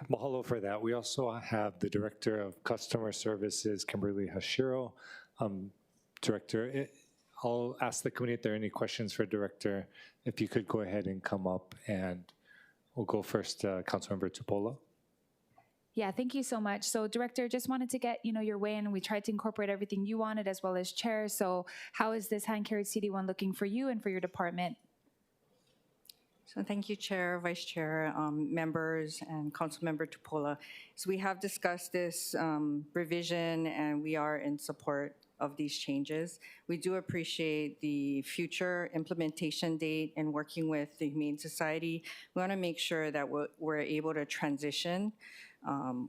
Mahalo for that. We also have the Director of Customer Services, Kimberly Hashiro. Director, I'll ask the committee if there are any questions for Director. If you could go ahead and come up, and we'll go first, Councilmember Tupola. Yeah, thank you so much. So Director, just wanted to get, your way in. We tried to incorporate everything you wanted as well as Chair. So how is this hand-carried CD1 looking for you and for your department? So thank you, Chair, Vice Chair, members, and Councilmember Tupola. So we have discussed this revision, and we are in support of these changes. We do appreciate the future implementation date and working with the Humane Society. We want to make sure that we're able to transition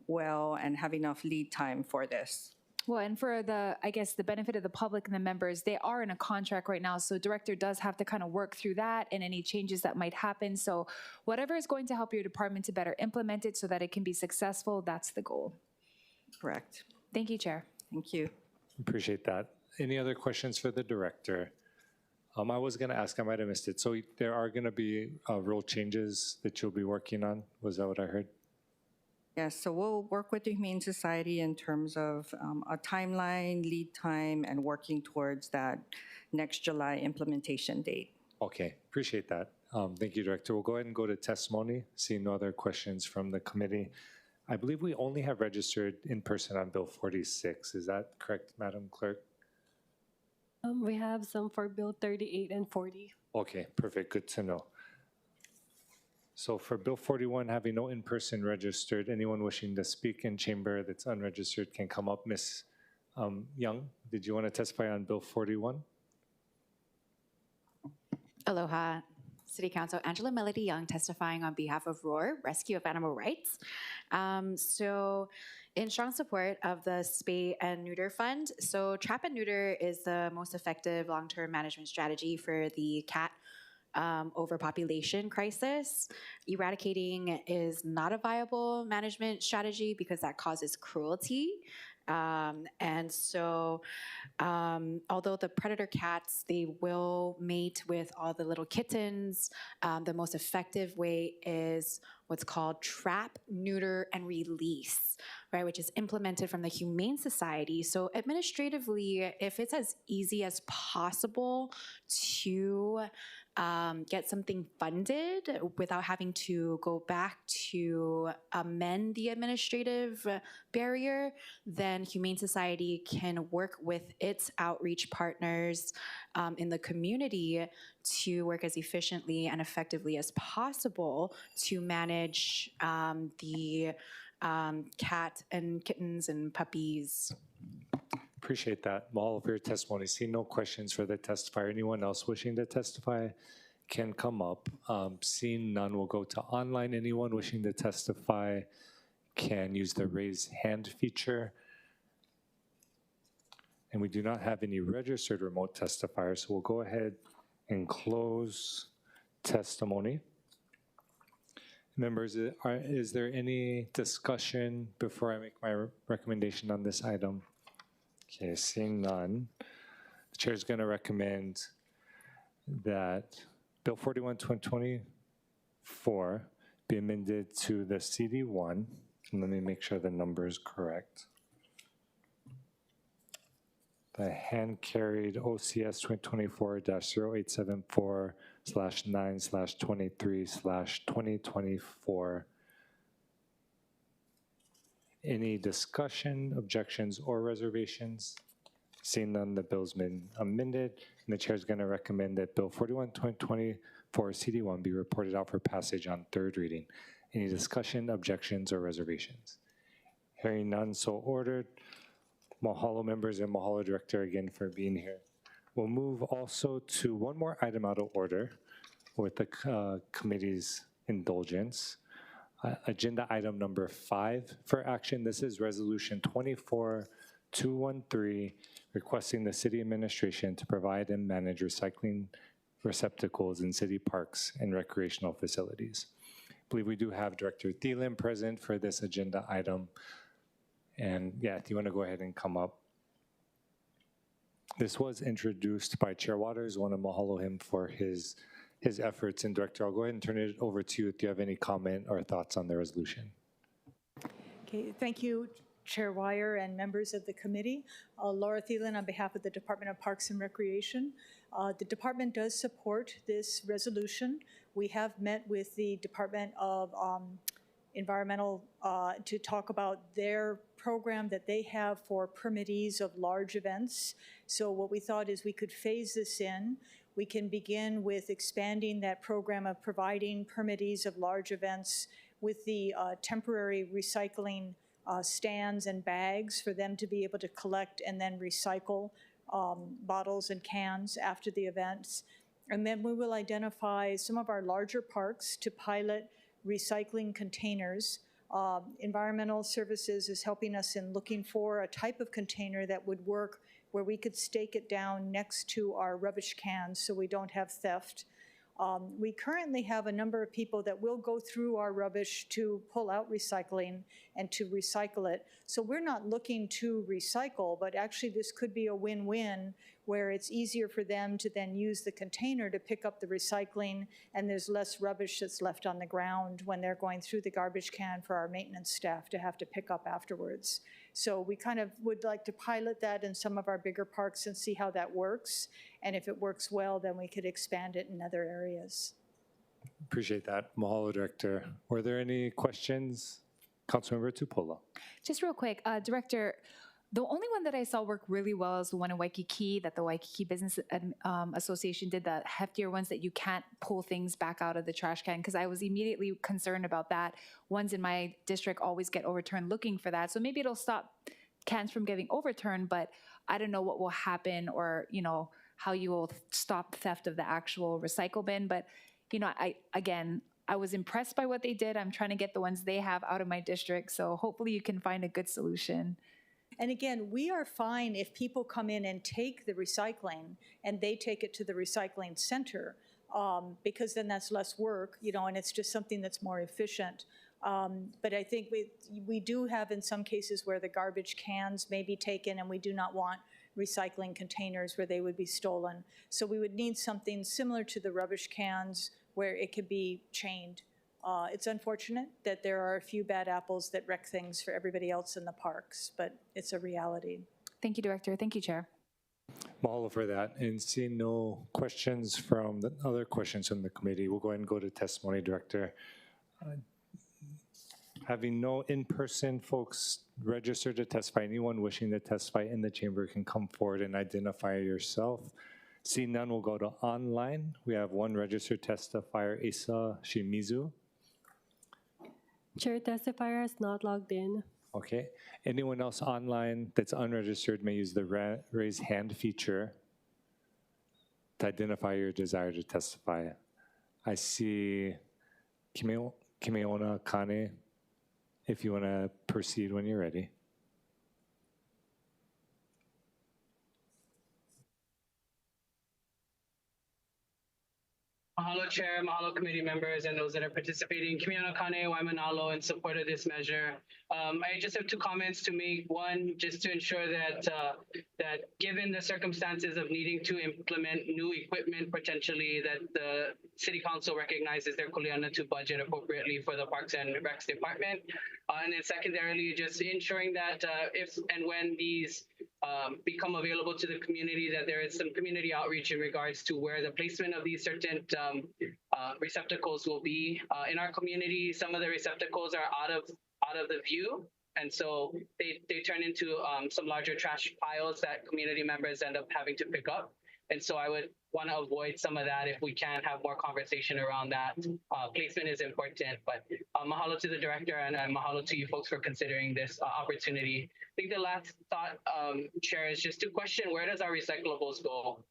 well and have enough lead time for this. Well, and for the benefit of the public and the members, they are in a contract right now. So Director does have to kind of work through that and any changes that might happen. So whatever is going to help your department to better implement it so that it can be successful, that's the goal. Correct. Thank you, Chair. Thank you. Appreciate that. Any other questions for the Director? I was going to ask, I might have missed it. So there are going to be rule changes that you'll be working on? Was that what I heard? Yes, so we'll work with the Humane Society in terms of a timeline, lead time, and working towards that next July implementation date. Okay, appreciate that. Thank you, Director. We'll go ahead and go to testimony. Seeing no other questions from the committee. I believe we only have registered in person on Bill 46. Is that correct, Madam Clerk? We have some for Bill 38 and 40. Okay, perfect. Good to know. So for Bill 41, having no in-person registered, anyone wishing to speak in chamber that's unregistered can come up. Ms. Young, did you want to testify on Bill 41? Aloha. City Council, Angela Melody Young, testifying on behalf of ROAR, Rescue of Animal Rights. So in strong support of the Spay and Neuter Fund, so trap and neuter is the most effective long-term management strategy for the cat overpopulation crisis. Eradicating is not a viable management strategy because that causes cruelty. And so although the predator cats, they will mate with all the little kittens, the most effective way is what's called trap, neuter, and release, right, which is implemented from the Humane Society. So administratively, if it's as easy as possible to get something funded without having to go back to amend the administrative barrier, then Humane Society can work with its outreach partners in the community to work as efficiently and effectively as possible to manage the cat and kittens and puppies. Appreciate that. Mahalo for your testimony. See no questions for the testifier. Anyone else wishing to testify can come up. Seeing none, we'll go to online. Anyone wishing to testify can use the raise hand feature. And we do not have any registered remote testifiers, so we'll go ahead and close testimony. Members, is there any discussion before I make my recommendation on this item? Okay, seeing none, the chair is going to recommend that Bill 41, 2024 be amended to the CD1. And let me make sure the number is correct. The hand-carried OCS 2024-0874/9/23/2024. Any discussion, objections, or reservations? Seeing none, the bill's been amended, and the chair is going to recommend that Bill 41, 2024 CD1 be reported out for passage on third reading. Any discussion, objections, or reservations? Hearing none, so ordered. Mahalo, members, and mahalo, Director, again for being here. We'll move also to one more item out of order with the committee's indulgence. Agenda item number 5 for action. This is resolution 24213, requesting the city administration to provide and manage recycling receptacles in city parks and recreational facilities. I believe we do have Director Thielen present for this agenda item. And yeah, if you want to go ahead and come up. This was introduced by Chair Waters. I want to mahalo him for his efforts. And Director, I'll go ahead and turn it over to you if you have any comment or thoughts on the resolution. Okay, thank you, Chair Weyer and members of the committee. Laura Thielen on behalf of the Department of Parks and Recreation. The department does support this resolution. We have met with the Department of Environmental to talk about their program that they have for permittees of large events. So what we thought is we could phase this in. We can begin with expanding that program of providing permittees of large events with the temporary recycling stands and bags for them to be able to collect and then recycle bottles and cans after the events. And then we will identify some of our larger parks to pilot recycling containers. Environmental Services is helping us in looking for a type of container that would work where we could stake it down next to our rubbish cans so we don't have theft. We currently have a number of people that will go through our rubbish to pull out recycling and to recycle it. So we're not looking to recycle, but actually this could be a win-win where it's easier for them to then use the container to pick up the recycling and there's less rubbish that's left on the ground when they're going through the garbage can for our maintenance staff to have to pick up afterwards. So we kind of would like to pilot that in some of our bigger parks and see how that works. And if it works well, then we could expand it in other areas. Appreciate that. Mahalo, Director. Were there any questions? Councilmember Tupola. Just real quick, Director, the only one that I saw work really well is the one in Waikiki that the Waikiki Business Association did, the heftier ones that you can't pull things back out of the trash can, because I was immediately concerned about that. Ones in my district always get overturned looking for that. So maybe it'll stop cans from getting overturned, but I don't know what will happen or, you know, how you will stop theft of the actual recycle bin. But, you know, I was impressed by what they did. I'm trying to get the ones they have out of my district. So hopefully you can find a good solution. And again, we are fine if people come in and take the recycling and they take it to the recycling center, because then that's less work, you know, and it's just something that's more efficient. But I think we do have in some cases where the garbage cans may be taken and we do not want recycling containers where they would be stolen. So we would need something similar to the rubbish cans where it could be chained. It's unfortunate that there are a few bad apples that wreck things for everybody else in the parks, but it's a reality. Thank you, Director. Thank you, Chair. Mahalo for that. And seeing no questions from the other questions from the committee, we'll go ahead and go to testimony, Director. Having no in-person folks registered to testify, anyone wishing to testify in the chamber can come forward and identify yourself. Seeing none, we'll go to online. We have one registered testifier, Asa Shimizu. Chair testifier is not logged in. Okay. Anyone else online that's unregistered may use the raise hand feature to identify your desire to testify. I see Kiaʻāina Kane, if you want to proceed when you're ready. Mahalo Chair, mahalo committee members, and those that are participating. Kiaʻāina Kane, Waimanalo, in support of this measure. I just have two comments to make. One, just to ensure that that given the circumstances of needing to implement new equipment potentially, that the City Council recognizes their kuleana to budget appropriately for the Parks and Recs Department. And then secondarily, just ensuring that if and when these become available to the community, that there is some community outreach in regards to where the placement of these certain receptacles will be. In our community, some of the receptacles are out of the view, and so they turn into some larger trash piles that community members end up having to pick up. And so I would want to avoid some of that if we can have more conversation around that. Placement is important, but mahalo to the director and mahalo to you folks for considering this opportunity. I think the last thought, Chair, is just to question, where does our recyclables go?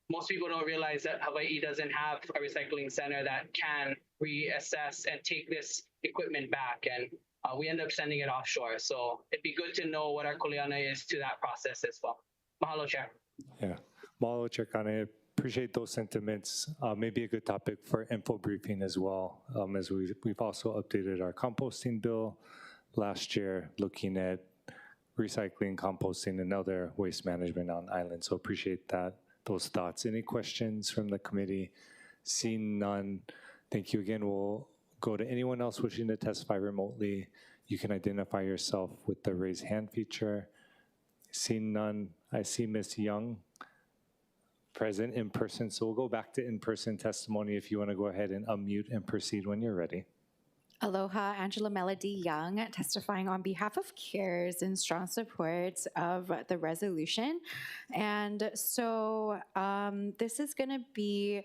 Most people don't realize that Hawaii doesn't have a recycling center that can reassess and take this equipment back, and we end up sending it offshore. So it'd be good to know what our kuleana is to that process as well. Mahalo, Chair. Yeah. Mahalo, Chair Kane. Appreciate those sentiments. Maybe a good topic for info briefing as well, as we've also updated our composting bill last year, looking at recycling, composting, and other waste management on island. So appreciate that, those thoughts. Any questions from the committee? Seeing none, thank you again. We'll go to anyone else wishing to testify remotely. you can identify yourself with the raise hand feature. Seeing none, I see Ms. Young present in person, so we'll go back to in-person testimony if you want to go ahead and unmute and proceed when you're ready. Aloha, Angela Melody Young, testifying on behalf of CARES in strong support of the resolution. And so this is going to be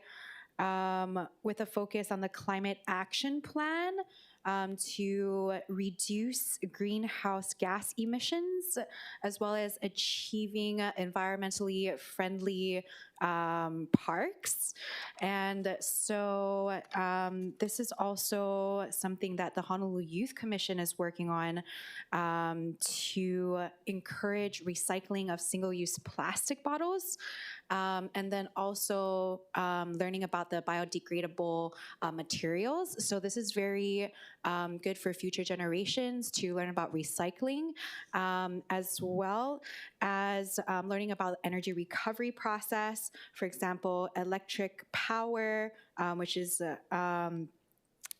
with a focus on the climate action plan to reduce greenhouse gas emissions, as well as achieving environmentally friendly parks. And so this is also something that the Honolulu Youth Commission is working on to encourage recycling of single-use plastic bottles, and then also learning about the biodegradable materials. So this is very good for future generations to learn about recycling, as well as learning about the energy recovery process. For example, electric power, which is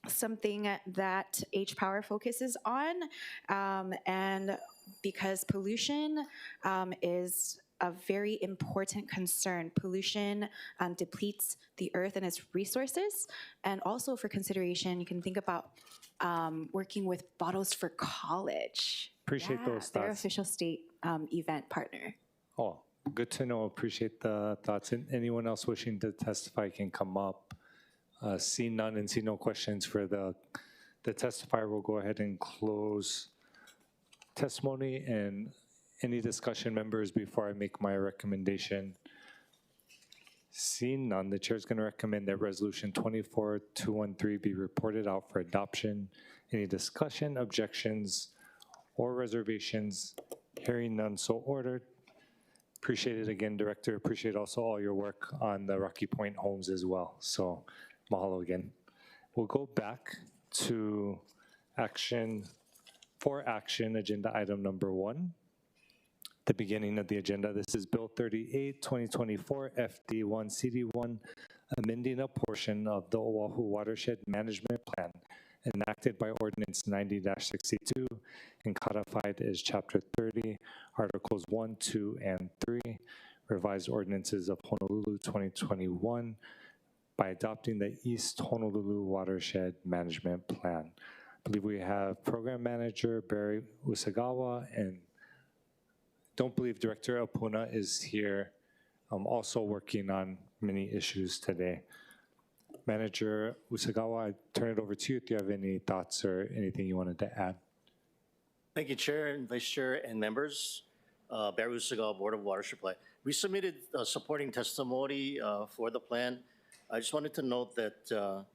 something that H-Power focuses on. And because pollution is a very important concern. Pollution depletes the earth and its resources. And also for consideration, you can think about working with Bottles for College. Appreciate those Their thoughts. official state event partner. Oh, good to know. Appreciate the thoughts. And anyone else wishing to testify can come up. See none and see no questions for the testifier. We'll go ahead and close testimony. And any discussion, members, before I make my recommendation? Seeing none, the chair is going to recommend that Resolution 24-213 be reported out for adoption. Any discussion, objections, or reservations? Hearing none, so ordered. Appreciate it again, Director. Appreciate also all your work on the Rocky Point homes as well. So mahalo again. We'll go back to action, agenda item number 1. The beginning of the agenda. This is Bill 38, 2024, FD1, CD1, amending a portion of the Oahu Watershed Management Plan enacted by Ordinance 90-62 and codified as Chapter 30, Articles 1, 2, and 3, revised ordinances of Honolulu 2021 by adopting the East Honolulu Watershed Management Plan. I believe we have Program Manager Barry Usagawa, and don't believe Director Apuna is here, also working on many issues today. Manager Usagawa, I turn it over to you if you have any thoughts or anything you wanted to add. Thank you, Chair and Vice Chair and members. Barry Usagawa, Board of Water Supply. We submitted supporting testimony for the plan. I just wanted to note that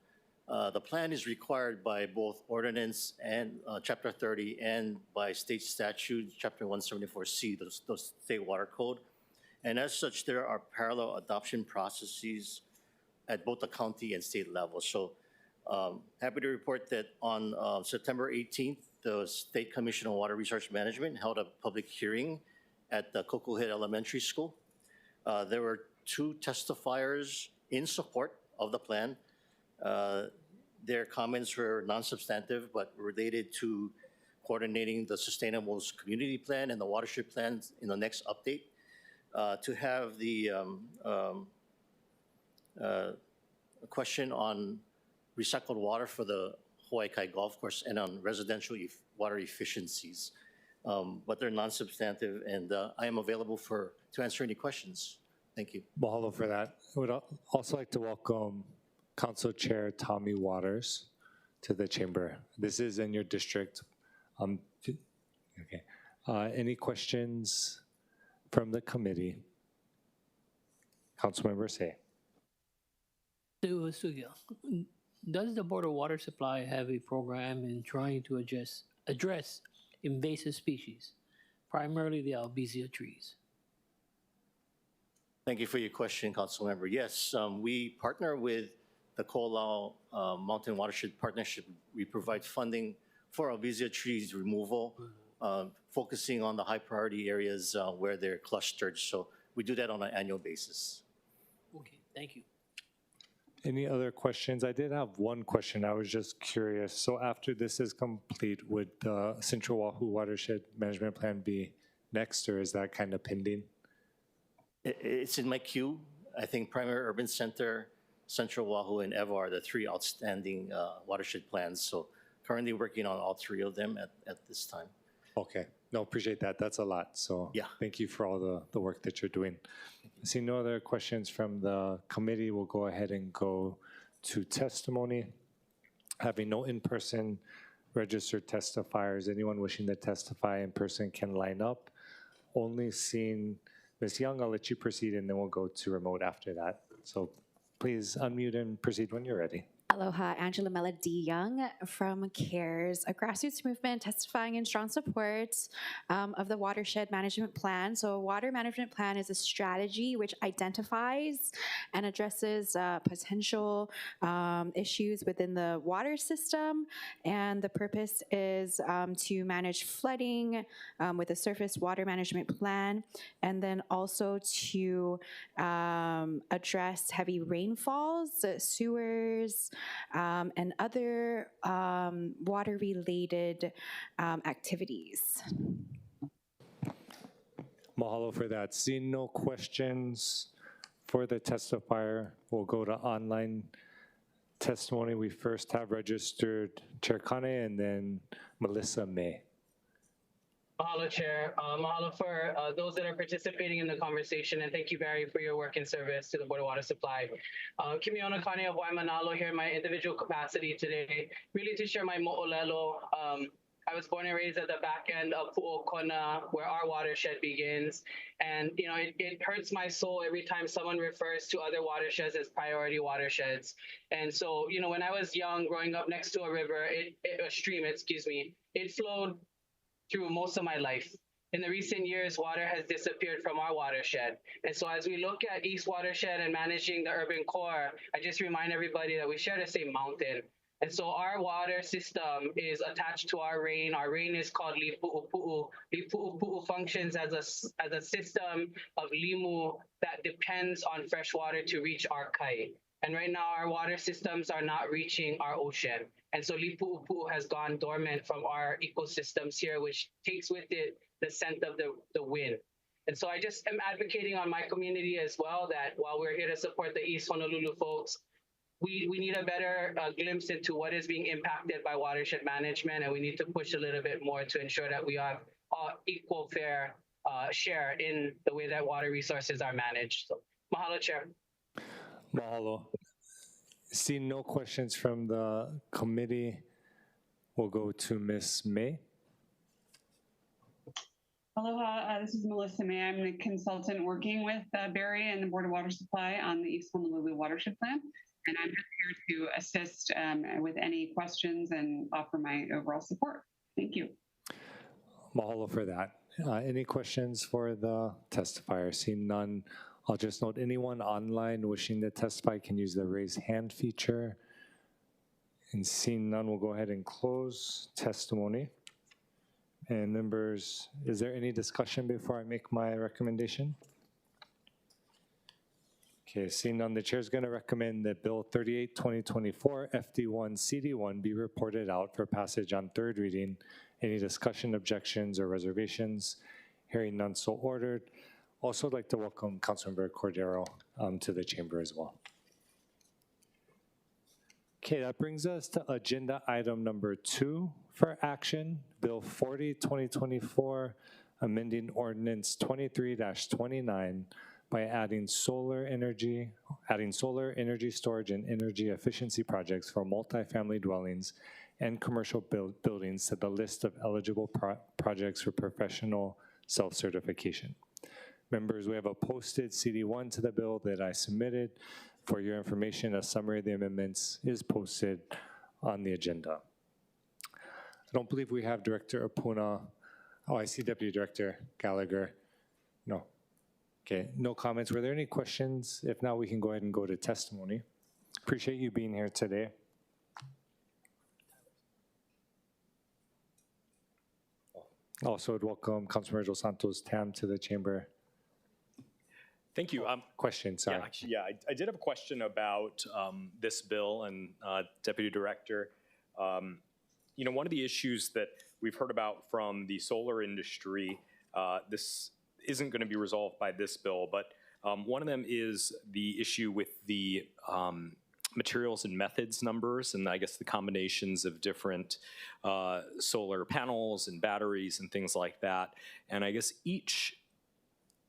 the plan is required by both ordinance and Chapter 30 and by state statute, Chapter 174C, the State Water Code. And as such, there are parallel adoption processes at both the county and state level. So happy to report that on September 18th, the State Commission on Water Resource Management held a public hearing at the Cocoa Head Elementary School. There were 2 testifiers in support of the plan. Their comments were non-substantive but related to coordinating the Sustainable Community Plan and the Watershed Plans in the next update. To have the a question on recycled water for the Hawaii Kai Golf Course and on residential water efficiencies. But they're non-substantive, and I am available to answer any questions. Thank you. Mahalo for that. I would also like to welcome Council Chair Tommy Waters to the chamber. This is in your district. Okay. Any questions from the committee? Councilmember Say. Does the Board of Water Supply have a program in trying to address invasive species, primarily the albizia trees? Thank you for your question, Councilmember. Yes, we partner with the Ko'olau Mountain Watershed Partnership. We provide funding for albizia trees removal, focusing on the high priority areas where they're clustered. So we do that on an annual basis. Okay, thank you. Any other questions? I did have one question. I was just curious. So after this is complete, would the Central Oahu Watershed Management Plan be next, or is that kind of pending? It's in my queue. I think Primary Urban Center, Central Oahu, and EVA are the three outstanding watershed plans. So currently working on all three of them at this time. Okay. No, appreciate that. That's a lot. So Yeah. thank you for all the work that you're doing. I see no other questions from the committee. We'll go ahead and go to testimony. Having no in-person registered testifiers, anyone wishing to testify in person can line up. Only seeing Ms. Young, I'll let you proceed, and then we'll go to remote after that. So please unmute and proceed when you're ready. Aloha, Angela Melody Young from CARES, a grassroots movement testifying in strong support of the Watershed Management Plan. So a water management plan is a strategy which identifies and addresses potential issues within the water system. And the purpose is to manage flooding with a surface water management plan, and then also to address heavy rainfalls, sewers, and other water-related activities. Mahalo for that. Seeing no questions for the testifier, we'll go to online testimony. We first have registered Chair Kane and then Melissa May. Mahalo, Chair. Mahalo for those that are participating in the conversation, and thank you, Barry, for your work and service to the Board of Water Supply. Kiaʻāina of Waimanalo here in my individual capacity today, really to share my mo'olelo. I was born and raised at the back end of Pu'okona, where our watershed begins. And, you know, it hurts my soul every time someone refers to other watersheds as priority watersheds. And so, you know, when I was young, growing up next to a river, a stream, excuse me, it flowed through most of my life. In the recent years, water has disappeared from our watershed. And so as we look at East Watershed and managing the urban core, I just remind everybody that we share the same mountain. And so our water system is attached to our rain. Our rain is called Lipu'upu'u. Lipu'upu'u functions as a system of limu that depends on fresh water to reach our kai. And right now, our water systems are not reaching our ocean. And so Lipu'upu'u has gone dormant from our ecosystems here, which takes with it the scent of the wind. And so I just am advocating on my community as well that while we're here to support the East Honolulu folks, we need a better glimpse into what is being impacted by watershed management, and we need to push a little bit more to ensure that we have equal fair share in the way that water resources are managed. So, mahalo, Chair. Mahalo. Seeing no questions from the committee, we'll go to Ms. May. Aloha, this is Melissa May. I'm the consultant working with Barry and the Board of Water Supply on the East Honolulu Watershed Plan. And I'm just here to assist with any questions and offer my overall support. Thank you. Mahalo for that. Any questions for the testifier? Seeing none, I'll just note anyone online wishing to testify can use the raise hand feature. And seeing none, we'll go ahead and close testimony. And members, is there any discussion before I make my recommendation? Okay, seeing none, the chair is going to recommend that Bill 38, 2024, FD1, CD1 be reported out for passage on third reading. Any discussion, objections, or reservations? Hearing none, so ordered. Also, I'd like to welcome Councilmember Cordero to the chamber as well. Okay, that brings us to agenda item number 2 for action, Bill 40, 2024, amending ordinance 23-29 by adding solar energy storage and energy efficiency projects for multifamily dwellings and commercial buildings to the list of eligible projects for professional self-certification. Members, we have a posted CD1 to the bill that I submitted. For your information, a summary of the amendments is posted on the agenda. I don't believe we have Director Apuna. Oh, I see Deputy Director Gallagher. No. Okay, no comments. Were there any questions? If not, we can go ahead and go to testimony. Appreciate you being here today. Also, I'd welcome Councilmember Dos Santos Tam to the chamber. Thank you. Question, sorry. Yeah, actually, yeah, I did have a question about this bill and Deputy Director. You know, one of the issues that we've heard about from the solar industry, this isn't going to be resolved by this bill, but one of them is the issue with the materials and methods numbers, and I guess the combinations of different solar panels and batteries and things like that. And I guess each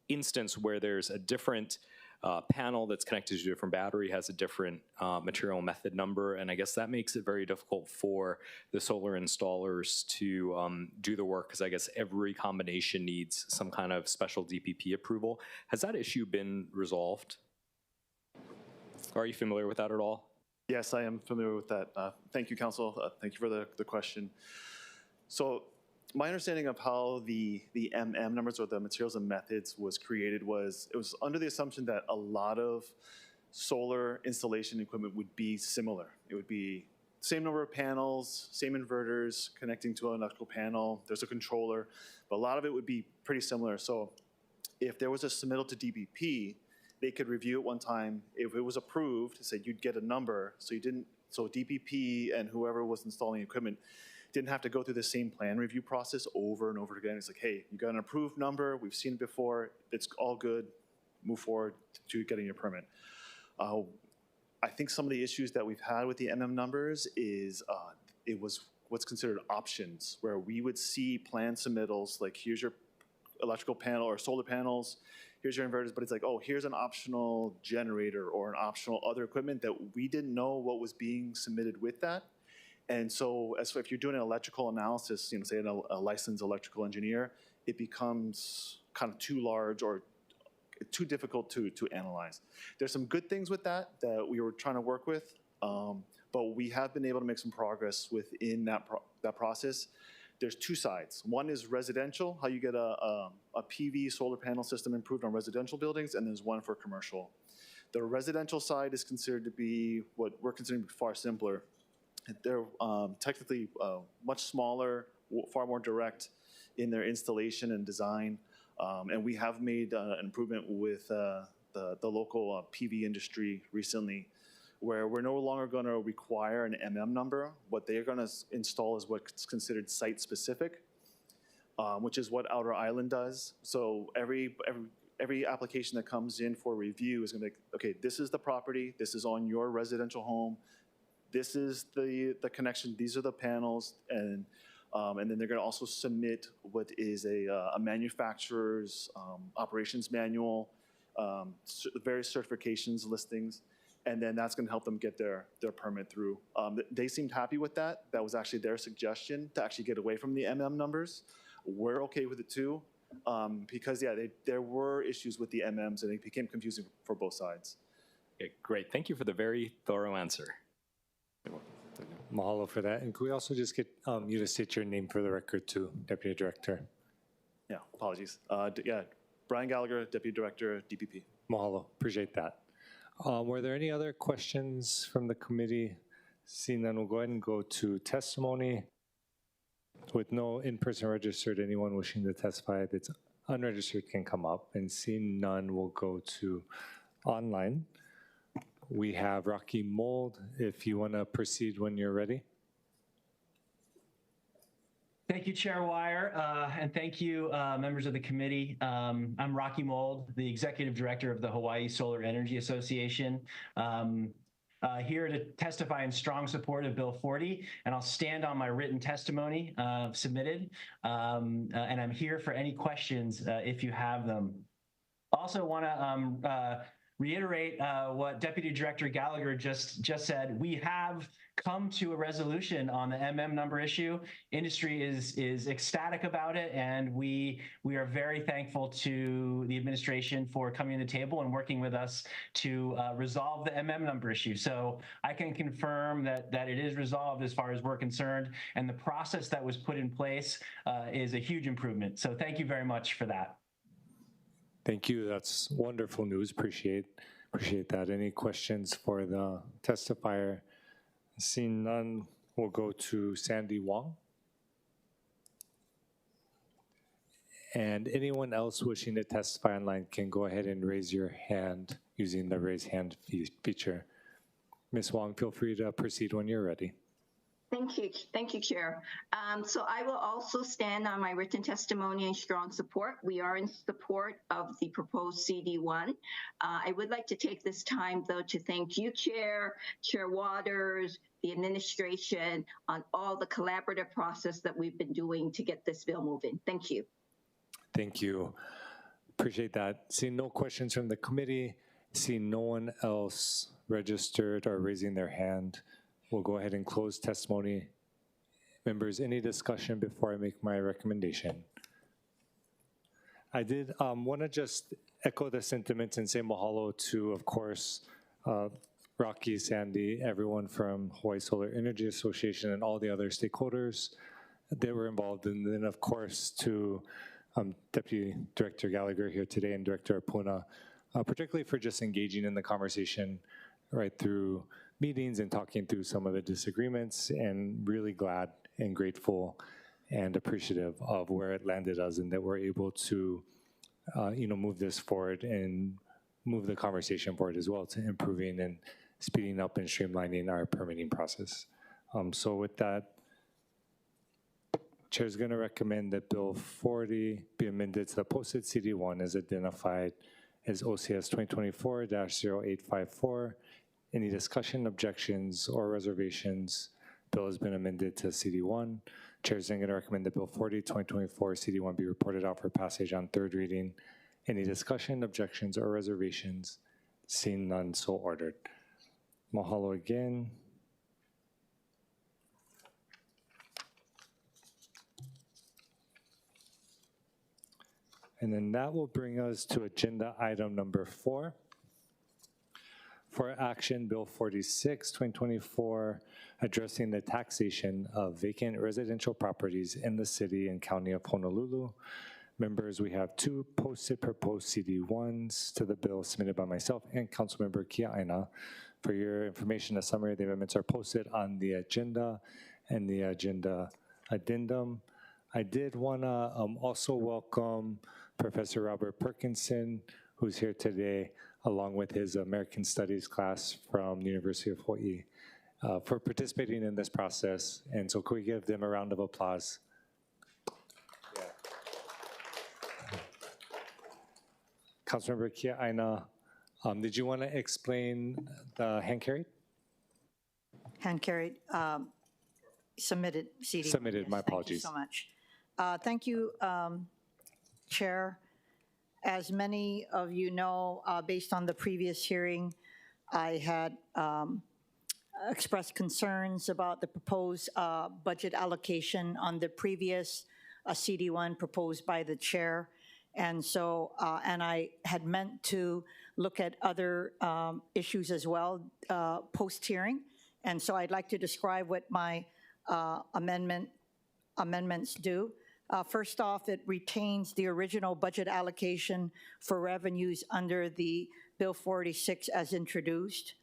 instance where there's a different panel that's connected to a different battery has a different material method number, and I guess that makes it very difficult for the solar installers to do the work, because I guess every combination needs some kind of special DPP approval. Has that issue been resolved? Are you familiar with that at all? Yes, I am familiar with that. Thank you, Council. Thank you for the question. So my understanding of how the MM numbers, or the materials and methods, was created was, it was under the assumption that a lot of solar installation equipment would be similar. It would be same number of panels, same inverters connecting to an electrical panel, there's a controller, but a lot of it would be pretty similar. So if there was a submittal to DPP, they could review it one time. If it was approved, say you'd get a number, so DPP and whoever was installing equipment didn't have to go through the same plan review process over and over again. It's like, hey, you got an approved number, we've seen it before, it's all good, move forward to getting your permit. I think some of the issues that we've had with the MM numbers is it was what's considered options, where we would see plan submittals, like here's your electrical panel or solar panels, here's your inverters, but it's like, oh, here's an optional generator or an optional other equipment that we didn't know what was being submitted with that. And so if you're doing an electrical analysis, you know, say a licensed electrical engineer, it becomes kind of too large or too difficult to analyze. There's some good things with that we were trying to work with, but we have been able to make some progress within that process. There's two sides. One is residential, how you get a PV solar panel system improved on residential buildings, and there's one for commercial. The residential side is considered to be what we're considering far simpler. They're technically much smaller, far more direct in their installation and design. And we have made an improvement with the local PV industry recently, where we're no longer going to require an MM number. What they're going to install is what's considered site-specific, which is what Outer Island does. So every application that comes in for review is going to be, okay, this is the property, this is on your residential home, this is the connection, these are the panels, and then they're going to also submit what is a manufacturer's operations manual, various certifications listings, and then that's going to help them get their permit through. They seemed happy with that. That was actually their suggestion, to actually get away from the MM numbers. We're okay with it too, because yeah, there were issues with the MMs, and it became confusing for both sides. Okay, great. Thank you for the very thorough answer. Mahalo for that. And could we also just get you to state your name for the record too, Deputy Director? Yeah, apologies. Yeah, Brian Gallagher, Deputy Director, DPP. Mahalo, appreciate that. Were there any other questions from the committee? Seeing none, we'll go ahead and go to testimony. With no in-person registered, anyone wishing to testify that's unregistered can come up. And seeing none, we'll go to online. We have Rocky Mold, if you want to proceed when you're ready. Thank you, Chair Weyer, and thank you, members of the committee. I'm Rocky Mold, the Executive Director of the Hawaii Solar Energy Association, here to testify in strong support of Bill 40, and I'll stand on my written testimony submitted, and I'm here for any questions if you have them. Also want to reiterate what Deputy Director Gallagher just said. We have come to a resolution on the MM number issue. Industry is ecstatic about it, and we are very thankful to the administration for coming to the table and working with us to resolve the MM number issue. So I can confirm that it is resolved as far as we're concerned, and the process that was put in place is a huge improvement. So thank you very much for that. Thank you. That's wonderful news. Appreciate that. Any questions for the testifier? Seeing none, we'll go to Sandy Wong. And anyone else wishing to testify online can go ahead and raise your hand using the raise hand feature. Ms. Wong, feel free to proceed when you're ready. Thank you, Chair. So I will also stand on my written testimony in strong support. We are in support of the proposed CD1. I would like to take this time, though, to thank you, Chair Waters, the administration, on all the collaborative process that we've been doing to get this bill moving. Thank you. Thank you. Appreciate that. Seeing no questions from the committee, seeing no one else registered or raising their hand, we'll go ahead and close testimony. Members, any discussion before I make my recommendation? I did want to just echo the sentiments and say mahalo to, of course, Rocky, Sandy, everyone from Hawaii Solar Energy Association and all the other stakeholders that were involved. And then, of course, to Deputy Director Gallagher here today and Director Apuna, particularly for just engaging in the conversation right through meetings and talking through some of the disagreements, and really glad and grateful and appreciative of where it landed us and that we're able to move this forward and move the conversation forward as well to improving and speeding up and streamlining our permitting process. So with that, Chair is going to recommend that Bill 40 be amended to the posted CD1 as identified as OCS 2024-0854. Any discussion, objections, or reservations? Bill has been amended to CD1. Chair is then going to recommend that Bill 40, 2024 CD1 be reported out for passage on third reading. Any discussion, objections, or reservations? Seeing none, so ordered. Mahalo again. And then that will bring us to agenda item number 4. For action, Bill 46, 2024, addressing the taxation of vacant residential properties in the city and county of Honolulu. Members, we have 2 posted proposed CD1s to the bill submitted by myself and Councilmember Kiaʻāina. For your information, a summary of the amendments are posted on the agenda and the agenda addendum. I did want to also welcome Professor Robert Perkinson, who's here today, along with his American Studies class from the University of Hawaii, for participating in this process. And so could we give them a round of applause? Yeah. Councilmember Kiaʻāina, did you want to explain the hand carried? Hand carried, submitted CD. Submitted, yes, my apologies. Thank you so much. Thank you, Chair. As many of you know, based on the previous hearing, I had expressed concerns about the proposed budget allocation on the previous CD1 proposed by the chair. And so, and I had meant to look at other issues as well post-hearing. And so I'd like to describe what my amendments do. First off, it retains the original budget allocation for revenues under the Bill 46 as introduced,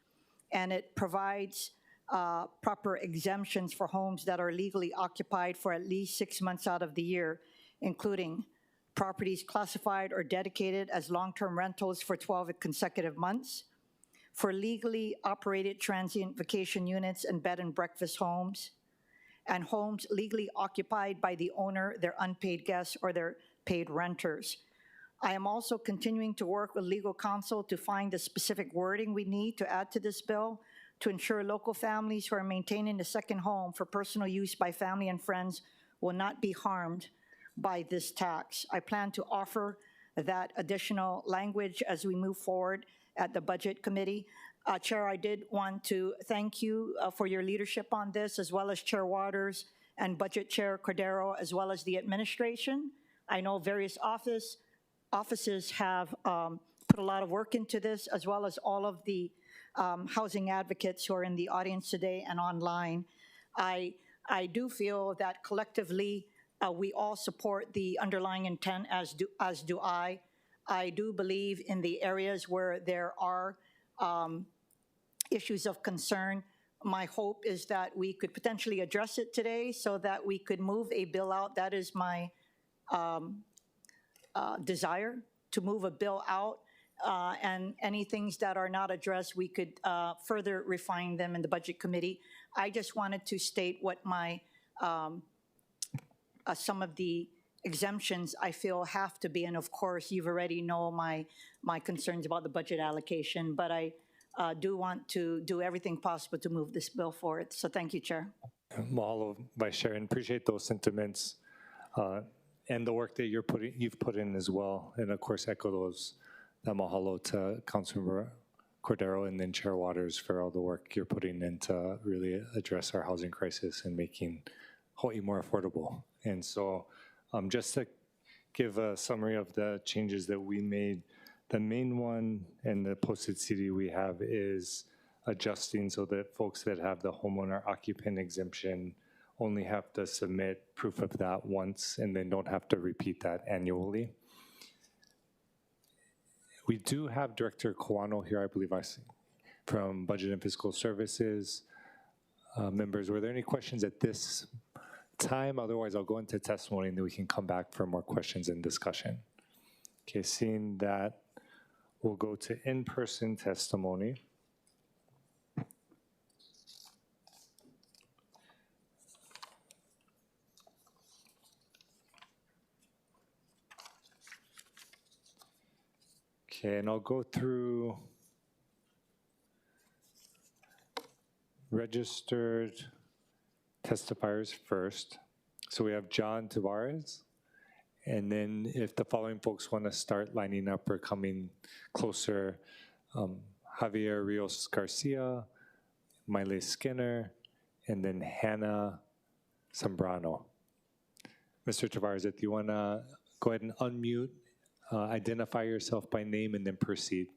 and it provides proper exemptions for homes that are legally occupied for at least 6 months out of the year, including properties classified or dedicated as long-term rentals for 12 consecutive months, for legally operated transient vacation units and bed and breakfast homes, and homes legally occupied by the owner, their unpaid guests, or their paid renters. I am also continuing to work with legal counsel to find the specific wording we need to add to this bill to ensure local families who are maintaining a second home for personal use by family and friends will not be harmed by this tax. I plan to offer that additional language as we move forward at the Budget Committee. Chair, I did want to thank you for your leadership on this, as well as Chair Waters and Budget Chair Cordero, as well as the administration. I know various offices have put a lot of work into this, as well as all of the housing advocates who are in the audience today and online. I do feel that collectively we all support the underlying intent, as do I. I do believe in the areas where there are issues of concern. My hope is that we could potentially address it today so that we could move a bill out. That is my desire to move a bill out, and any things that are not addressed, we could further refine them in the Budget Committee. I just wanted to state what my, some of the exemptions I feel have to be, and of course, you've already know my concerns about the budget allocation, but I do want to do everything possible to move this bill forward. So thank you, Chair. Mahalo, Vice Chair, and appreciate those sentiments and the work that you've put in as well, and of course echo those. Mahalo to Councilmember Cordero and then Chair Waters for all the work you're putting in to really address our housing crisis and making Hawaii more affordable. And so just to give a summary of the changes that we made, the main one in the posted CD we have is adjusting so that folks that have the homeowner occupant exemption only have to submit proof of that once and then don't have to repeat that annually. We do have Director Kawano here, I believe I see, from Budget and Fiscal Services. Members, were there any questions at this time? Otherwise, I'll go into testimony and then we can come back for more questions and discussion. Okay, seeing that, we'll go to in-person testimony. Okay, and I'll go through registered testifiers first. So we have John Tavares, and then if the following folks want to start lining up or coming closer, Javier Rios Garcia, Miley Skinner, and then Hannah Zambrano. Mr. Tavares, if you want to go ahead and unmute, identify yourself by name, and then proceed.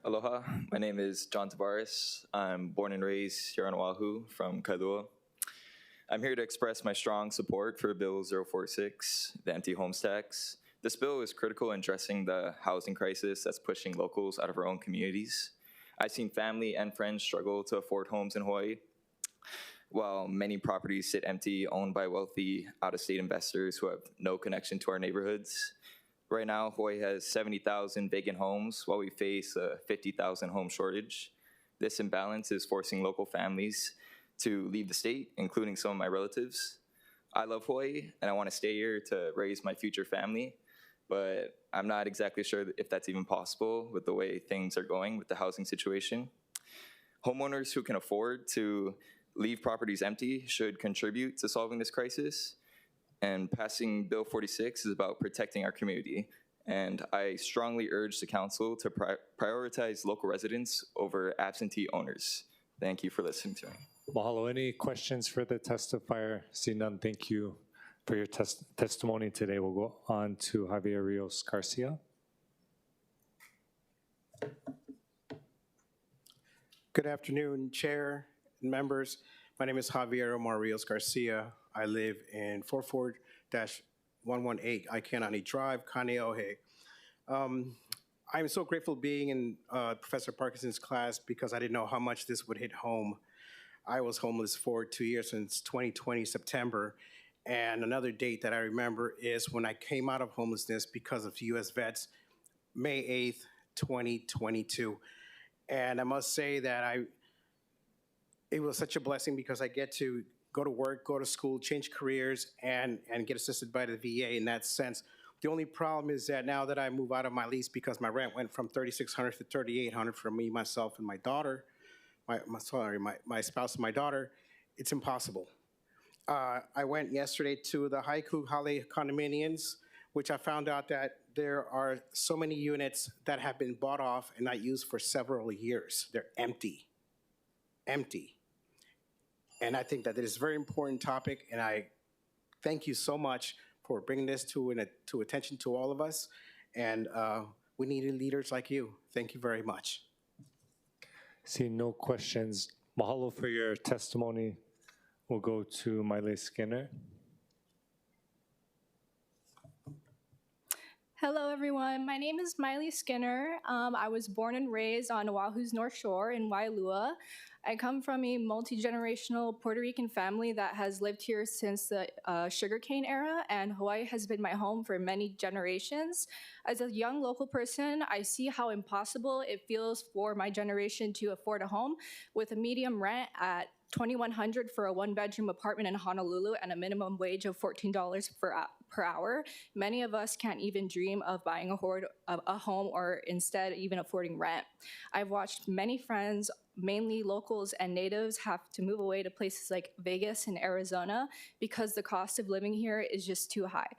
Aloha, my name is John Tavares. I'm born and raised here on Oahu from Kailua. I'm here to express my strong support for Bill 046, the empty homes tax. This bill is critical in addressing the housing crisis that's pushing locals out of our own communities. I've seen family and friends struggle to afford homes in Hawaii, while many properties sit empty, owned by wealthy out-of-state investors who have no connection to our neighborhoods. Right now, Hawaii has 70,000 vacant homes, while we face a 50,000 home shortage. This imbalance is forcing local families to leave the state, including some of my relatives. I love Hawaii, and I want to stay here to raise my future family, but I'm not exactly sure if that's even possible with the way things are going with the housing situation. Homeowners who can afford to leave properties empty should contribute to solving this crisis. And passing Bill 46 is about protecting our community. And I strongly urge the council to prioritize local residents over absentee owners. Thank you for listening to me. Mahalo. Any questions for the testifier? See none, thank you for your testimony today. We'll go on to Javier Rios Garcia. Good afternoon, Chair and members. My name is Javier Omar Rios Garcia. I live in 44-118 ʻIKENāKEA Drive, Kaneohe. I'm so grateful being in Professor Parkinson's class because I didn't know how much this would hit home. I was homeless for 2 years, since 2020 September. And another date that I remember is when I came out of homelessness because of U.S. vets, May 8th, 2022. And I must say that it was such a blessing because I get to go to work, go to school, change careers, and get assisted by the VA in that sense. The only problem is that now that I move out of my lease because my rent went from $3,600 to $3,800 for me, myself, and my daughter, my spouse and my daughter, it's impossible. I went yesterday to the Haiku Hale condominiums, which I found out that there are so many units that have been bought off and not used for several years. They're empty. And I think that it is a very important topic, and I thank you so much for bringing this to attention to all of us. And we need leaders like you. Thank you very much. Seeing no questions, mahalo for your testimony. We'll go to Miley Skinner. Hello, everyone. My name is Miley Skinner. I was born and raised on Oahu's North Shore in Wailua. I come from a multi-generational Puerto Rican family that has lived here since the sugarcane era, and Hawaii has been my home for many generations. As a young local person, I see how impossible it feels for my generation to afford a home with a medium rent at $2,100 for a one-bedroom apartment in Honolulu and a minimum wage of $14 per hour. Many of us can't even dream of buying a home or instead even affording rent. I've watched many friends, mainly locals and natives, have to move away to places like Vegas and Arizona because the cost of living here is just too high.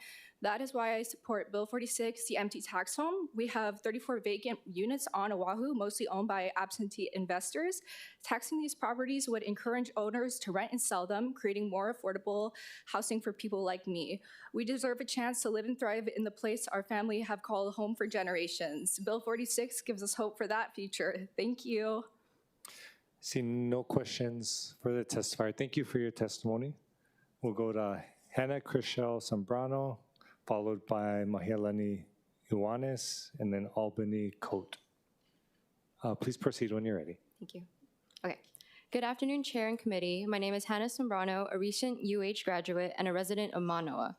That is why I support Bill 46, the empty tax home. We have 34 vacant units on Oahu, mostly owned by absentee investors. Taxing these properties would encourage owners to rent and sell them, creating more affordable housing for people like me. We deserve a chance to live and thrive in the place our family have called home for generations. Bill 46 gives us hope for that future. Thank you. Seeing no questions for the testifier, thank you for your testimony. We'll go to Hannah Chriselle Zambrano, followed by Mahealani Ioannis, and then Albany Coate. Please proceed when you're ready. Thank you. Okay. Good afternoon, Chair and Committee. My name is Hannah Zambrano, a recent UH graduate and a resident of Manoa.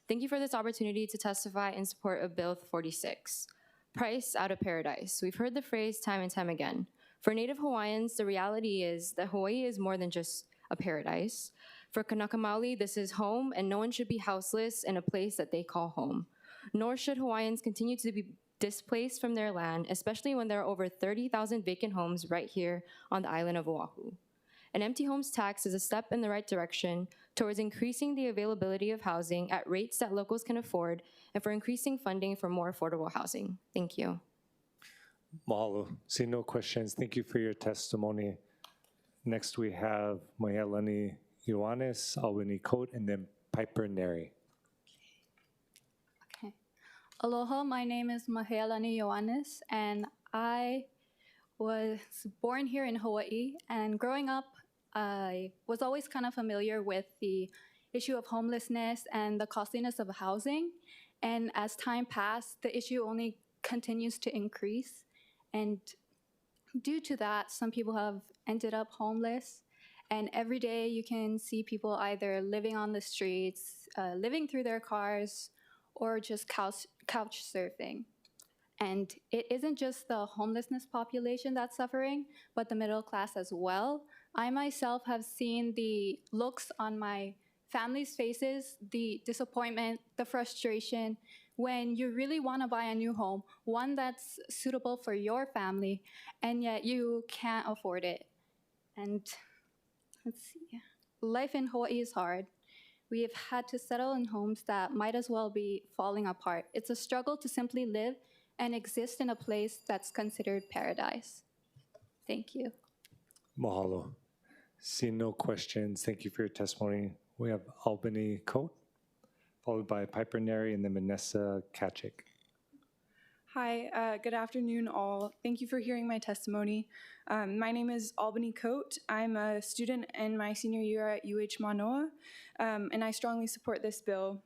Thank you for this opportunity to testify in support of Bill 46. Price out of paradise. We've heard the phrase time and time again. For Native Hawaiians, the reality is that Hawaii is more than just a paradise. For Kanaka Maoli, this is home, and no one should be houseless in a place that they call home. Nor should Hawaiians continue to be displaced from their land, especially when there are over 30,000 vacant homes right here on the island of Oahu. An empty homes tax is a step in the right direction towards increasing the availability of housing at rates that locals can afford and for increasing funding for more affordable housing. Thank you. Mahalo. See no questions. Thank you for your testimony. Next, we have Mahealani Ioannis, Albany Coate, and then Piper Neri. Okay. Aloha, my name is Mahealani Ioannis, and I was born here in Hawaii. And growing up, I was always kind of familiar with the issue of homelessness and the costliness of housing. And as time passed, the issue only continues to increase. And due to that, some people have ended up homeless. And every day you can see people either living on the streets, living through their cars, or just couch surfing. And it isn't just the homelessness population that's suffering, but the middle class as well. I myself have seen the looks on my family's faces, the disappointment, the frustration, when you really want to buy a new home, one that's suitable for your family, and yet you can't afford it. And let's see, life in Hawaii is hard. We have had to settle in homes that might as well be falling apart. It's a struggle to simply live and exist in a place that's considered paradise. Thank you. Mahalo. See no questions. Thank you for your testimony. We have Albany Coate, followed by Piper Neri, and then Vanessa Kachik. Hi, good afternoon all. Thank you for hearing my testimony. My name is Albany Coate. I'm a student in my senior year at UH Manoa, and I strongly support this bill.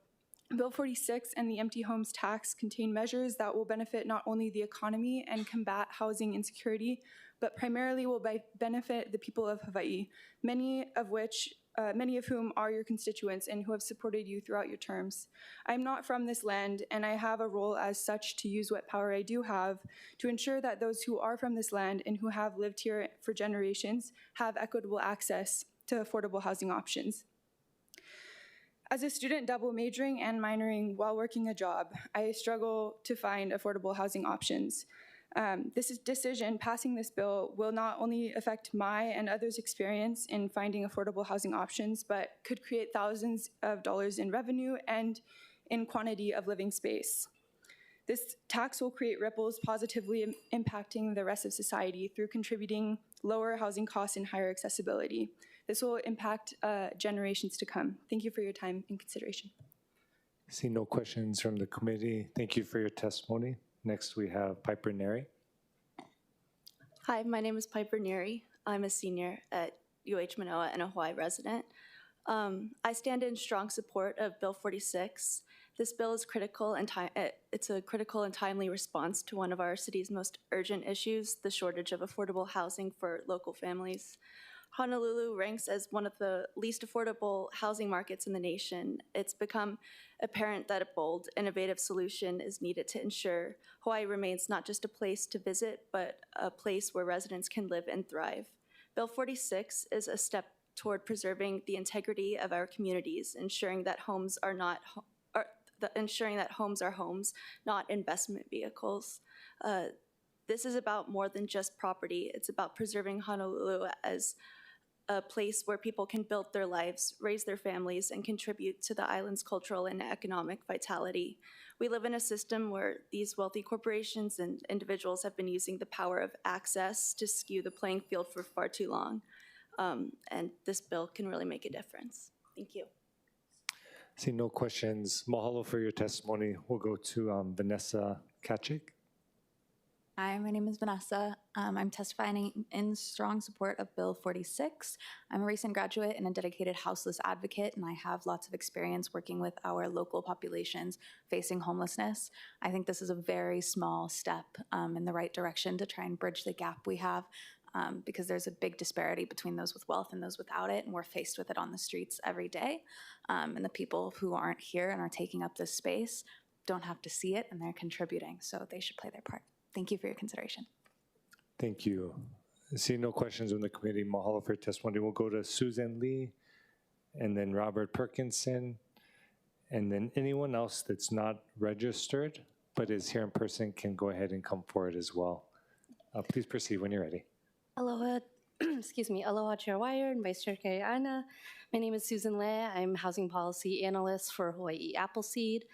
Bill 46 and the empty homes tax contain measures that will benefit not only the economy and combat housing insecurity, but primarily will benefit the people of Hawaii, many of whom are your constituents and who have supported you throughout your terms. I'm not from this land, and I have a role as such to use what power I do have to ensure that those who are from this land and who have lived here for generations have equitable access to affordable housing options. As a student double majoring and minoring while working a job, I struggle to find affordable housing options. This decision, passing this bill, will not only affect my and others' experience in finding affordable housing options, but could create thousands of dollars in revenue and in quantity of living space. This tax will create ripples positively impacting the rest of society through contributing lower housing costs and higher accessibility. This will impact generations to come. Thank you for your time and consideration. See no questions from the committee. Thank you for your testimony. Next, we have Piper Neri. Hi, my name is Piper Neri. I'm a senior at UH Manoa and a Hawaii resident. I stand in strong support of Bill 46. This bill is critical and it's a critical and timely response to one of our city's most urgent issues, the shortage of affordable housing for local families. Honolulu ranks as one of the least affordable housing markets in the nation. It's become apparent that a bold, innovative solution is needed to ensure Hawaii remains not just a place to visit, but a place where residents can live and thrive. Bill 46 is a step toward preserving the integrity of our communities, ensuring that homes are homes, not investment vehicles. This is about more than just property. It's about preserving Honolulu as a place where people can build their lives, raise their families, and contribute to the island's cultural and economic vitality. We live in a system where these wealthy corporations and individuals have been using the power of access to skew the playing field for far too long. And this bill can really make a difference. Thank you. See no questions. Mahalo for your testimony. We'll go to Vanessa Kachik. Hi, my name is Vanessa. I'm testifying in strong support of Bill 46. I'm a recent graduate and a dedicated houseless advocate, and I have lots of experience working with our local populations facing homelessness. I think this is a very small step in the right direction to try and bridge the gap we have because there's a big disparity between those with wealth and those without it, and we're faced with it on the streets every day. And the people who aren't here and are taking up this space don't have to see it, and they're contributing, so they should play their part. Thank you for your consideration. Thank you. See no questions from the committee. Mahalo for your testimony. We'll go to Susan Lee, and then Robert Perkinson, and then anyone else that's not registered but is here in person can go ahead and come forward as well. Please proceed when you're ready. Aloha, excuse me, aloha Chair Weyer and Vice Chair Kiaʻāina. My name is Susan Leh. I'm Housing Policy Analyst for Hawaii Appleseed,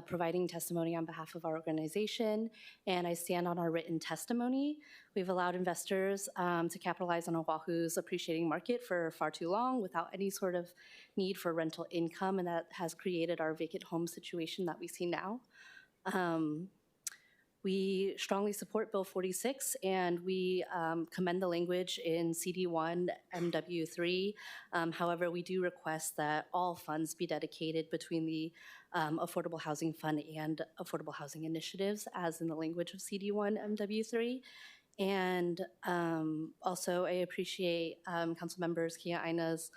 providing testimony on behalf of our organization, and I stand on our written testimony. We've allowed investors to capitalize on Oahu's appreciating market for far too long without any sort of need for rental income, and that has created our vacant home situation that we see now. We strongly support Bill 46, and we commend the language in CD1, MW3. However, we do request that all funds be dedicated between the Affordable Housing Fund and Affordable Housing Initiatives, as in the language of CD1, MW3. And also, I appreciate Councilmember Kiaʻāina's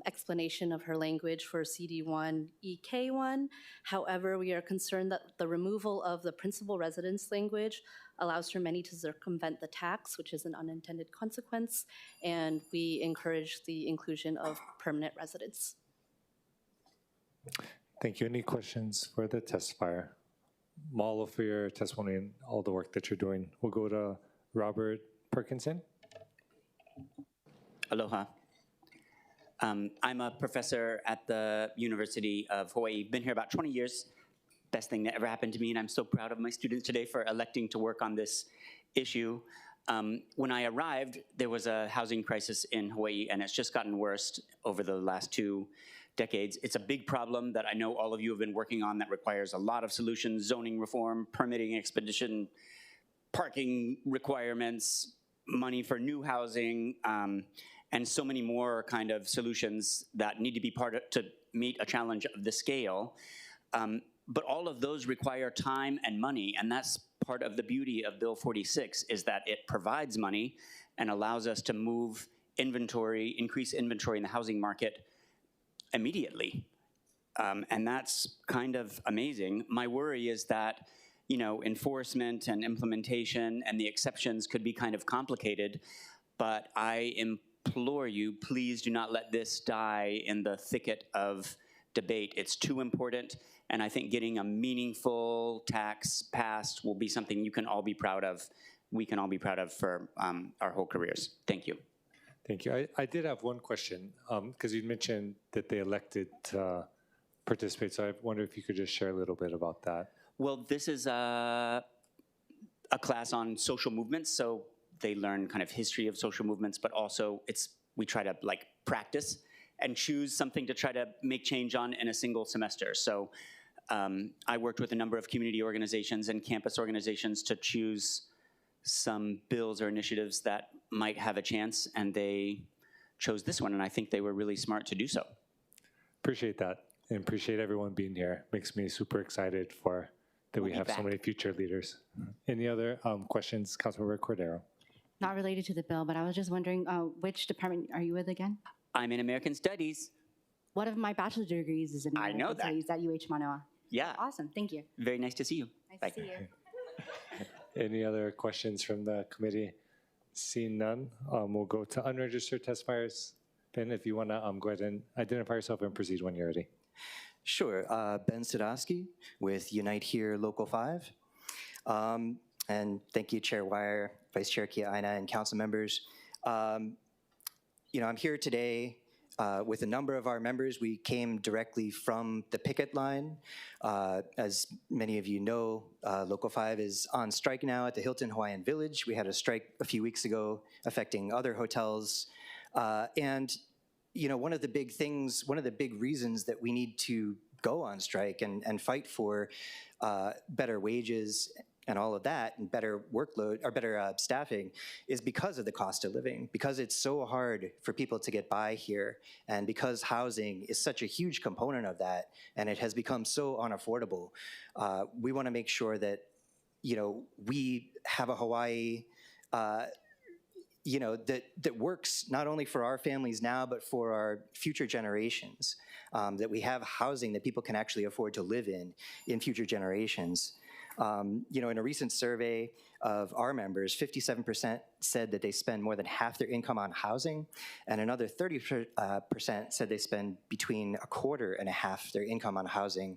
explanation of her language for CD1, EK1. However, we are concerned that the removal of the principal residence language allows for many to circumvent the tax, which is an unintended consequence, and we encourage the inclusion of permanent residents. Thank you. Any questions for the testifier? Mahalo for your testimony and all the work that you're doing. We'll go to Robert Perkinson. Aloha. I'm a professor at the University of Hawaii. Been here about 20 years. Best thing that ever happened to me, and I'm so proud of my students today for electing to work on this issue. When I arrived, there was a housing crisis in Hawaii, and it's just gotten worse over the last 2 decades. It's a big problem that I know all of you have been working on that requires a lot of solutions: zoning reform, permitting expedition, parking requirements, money for new housing, and so many more kind of solutions that need to be part of to meet a challenge of this scale. But all of those require time and money, and that's part of the beauty of Bill 46, is that it provides money and allows us to move inventory, increase inventory in the housing market immediately. And that's kind of amazing. My worry is that, you know, enforcement and implementation and the exceptions could be kind of complicated, but I implore you, please do not let this die in the thicket of debate. It's too important, and I think getting a meaningful tax passed will be something you can all be proud of, we can all be proud of for our whole careers. Thank you. Thank you. I did have one question, because you mentioned that they elected to participate, so I wonder if you could just share a little bit about that. Well, this is a class on social movements, so they learn kind of history of social movements, but also we try to like practice and choose something to try to make change on in a single semester. So I worked with a number of community organizations and campus organizations to choose some bills or initiatives that might have a chance, and they chose this one, and I think they were really smart to do so. Appreciate that. and appreciate everyone being here. Makes me super excited for that we have so many future leaders. Any other questions, Councilmember Cordero? Not related to the bill, but I was just wondering, which department are you with again? I'm in American Studies. One of my bachelor's degrees is in I know American that. Studies at UH Manoa. Yeah. Awesome, thank you. Very nice to see you. Nice Bye. to see you. Any other questions from the committee? Seeing none, we'll go to unregistered testifiers. Ben, if you want to go ahead and identify yourself and proceed when you're ready. Sure. Ben Sadowski with Unite Here Local 5. And thank you, Chair Weyer, Vice Chair Kiaʻāina, and council members. I'm here today with a number of our members. We came directly from the picket line. As many of you know, Local 5 is on strike now at the Hilton Hawaiian Village. We had a strike a few weeks ago affecting other hotels. And one of the big reasons that we need to go on strike and fight for better wages and all of that, and better workload, or better staffing, is because of the cost of living, because it's so hard for people to get by here, and because housing is such a huge component of that, and it has become so unaffordable. We want to make sure that, we have a Hawaii that works not only for our families now, but for our future generations, that we have housing that people can actually afford to live in future generations. In a recent survey of our members, 57% said that they spend more than half their income on housing, and another 30% said they spend between a quarter and a half their income on housing.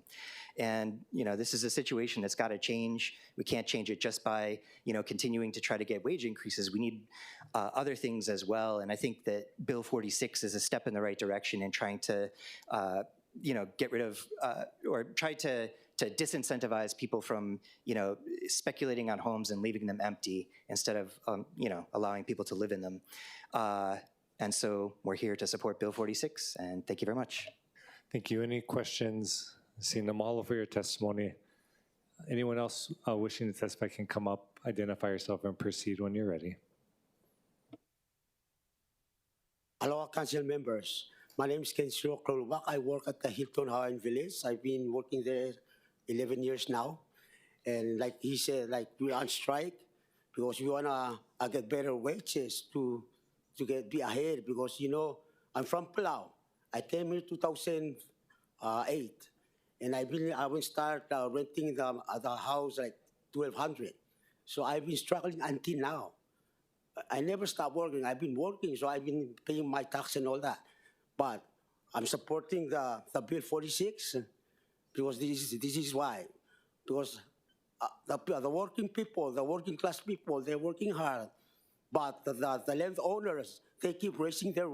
And this is a situation that's got to change. We can't change it just by continuing to try to get wage increases. We need other things as well. And I think that Bill 46 is a step in the right direction in trying to get rid of or try to disincentivize people from speculating on homes and leaving them empty instead of allowing people to live in them. And so we're here to support Bill 46, and thank you very much. Thank you. Any questions? Seeing them all for your testimony. Anyone else wishing to testify can come up, identify yourself, and proceed when you're ready. Hello, council members. My name is Kenshiro Krolubak. I work at the Hilton Hawaiian Village. I've been working there 11 years now. And like he said, we're on strike because we want to get better wages to be ahead. Because, I'm from Palau. I came here 2008. And I will start renting the house like 1,200. So I've been struggling until now. I never stopped working. I've been working, so I've been paying my tax and all that. But I'm supporting the Bill 46 because this is why. Because the working people, the working class people, they're working hard. But the landowners, they keep raising their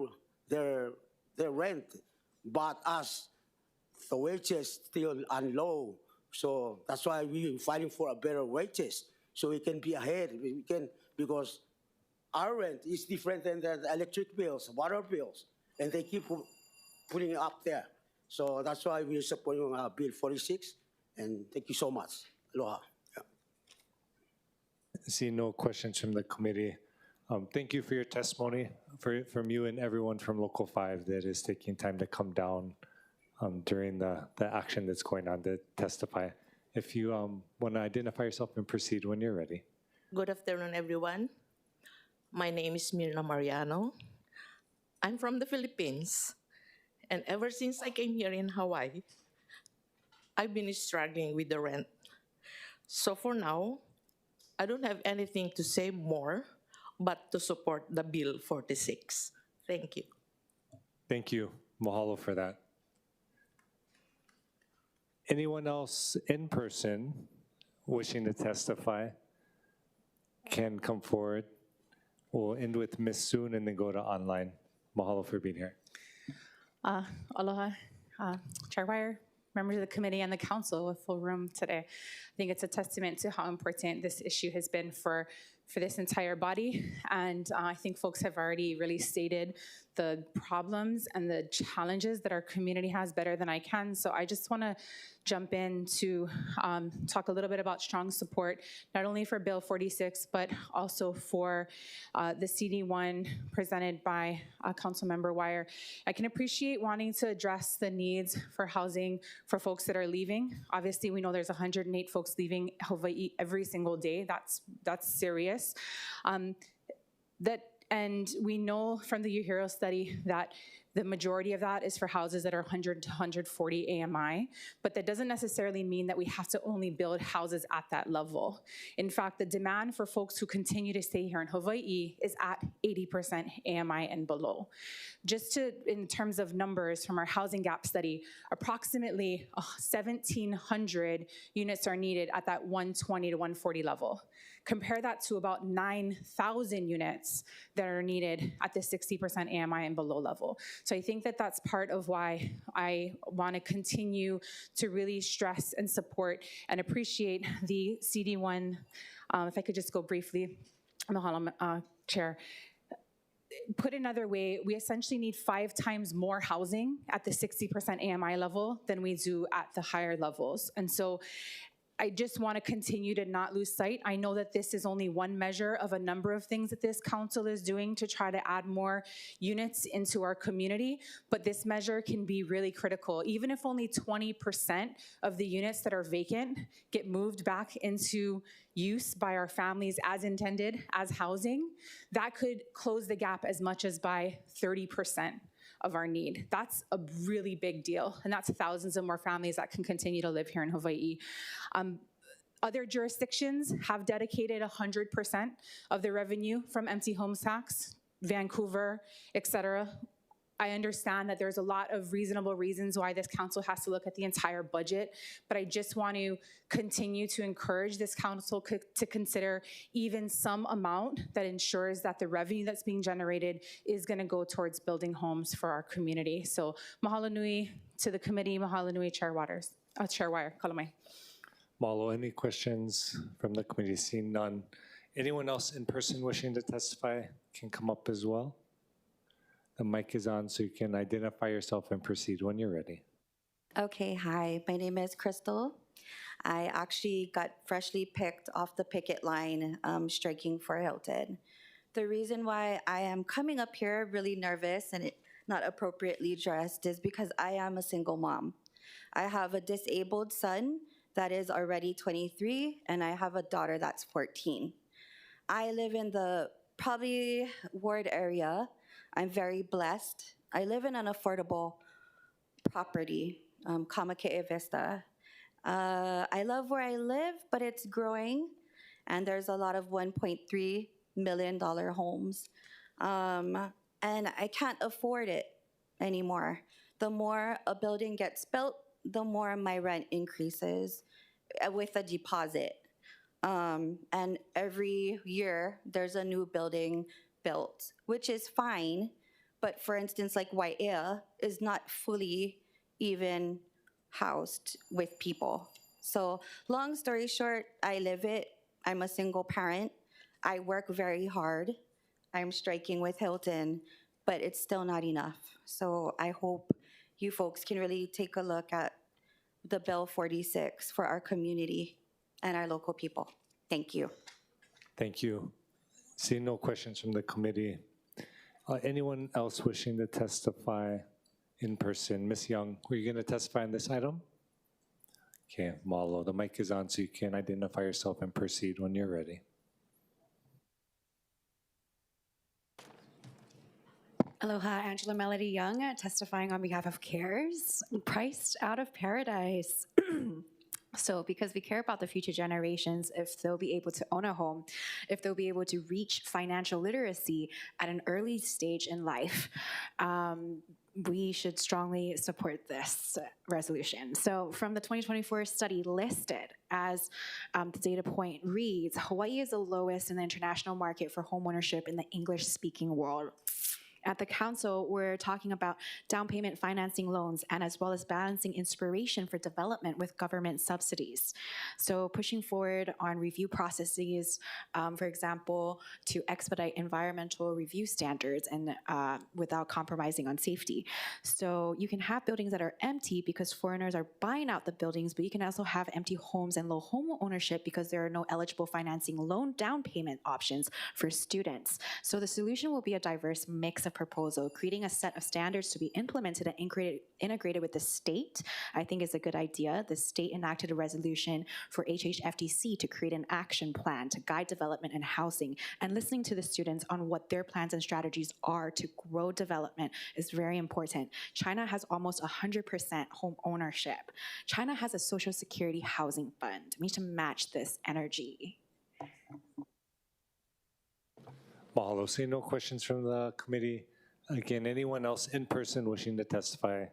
rent. But us, the wages still are low. So that's why we're fighting for a better wages, so we can be ahead. We can, because our rent is different than the electric bills, water bills, and they keep putting it up there. So that's why we're supporting Bill 46, and thank you so much. Aloha. Yeah. See no questions from the committee. Thank you for your testimony, from you and everyone from Local 5 that is taking time to come down during the action that's going on to testify. If you want to identify yourself and proceed when you're ready. Good afternoon, everyone. My name is Mirna Mariano. I'm from the Philippines. And ever since I came here in Hawaii, I've been struggling with the rent. So for now, I don't have anything to say more, but to support the Bill 46. Thank you. Thank you. Mahalo for that. Anyone else in person wishing to testify can come forward. We'll end with Ms. Soon and then go to online. Mahalo for being here. Aloha, Chair Weyer, members of the committee and the council with full room today. I think it's a testament to how important this issue has been for for this entire body. And I think folks have already really stated the problems and the challenges that our community has better than I can. So I just want to jump in to talk a little bit about strong support, not only for Bill 46, but also for the CD1 presented by Councilmember Weyer. I can appreciate wanting to address the needs for housing for folks that are leaving. Obviously, we know there's 108 folks leaving Hawaii every single day. That's serious. And we know from the UHERO study that the majority of that is for houses that are 100 to 140 AMI, but that doesn't necessarily mean that we have to only build houses at that level. In fact, the demand for folks who continue to stay here in Hawaii is at 80% AMI and below. Just in terms of numbers from our housing gap study, approximately 1,700 units are needed at that 120 to 140 level. Compare that to about 9,000 units that are needed at the 60% AMI and below level. So I think that that's part of why I want to continue to really stress and support and appreciate the CD1. If I could just go briefly, Mahalo, Chair. Put another way, we essentially need 5 times more housing at the 60% AMI level than we do at the higher levels. And so I just want to continue to not lose sight. I know that this is only one measure of a number of things that this council is doing to try to add more units into our community, but this measure can be really critical. Even if only 20% of the units that are vacant get moved back into use by our families as intended as housing, that could close the gap as much as by 30% of our need. That's a really big deal, and that's thousands of more families that can continue to live here in Hawaii. Other jurisdictions have dedicated 100% of the revenue from empty homes tax, Vancouver, et cetera. I understand that there's a lot of reasonable reasons why this council has to look at the entire budget, but I just want to continue to encourage this council to consider even some amount that ensures that the revenue that's being generated is going to go towards building homes for our community. So mahalo nui to the committee, mahalo nui Chair Weyer, kalamai. Mahalo, any questions from the committee? Seeing none. Anyone else in person wishing to testify can come up as well. The mic is on, so you can identify yourself and proceed when you're ready. Okay, hi, my name is Crystal. I actually got freshly picked off the picket line striking for Hilton. The reason why I am coming up here really nervous and not appropriately dressed is because I am a single mom. I have a disabled son that is already 23, and I have a daughter that's 14. I live in the probably ward area. I'm very blessed. I live in an affordable property, Kamakee Vista. I love where I live, but it's growing, and there's a lot of $1.3 million homes. And I can't afford it anymore. The more a building gets built, the more my rent increases with a deposit. And every year, there's a new building built, which is fine, but for instance, like Weyer is not fully even housed with people. So long story short, I live it. I'm a single parent. I work very hard. I'm striking with Hilton, but it's still not enough. So I hope you folks can really take a look at the Bill 46 for our community and our local people. Thank you. Thank you. Seeing no questions from the committee. Anyone else wishing to testify in person? Ms. Young, were you going to testify on this item? Okay, Malo, the mic is on, so you can identify yourself and proceed when you're ready. Aloha, Angela Melody Young, testifying on behalf of CARES, priced out of paradise. So because we care about the future generations, if they'll be able to own a home, if they'll be able to reach financial literacy at an early stage in life, we should strongly support this resolution. So from the 2024 study listed, as the data point reads, Hawaii is the lowest in the international market for homeownership in the English-speaking world. At the council, we're talking about down payment financing loans and as well as balancing inspiration for development with government subsidies. So pushing forward on review processes, for example, to expedite environmental review standards and without compromising on safety. So you can have buildings that are empty because foreigners are buying out the buildings, but you can also have empty homes and low home ownership because there are no eligible financing loan down payment options for students. So the solution will be a diverse mix of proposal, creating a set of standards to be implemented and integrated with the state, I think is a good idea. The state enacted a resolution for HHFDC to create an action plan to guide development and housing, and listening to the students on what their plans and strategies are to grow development is very important. China has almost 100% home ownership. China has a social security housing fund. We need to match this energy. Mahalo. Seeing no questions from the committee. Again, anyone else in person wishing to testify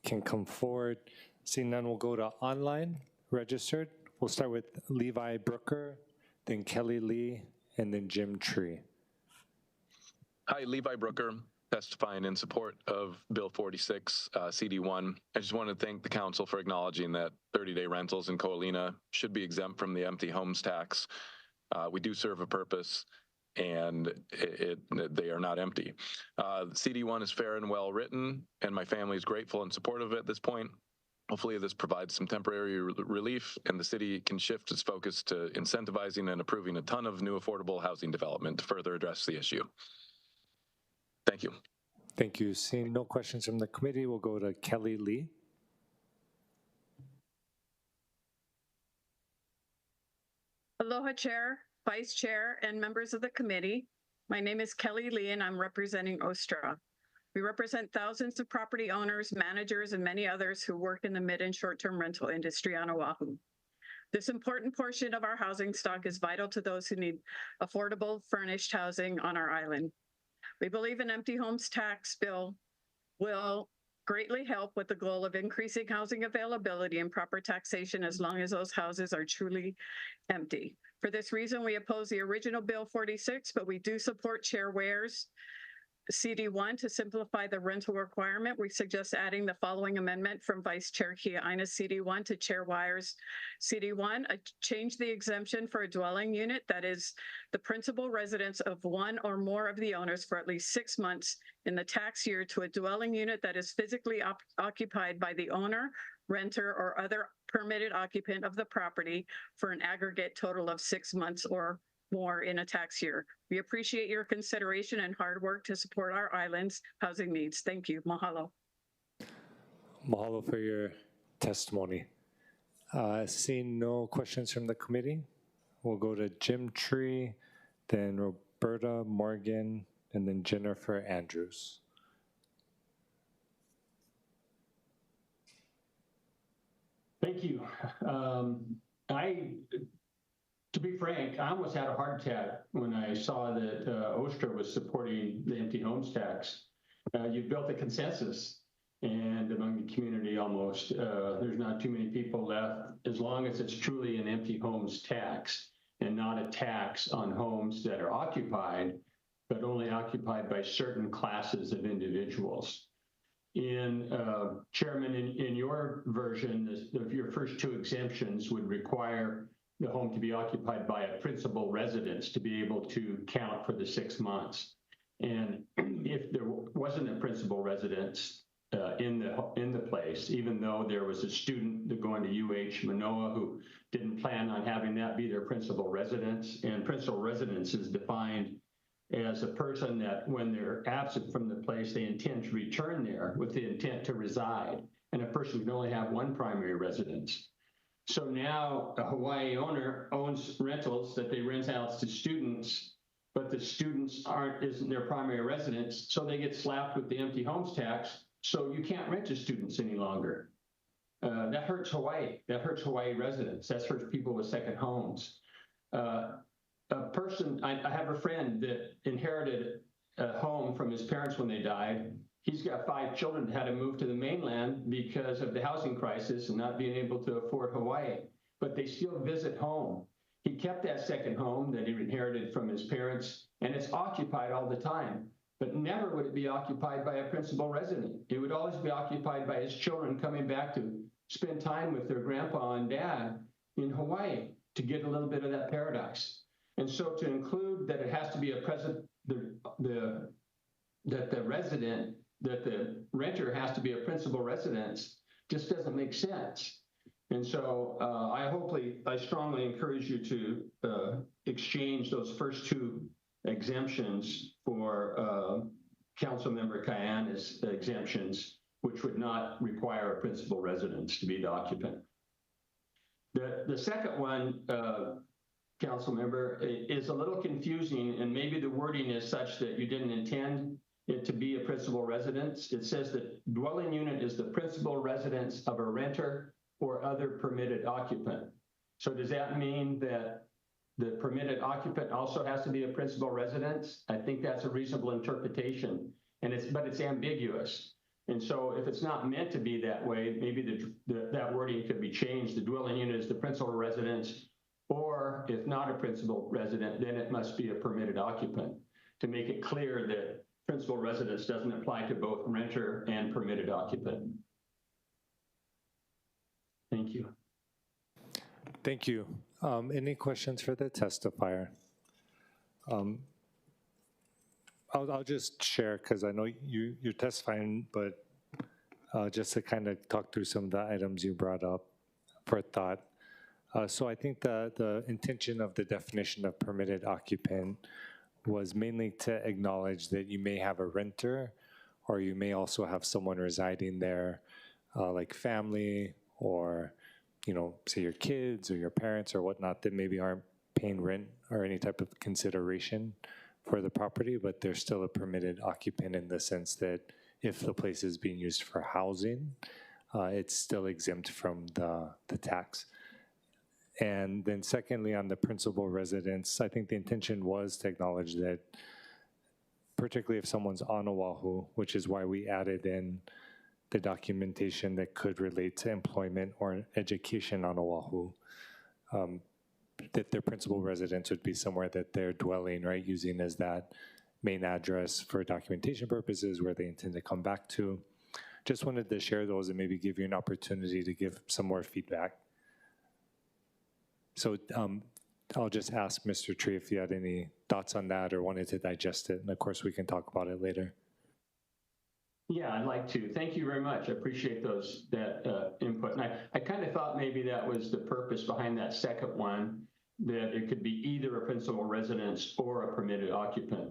can come forward. Seeing none, we'll go to online registered. We'll start with Levi Brooker, then Kelly Lee, and then Jim Tree. Hi, Levi Brooker, testifying in support of Bill 46, CD1. I just want to thank the council for acknowledging that 30-day rentals in Kiaʻāina should be exempt from the empty homes tax. We do serve a purpose, and they are not empty. CD1 is fair and well written, and my family is grateful and supportive at this point. Hopefully this provides some temporary relief, and the city can shift its focus to incentivizing and approving a ton of new affordable housing development to further address the issue. Thank you. Thank you. Seeing no questions from the committee, we'll go to Kelly Lee. Aloha, Chair, Vice Chair, and members of the committee. My name is Kelly Lee, and I'm representing OSTRA. We represent thousands of property owners, managers, and many others who work in the mid and short-term rental industry on Oahu. This important portion of our housing stock is vital to those who need affordable, furnished housing on our island. We believe an empty homes tax bill will greatly help with the goal of increasing housing availability and proper taxation as long as those houses are truly empty. For this reason, we oppose the original Bill 46, but we do support Chair Weyer's CD1 to simplify the rental requirement. We suggest adding the following amendment from Vice Chair Kiaʻāina CD1 to Chair Weyer's CD1, change the exemption for a dwelling unit that is the principal residence of one or more of the owners for at least 6 months in the tax year to a dwelling unit that is physically occupied by the owner, renter, or other permitted occupant of the property for an aggregate total of 6 months or more in a tax year. We appreciate your consideration and hard work to support our island's housing needs. Thank you. Mahalo. Mahalo for your testimony. Seeing no questions from the committee, we'll go to Jim Tree, then Roberta Morgan, and then Jennifer Andrews. Thank you. To be frank, I almost had a heart attack when I saw that OSTRA was supporting the empty homes tax. You've built a consensus, and among the community almost, there's not too many people left, as long as it's truly an empty homes tax and not a tax on homes that are occupied, but only occupied by certain classes of individuals. Chairman, in your version, your first two exemptions would require the home to be occupied by a principal residence to be able to count for the 6 months. And if there wasn't a principal residence in the place, even though there was a student going to UH Manoa who didn't plan on having that be their principal residence, and principal residence is defined as a person that when they're absent from the place, they intend to return there with the intent to reside, and a person can only have one primary residence. So now a Hawaii owner owns rentals that they rent out to students, but the students isn't their primary residence, so they get slapped with the empty homes tax, so you can't rent to students any longer. That hurts Hawaii. That hurts Hawaii residents. That hurts people with second homes. I have a friend that inherited a home from his parents when they died. He's got 5 children that had to move to the mainland because of the housing crisis and not being able to afford Hawaii, but they still visit home. He kept that second home that he inherited from his parents, and it's occupied all the time. but never would it be occupied by a principal resident. It would always be occupied by his children coming back to spend time with their grandpa and dad in Hawaii to get a little bit of that paradise. And so to include that it has to be a that the renter has to be a principal residence just doesn't make sense. And so I strongly encourage you to exchange those first two exemptions for Councilmember Kiaʻāina's exemptions, which would not require a principal residence to be the occupant. The second one, Councilmember, is a little confusing, and maybe the wording is such that you didn't intend it to be a principal residence. It says that dwelling unit is the principal residence of a renter or other permitted occupant. So does that mean that the permitted occupant also has to be a principal residence? I think that's a reasonable interpretation, but it's ambiguous. And so if it's not meant to be that way, maybe that wording could be changed. The dwelling unit is the principal residence, or if not a principal resident, then it must be a permitted occupant, to make it clear that principal residence doesn't apply to both renter and permitted occupant. Thank you. Thank you. Any questions for the testifier? I'll just share, because I know you're testifying, but just to kind of talk through some of the items you brought up for thought. So I think the intention of the definition of permitted occupant was mainly to acknowledge that you may have a renter, or you may also have someone residing there, like family, or say your kids or your parents or whatnot, that maybe aren't paying rent or any type of consideration for the property, but they're still a permitted occupant in the sense that if the place is being used for housing, it's still exempt from the tax. And then secondly, on the principal residence, I think the intention was to acknowledge that, particularly if someone's on Oahu, which is why we added in the documentation that could relate to employment or education on Oahu, that their principal residence would be somewhere that they're dwelling, right, using as that main address for documentation purposes where they intend to come back to. Just wanted to share those and maybe give you an opportunity to give some more feedback. So I'll just ask Mr. Tree if you had any thoughts on that or wanted to digest it, and of course we can talk about it later. Yeah, I'd like to. Thank you very much. I appreciate that input. And I kind of thought maybe that was the purpose behind that second one, that it could be either a principal residence or a permitted occupant.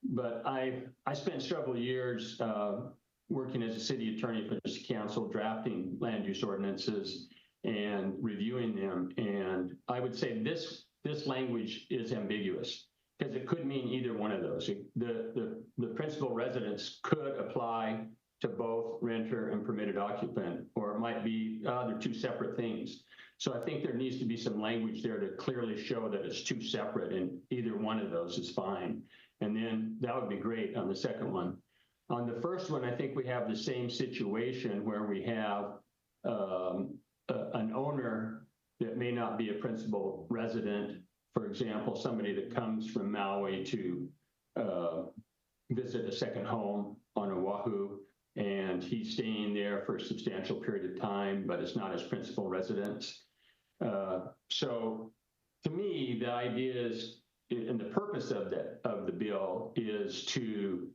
But I spent several years working as a city attorney for this council, drafting land use ordinances and reviewing them. And I would say this language is ambiguous, because it could mean either one of those. The principal residence could apply to both renter and permitted occupant, or it might be they're two separate things. So I think there needs to be some language there to clearly show that it's two separate, and either one of those is fine. And then that would be great on the second one. On the first one, I think we have the same situation where we have an owner that may not be a principal resident. For example, somebody that comes from Maui to visit a second home on Oahu, and he's staying there for a substantial period of time, but it's not his principal residence. So to me, the idea is, and the purpose of the bill is to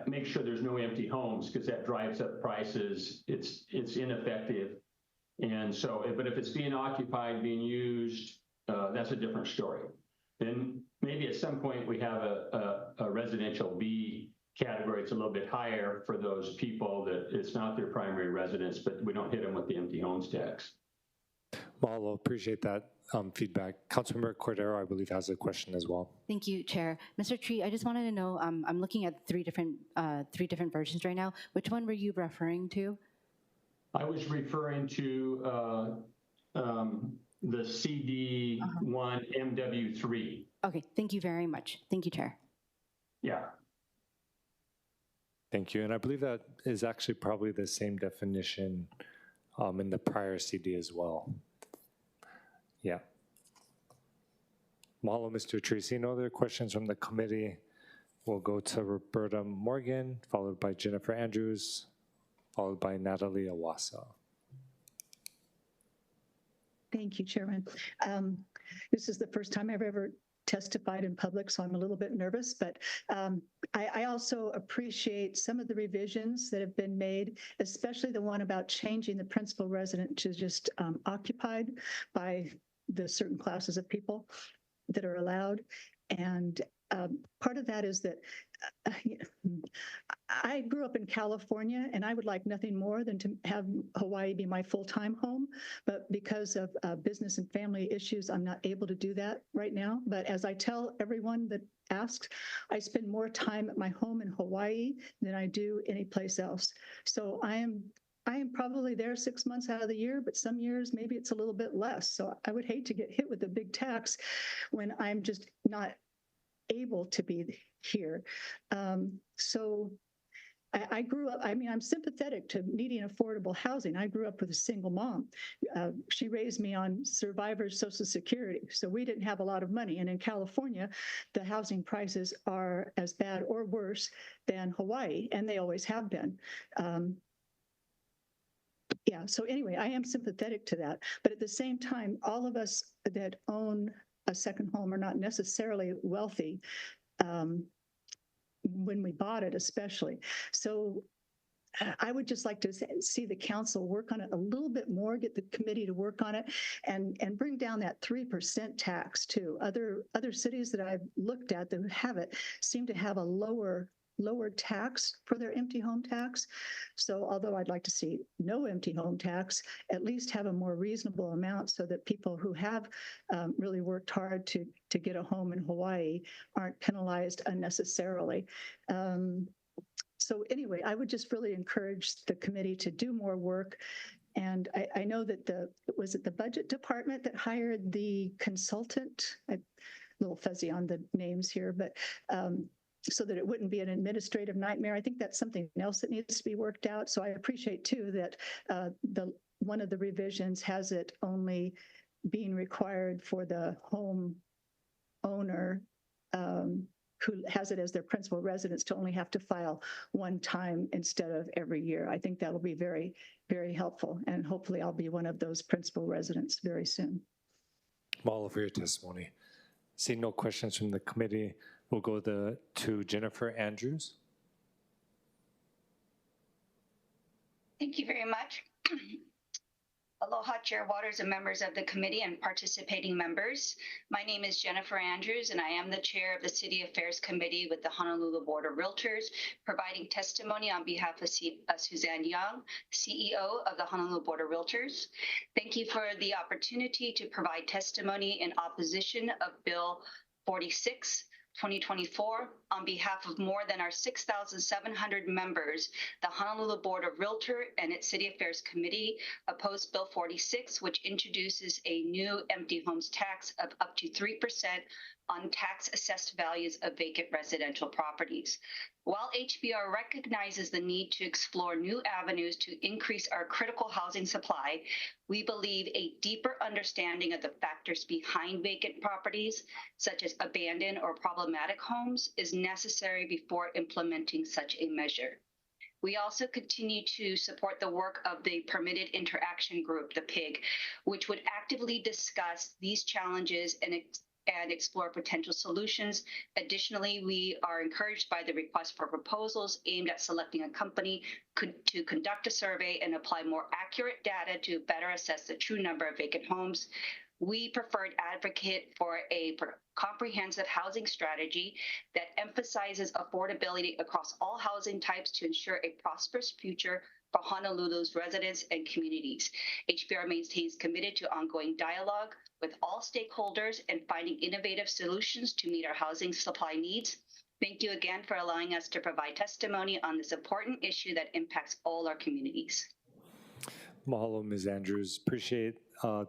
make sure there's no empty homes, because that drives up prices. It's ineffective. And so, but if it's being occupied, being used, that's a different story. Then maybe at some point we have a residential B category. It's a little bit higher for those people that it's not their primary residence, but we don't hit them with the empty homes tax. Mahalo, appreciate that feedback. Councilmember Cordero, I believe, has a question as well. Thank you, Chair. Mr. Tree, I just wanted to know, I'm looking at three different versions right now. Which one were you referring to? I was referring to the CD1 MW3. Okay, thank you very much. Thank you, Chair. Yeah. Thank you. And I believe that is actually probably the same definition in the prior CD as well. Yeah. Mahalo, Mr. Tracy. No other questions from the committee. We'll go to Roberta Morgan, followed by Jennifer Andrews, followed by Natalie Awasa. Thank you, Chairman. This is the first time I've ever testified in public, so I'm a little bit nervous, but I also appreciate some of the revisions that have been made, especially the one about changing the principal resident to just occupied by the certain classes of people that are allowed. And part of that is that I grew up in California, and I would like nothing more than to have Hawaii be my full-time home. But because of business and family issues, I'm not able to do that right now. But as I tell everyone that asks, I spend more time at my home in Hawaii than I do any place else. So I am probably there 6 months out of the year, but some years maybe it's a little bit less. So I would hate to get hit with a big tax when I'm just not able to be here. So I grew up, I'm sympathetic to needing affordable housing. I grew up with a single mom. She raised me on survivor's Social Security, so we didn't have a lot of money. And in California, the housing prices are as bad or worse than Hawaii, and they always have been. Yeah, so anyway, I am sympathetic to that. But at the same time, all of us that own a second home are not necessarily wealthy. When we bought it, especially. So I would just like to see the council work on it a little bit more, get the committee to work on it, and bring down that 3% tax too. Other cities that I've looked at that have it seem to have a lower tax for their empty home tax. So although I'd like to see no empty home tax, at least have a more reasonable amount so that people who have really worked hard to get a home in Hawaii aren't penalized unnecessarily. So anyway, I would just really encourage the committee to do more work. And I know that was it the budget department that hired the consultant? I'm a little fuzzy on the names here, but so that it wouldn't be an administrative nightmare. I think that's something else that needs to be worked out. So I appreciate too that one of the revisions has it only being required for the home owner who has it as their principal residence to only have to file one time instead of every year. I think that'll be very, very helpful. And hopefully I'll be one of those principal residents very soon. Mahalo for your testimony. Seeing no questions from the committee, we'll go to Jennifer Andrews. Thank you very much. Aloha, Chair Waters and members of the committee and participating members. My name is Jennifer Andrews, and I am the chair of the City Affairs Committee with the Honolulu Board of Realtors, providing testimony on behalf of Suzanne Young, CEO of the Honolulu Board of Realtors. Thank you for the opportunity to provide testimony in opposition of Bill 46, 2024, on behalf of more than our 6,700 members. The Honolulu Board of Realtor and its City Affairs Committee opposed Bill 46, which introduces a new empty homes tax of up to 3% on tax-assessed values of vacant residential properties. While HBR recognizes the need to explore new avenues to increase our critical housing supply, we believe a deeper understanding of the factors behind vacant properties, such as abandoned or problematic homes, is necessary before implementing such a measure. We also continue to support the work of the Permitted Interaction Group, the PIG, which would actively discuss these challenges and explore potential solutions. Additionally, we are encouraged by the request for proposals aimed at selecting a company to conduct a survey and apply more accurate data to better assess the true number of vacant homes. We preferred advocate for a comprehensive housing strategy that emphasizes affordability across all housing types to ensure a prosperous future for Honolulu's residents and communities. HBR maintains committed to ongoing dialogue with all stakeholders and finding innovative solutions to meet our housing supply needs. Thank you again for allowing us to provide testimony on this important issue that impacts all our communities. Mahalo, Ms. Andrews. Appreciate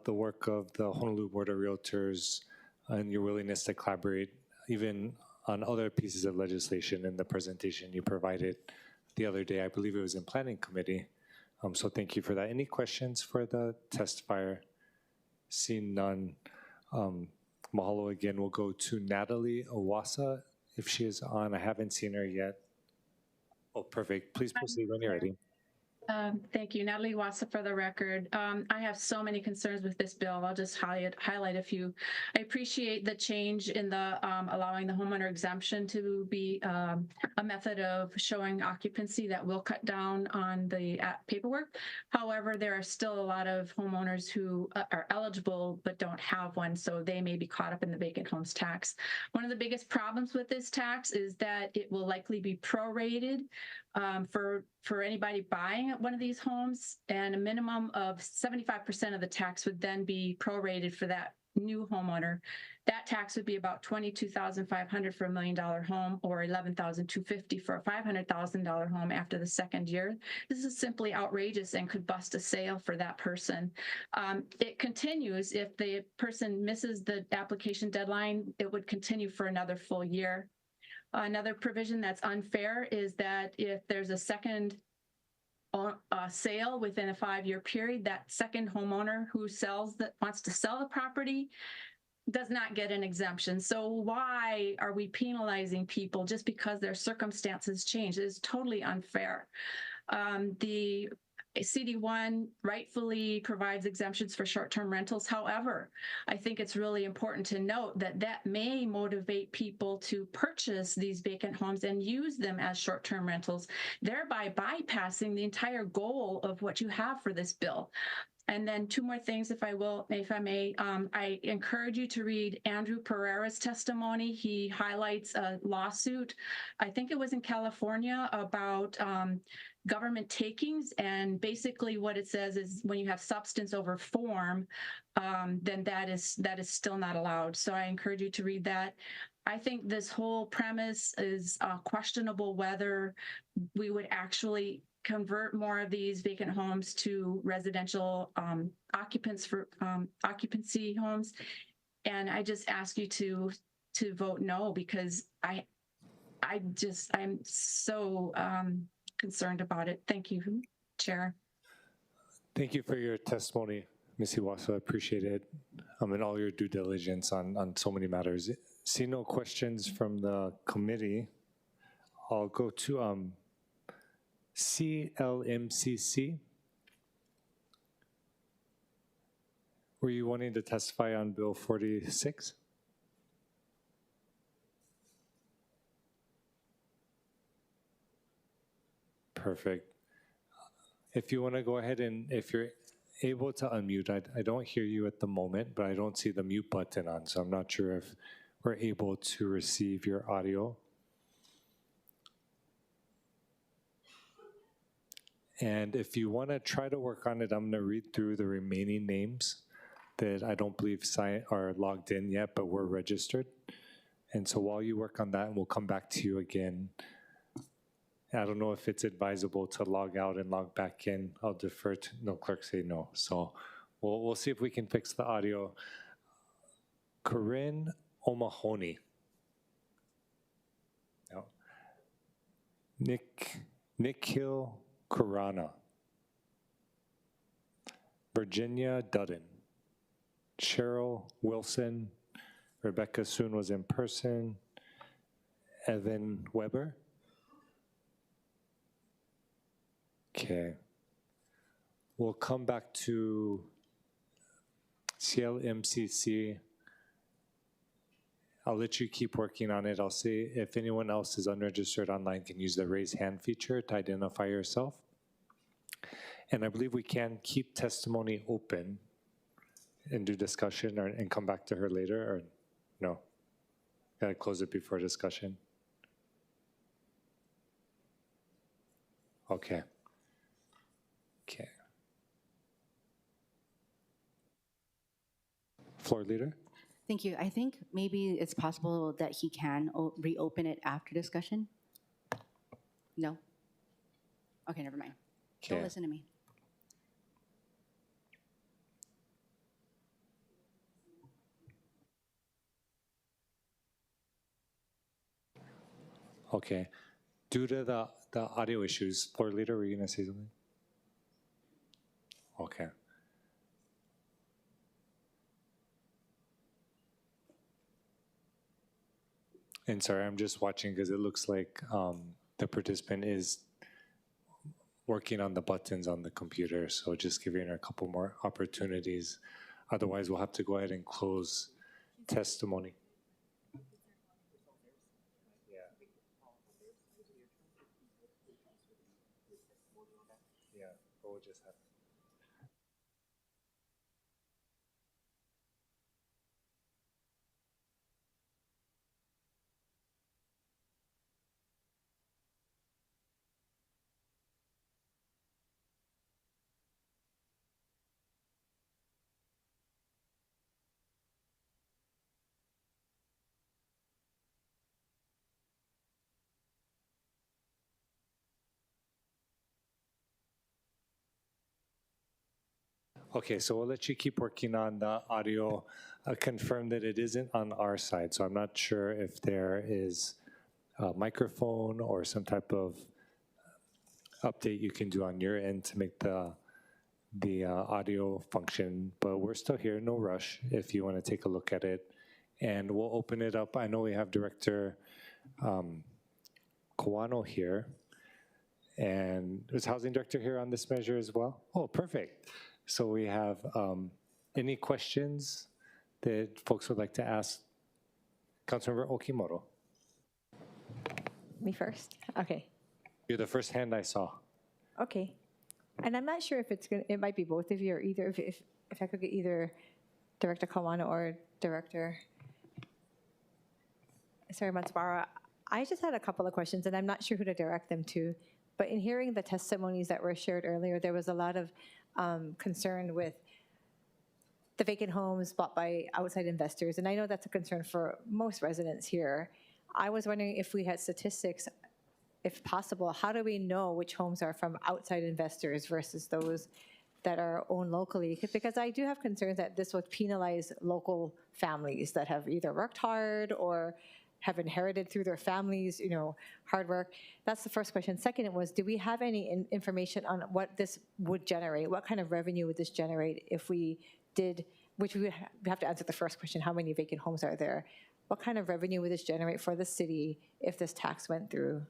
the work of the Honolulu Board of Realtors and your willingness to collaborate even on other pieces of legislation in the presentation you provided the other day. I believe it was in Planning Committee. So thank you for that. Any questions for the testifier? Seeing none, mahalo again. We'll go to Natalie Awasa if she is on. I haven't seen her yet. Oh, perfect. Please proceed when you're ready. Thank you. Natalie Wassa for the record. I have so many concerns with this bill. I'll just highlight a few. I appreciate the change in the allowing the homeowner exemption to be a method of showing occupancy that will cut down on the paperwork. However, there are still a lot of homeowners who are eligible but don't have one, so they may be caught up in the vacant homes tax. One of the biggest problems with this tax is that it will likely be prorated for anybody buying one of these homes, and a minimum of 75% of the tax would then be prorated for that new homeowner. That tax would be about $22,500 for $1 million home, or $11,250 for a $500,000 home after the second year. This is simply outrageous and could bust a sale for that person. It continues if the person misses the application deadline. It would continue for another full year. Another provision that's unfair is that if there's a second sale within a 5-year period, that second homeowner who wants to sell the property does not get an exemption. So why are we penalizing people just because their circumstances change? It is totally unfair. The CD1 rightfully provides exemptions for short-term rentals. However, I think it's really important to note that that may motivate people to purchase these vacant homes and use them as short-term rentals, thereby bypassing the entire goal of what you have for this bill. And then two more things, if I may. I encourage you to read Andrew Pereira's testimony. He highlights a lawsuit, I think it was in California, about government takings. And basically what it says is when you have substance over form, then that is still not allowed. So I encourage you to read that. I think this whole premise is questionable whether we would actually convert more of these vacant homes to residential occupancy homes. And I just ask you to vote no, because I'm so concerned about it. Thank you, Chair. Thank you for your testimony, Ms. Iwasa. I appreciate it. And all your due diligence on so many matters. See no questions from the committee. I'll go to CLMCC. Were you wanting to testify on Bill 46? Perfect. If you want to go ahead and if you're able to unmute, I don't hear you at the moment, but I don't see the mute button on, so I'm not sure if we're able to receive your audio. And if you want to try to work on it, I'm going to read through the remaining names that I don't believe are logged in yet, but were registered. And so while you work on that, we'll come back to you again. I don't know if it's advisable to log out and log back in. I'll defer to, no, clerk say no. So we'll see if we can fix the audio. Corinne O'Mahony. No. Nikhil Kurana. Virginia Dudden. Cheryl Wilson. Rebecca Soon was in person. Evan Weber. Okay. We'll come back to CLMCC. I'll let you keep working on it. I'll see if anyone else is unregistered online can use the raise hand feature to identify yourself. And I believe we can keep testimony open and do discussion and come back to her later, or no? Gotta close it before discussion. Okay. Okay. Floor leader? Thank you. I think maybe it's possible that he can reopen it after discussion. No? Okay, never mind. Okay. Don't listen to me. Okay. Due to the audio issues, floor leader, were you going to say something? Okay. And sorry, I'm just watching because it looks like the participant is working on the buttons on the computer. So just giving her a couple more opportunities. Otherwise, we'll have to go ahead and close testimony. Yeah, but we'll just have. Okay, so we'll let you keep working on the audio. Confirm that it isn't on our side, so I'm not sure if there is a microphone or some type of update you can do on your end to make the audio function, but we're still here, no rush, if you want to take a look at it. And we'll open it up. I know we have Director Kawano here, and is Housing Director here on this measure as well? Oh, perfect. So we have any questions that folks would like to ask Councilmember Okimoto? Me first? Okay. You're the first hand I saw. Okay. And I'm not sure if it's going to, it might be both of you or either, if I could get either Director Kawano or Director Matsubara. I just had a couple of questions and I'm not sure who to direct them to. But in hearing the testimonies that were shared earlier, there was a lot of concern with the vacant homes bought by outside investors. And I know that's a concern for most residents here. I was wondering if we had statistics, if possible, how do we know which homes are from outside investors versus those that are owned locally? Because I do have concerns that this would penalize local families that have either worked hard or have inherited through their families, hard work. That's the first question. Second was, do we have any information on what this would generate? What kind of revenue would this generate if we did, which we have to answer the first question, how many vacant homes are there? What kind of revenue would this generate for the city if this tax went through?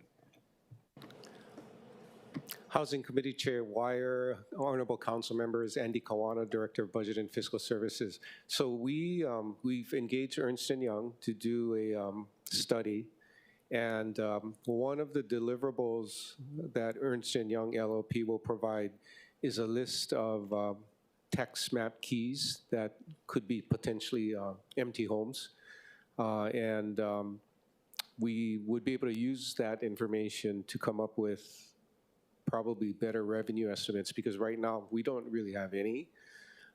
Housing Committee Chair Weyer, Honorable Council Members, Andy Kawano, Director of Budget and Fiscal Services. So we've engaged Ernst & Young to do a study, and one of the deliverables that Ernst & Young LLP will provide is a list of tax map keys that could be potentially empty homes. And we would be able to use that information to come up with probably better revenue estimates, because right now we don't really have any.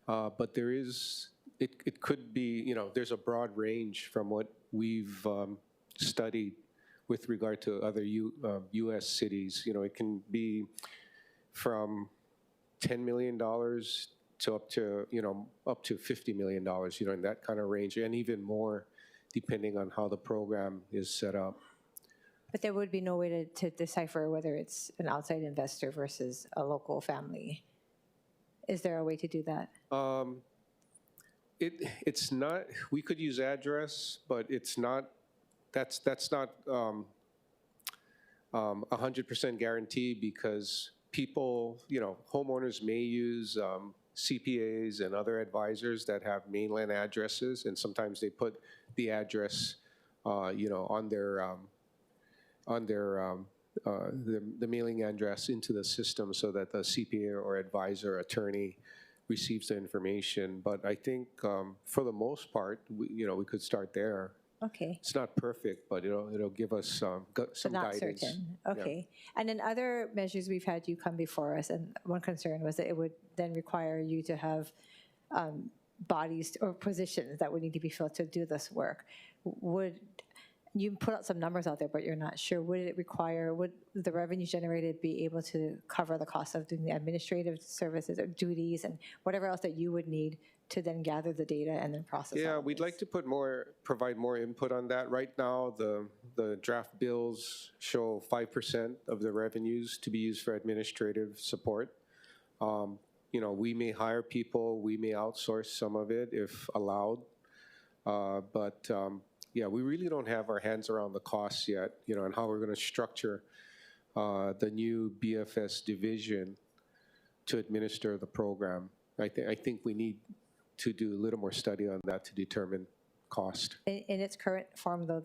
But there is, it could be, there's a broad range from what we've studied with regard to other U.S. cities. It can be from $10 million to up to $50 million, in that kind of range, and even more depending on how the program is set up. But there would be no way to decipher whether it's an outside investor versus a local family. Is there a way to do that? It's not, we could use address, but it's not, that's not 100% guarantee, because people, homeowners may use CPAs and other advisors that have mainland addresses, and sometimes they put the address, on the mailing address into the system so that the CPA or advisor attorney receives the information. But I think for the most part, we could start there. Okay. It's not perfect, but it'll give us some But not guidance. certain. Okay. Yeah. And in other measures we've had you come before us, and one concern was that it would then require you to have bodies or positions that would need to be filled to do this work. Would you put out some numbers out there, but you're not sure, would the revenue generated be able to cover the cost of doing the administrative services or duties and whatever else that you would need to then gather the data and then process? Yeah, we'd like to provide more input on that. Right now, the draft bills show 5% of the revenues to be used for administrative support. We may hire people, we may outsource some of it if allowed, but yeah, we really don't have our hands around the costs yet, you know, and how we're going to structure the new BFS division to administer the program. I think we need to do a little more study on that to determine cost. In its current form, though,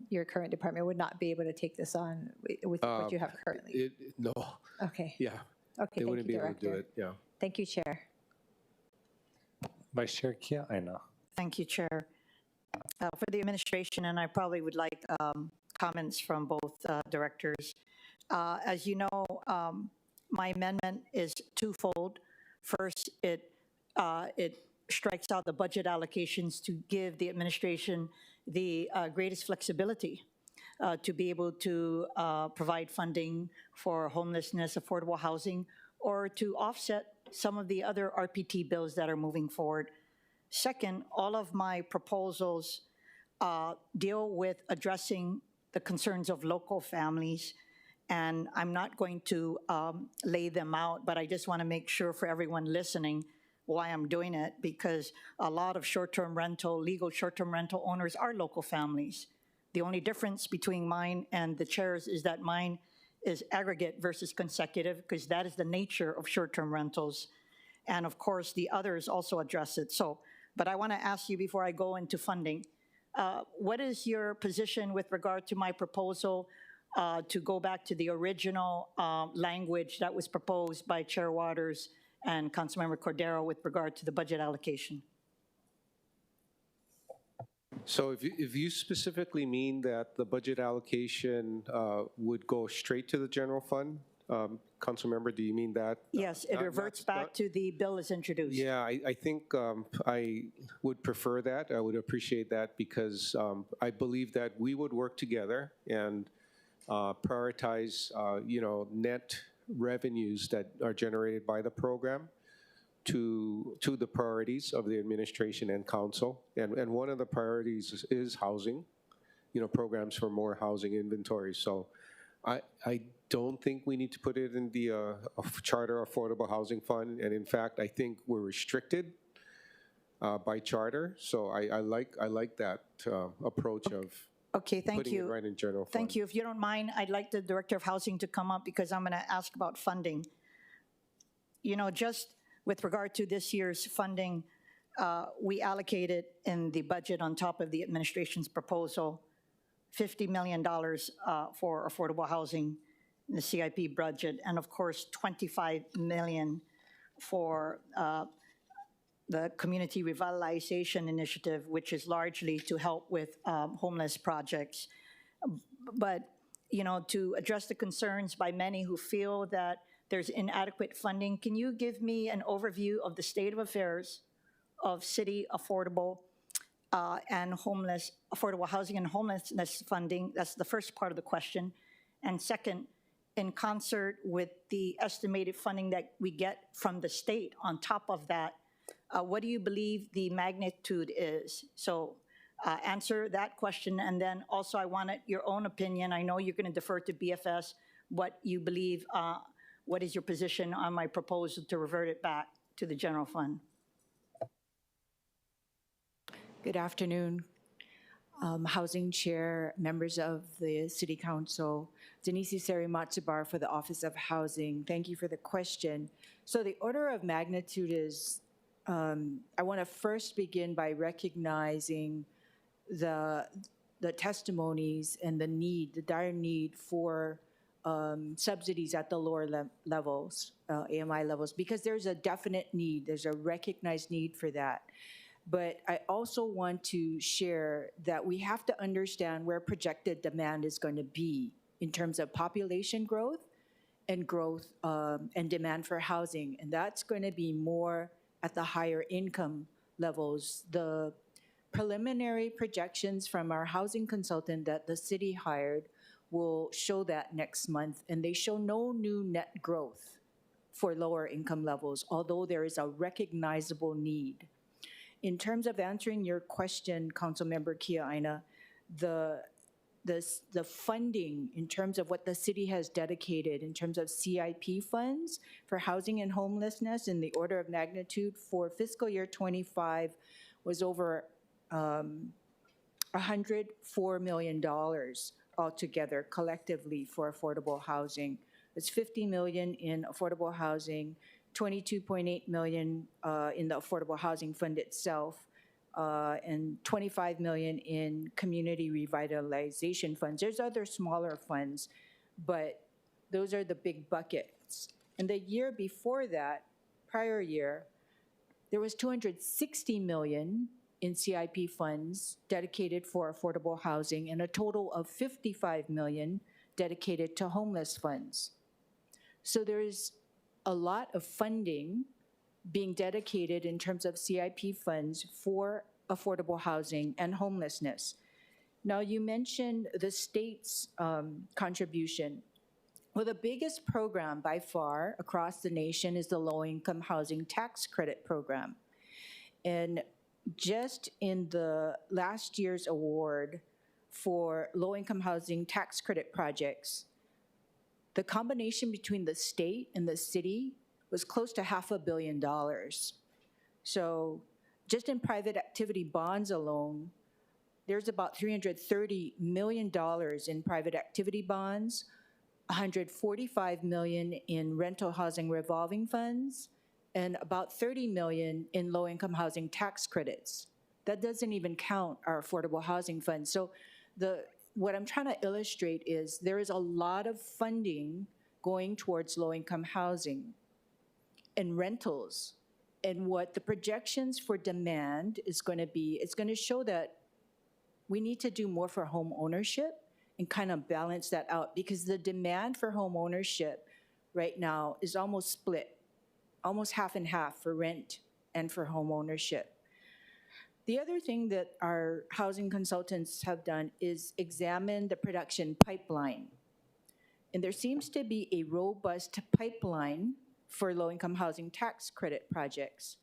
your current department would not be able to take this on with what you have currently? No. Okay. Yeah. Okay, they wouldn't be able to do it, yeah. Thank you, Chair. Vice Chair Kiaʻāina. Thank you, Chair. For the administration, and I probably would like comments from both directors. As you know, my amendment is twofold. First, it strikes out the budget allocations to give the administration the greatest flexibility to be able to provide funding for homelessness, affordable housing, or to offset some of the other RPT bills that are moving forward. Second, all of my proposals deal with addressing the concerns of local families, and I'm not going to lay them out, but I just want to make sure for everyone listening why I'm doing it, because a lot of short-term rental, legal short-term rental owners are local families. The only difference between mine and the chair's is that mine is aggregate versus consecutive, because that is the nature of short-term rentals. And of course, the others also address it. So, but I want to ask you before I go into funding, what is your position with regard to my proposal to go back to the original language that was proposed by Chair Waters and Councilmember Cordero with regard to the budget allocation? So if you specifically mean that the budget allocation would go straight to the general fund, Councilmember, do you mean that? Yes, it reverts back to the bill as introduced. Yeah, I think I would prefer that. I would appreciate that, because I believe that we would work together and prioritize, you know, net revenues that are generated by the program to the priorities of the administration and council. And one of the priorities is housing, you know, programs for more housing inventory. So I don't think we need to put it in the Charter Affordable Housing Fund. And in fact, I think we're restricted by charter. So I like that approach of putting it right in general fund. Thank you. If you don't mind, I'd like the Director of Housing to come up, because I'm going to ask about funding. You know, just with regard to this year's funding, we allocated in the budget on top of the administration's proposal $50 million for affordable housing in the CIP budget, and of course $25 million for the Community Revitalization Initiative, which is largely to help with homeless projects. But, you know, to address the concerns by many who feel that there's inadequate funding, can you give me an overview of the state of affairs of city affordable affordable housing and homelessness funding? That's the first part of the question. And second, in concert with the estimated funding that we get from the state on top of that, what do you believe the magnitude is? So answer that question. And then also I wanted your own opinion. I know you're going to defer to BFS, what you believe, what is your position on my proposal to revert it back to the general fund? Good afternoon, Housing Chair, members of the City Council. Denise Seri Matsubar for the Office of Housing. Thank you for the question. So the order of magnitude is, I want to first begin by recognizing the testimonies and the need, the dire need for subsidies at the lower levels, AMI levels, because there's a definite need, there's a recognized need for that. But I also want to share that we have to understand where projected demand is going to be in terms of population growth and demand for housing. And that's going to be more at the higher income levels. The preliminary projections from our housing consultant that the city hired will show that next month, and they show no new net growth for lower income levels, although there is a recognizable need. In terms of answering your question, Councilmember Kiaʻāina, the funding in terms of what the city has dedicated in terms of CIP funds for housing and homelessness in the order of magnitude for fiscal year 25 was over $104 million altogether collectively for affordable housing. It's $50 million in affordable housing, $22.8 million in the Affordable Housing Fund itself, and $25 million in community revitalization funds. There's other smaller funds, but those are the big buckets. And the year before that, prior year, there was $260 million in CIP funds dedicated for affordable housing and a total of $55 million dedicated to homeless funds. So there's a lot of funding being dedicated in terms of CIP funds for affordable housing and homelessness. Now, you mentioned the state's contribution. Well, the biggest program by far across the nation is the Low-Income Housing Tax Credit Program. And just in the last year's award for low-income housing tax credit projects, the combination between the state and the city was close to $500 million. So just in private activity bonds alone, there's about $330 million in private activity bonds, $145 million in rental housing revolving funds, and about $30 million in low-income housing tax credits. That doesn't even count our affordable housing fund. So what I'm trying to illustrate is there is a lot of funding going towards low-income housing and rentals. And what the projections for demand is going to be, it's going to show that we need to do more for home ownership and kind of balance that out, because the demand for home ownership right now is almost split, almost half and half for rent and for home ownership. The other thing that our housing consultants have done is examine the production pipeline. And there seems to be a robust pipeline for low-income housing tax credit projects.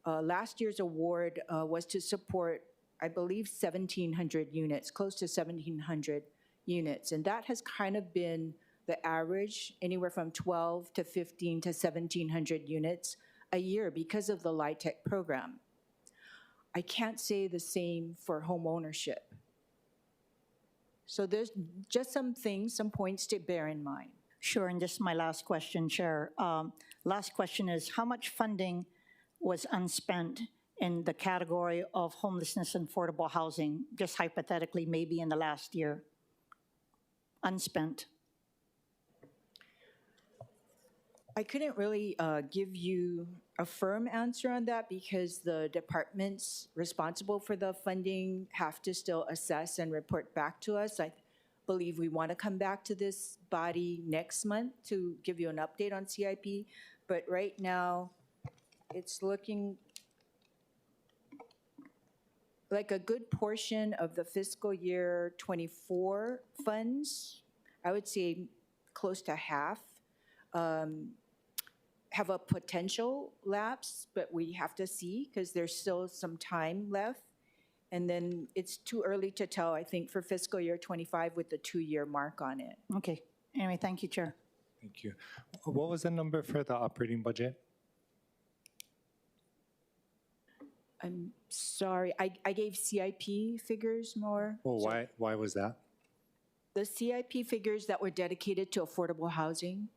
Last year's award was to support, I believe, 1,700 units, close to 1,700 units. And that has kind of been the average, anywhere from 12 to 15 to 1,700 units a year because of the LIHTC program. I can't say the same for home ownership. So there's just some things, some points to bear in mind. Sure, and just my last question, Chair. Last question is, how much funding was unspent in the category of homelessness and affordable housing, just hypothetically, maybe in the last year? Unspent. I couldn't really give you a firm answer on that because the departments responsible for the funding have to still assess and report back to us. I believe we want to come back to this body next month to give you an update on CIP. But right now, it's looking like a good portion of the fiscal year 24 funds, I would say close to half, have a potential lapse, but we have to see because there's still some time left. And then it's too early to tell, I think, for fiscal year 25 with the 2-year mark on it. Okay. Anyway, thank you, Chair. Thank you. What was the number for the operating budget? I'm sorry, I gave CIP figures more. Well, So why was that? the CIP figures that were dedicated to affordable housing,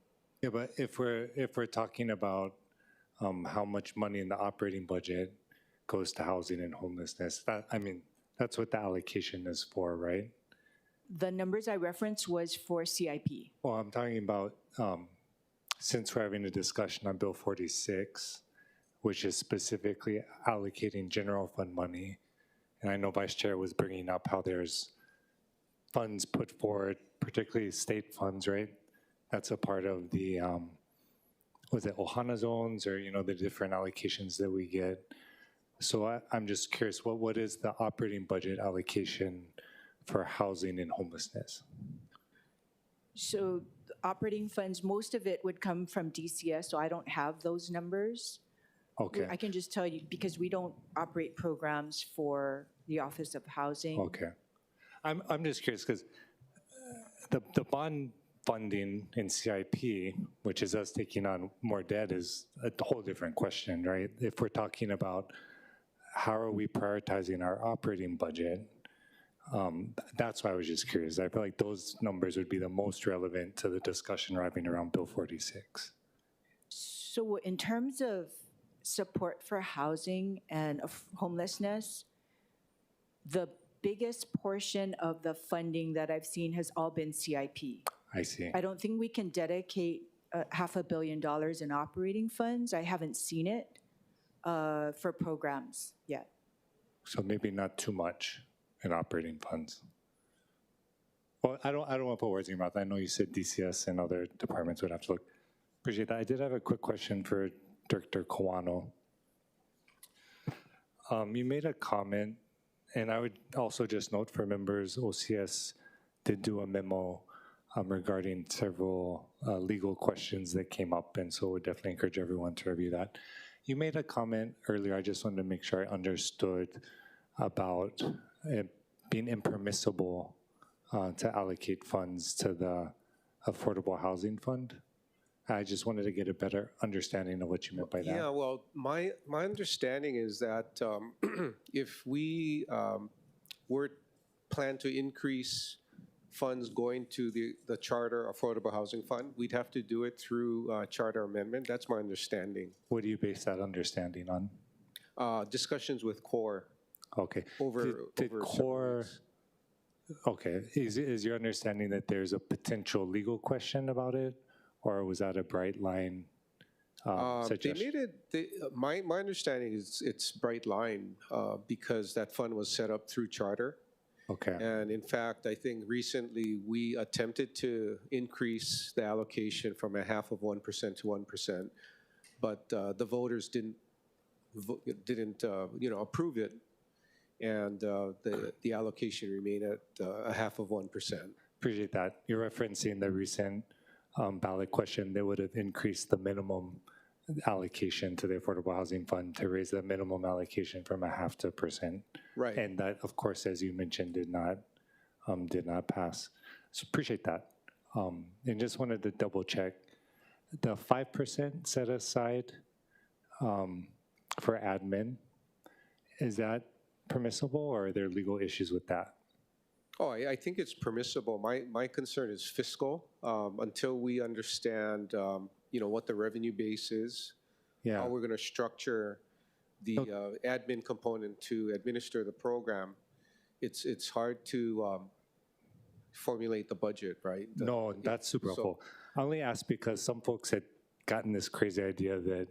Yeah, but if we're talking about how much money in the operating budget goes to housing and homelessness, that's what the allocation is for, right? the numbers I referenced was for CIP. Well, I'm talking about, since we're having a discussion on Bill 46, which is specifically allocating general fund money, and I know Vice Chair was bringing up how there's funds put forward, particularly state funds, right? That's a part of the, was it Ohana zones or, the different allocations that we get. So I'm just curious, what is the operating budget allocation for housing and homelessness? So the operating funds, most of it would come from DCS, so I don't have those numbers. Okay. I can just tell you, because we don't operate programs for the Office of Housing. Okay. I'm just curious because the bond funding in CIP, which is us taking on more debt, is a whole different question, right? If we're talking about how are we prioritizing our operating budget, That's why I was just curious. I feel like those numbers would be the most relevant to the discussion wrapping around Bill 46. So in terms of support for housing and of homelessness, the biggest portion of the funding that I've seen has all been CIP. I see. I don't think we can dedicate $500 million in operating funds. I haven't seen it for programs yet. So maybe not too much in operating funds. Well, I don't want to put words in your mouth. I know you said DCS and other departments would have to look. Appreciate that. I did have a quick question for Director Kawano. You made a comment, and I would also just note for members, OCS did do a memo regarding several legal questions that came up, and so would definitely encourage everyone to review that. You made a comment earlier, I just wanted to make sure I understood about it being impermissible to allocate funds to the Affordable Housing Fund. I just wanted to get a better understanding of what you meant by that. Yeah, well, my understanding is that if we were plan to increase funds going to the Charter Affordable Housing Fund, we'd have to do it through charter amendment. That's my understanding. What do you base that understanding on? Discussions with CORE. Okay. Did CORE, okay, is your understanding that there's a potential legal question about it? Or was that a bright line suggestion? They made it, my understanding is it's bright line because that fund was set up through charter. Okay. And in fact, I think recently we attempted to increase the allocation from 0.5% to 1%, but the voters didn't approve it, and the allocation remained at 0.5%. Appreciate that. You're referencing the recent ballot question that would have increased the minimum allocation to the Affordable Housing Fund to raise the minimum allocation from 0.5% to 1%. Right. And that, of course, as you mentioned, did not pass. So appreciate that. And just wanted to double check. The 5% set aside for admin, is that permissible or are there legal issues with that? Oh, I think it's permissible. My concern is fiscal. Until we understand, what the revenue base is, how we're going to structure the admin component to administer the program, it's hard to formulate the budget, right? No, that's super helpful. I only asked because some folks had gotten this crazy idea that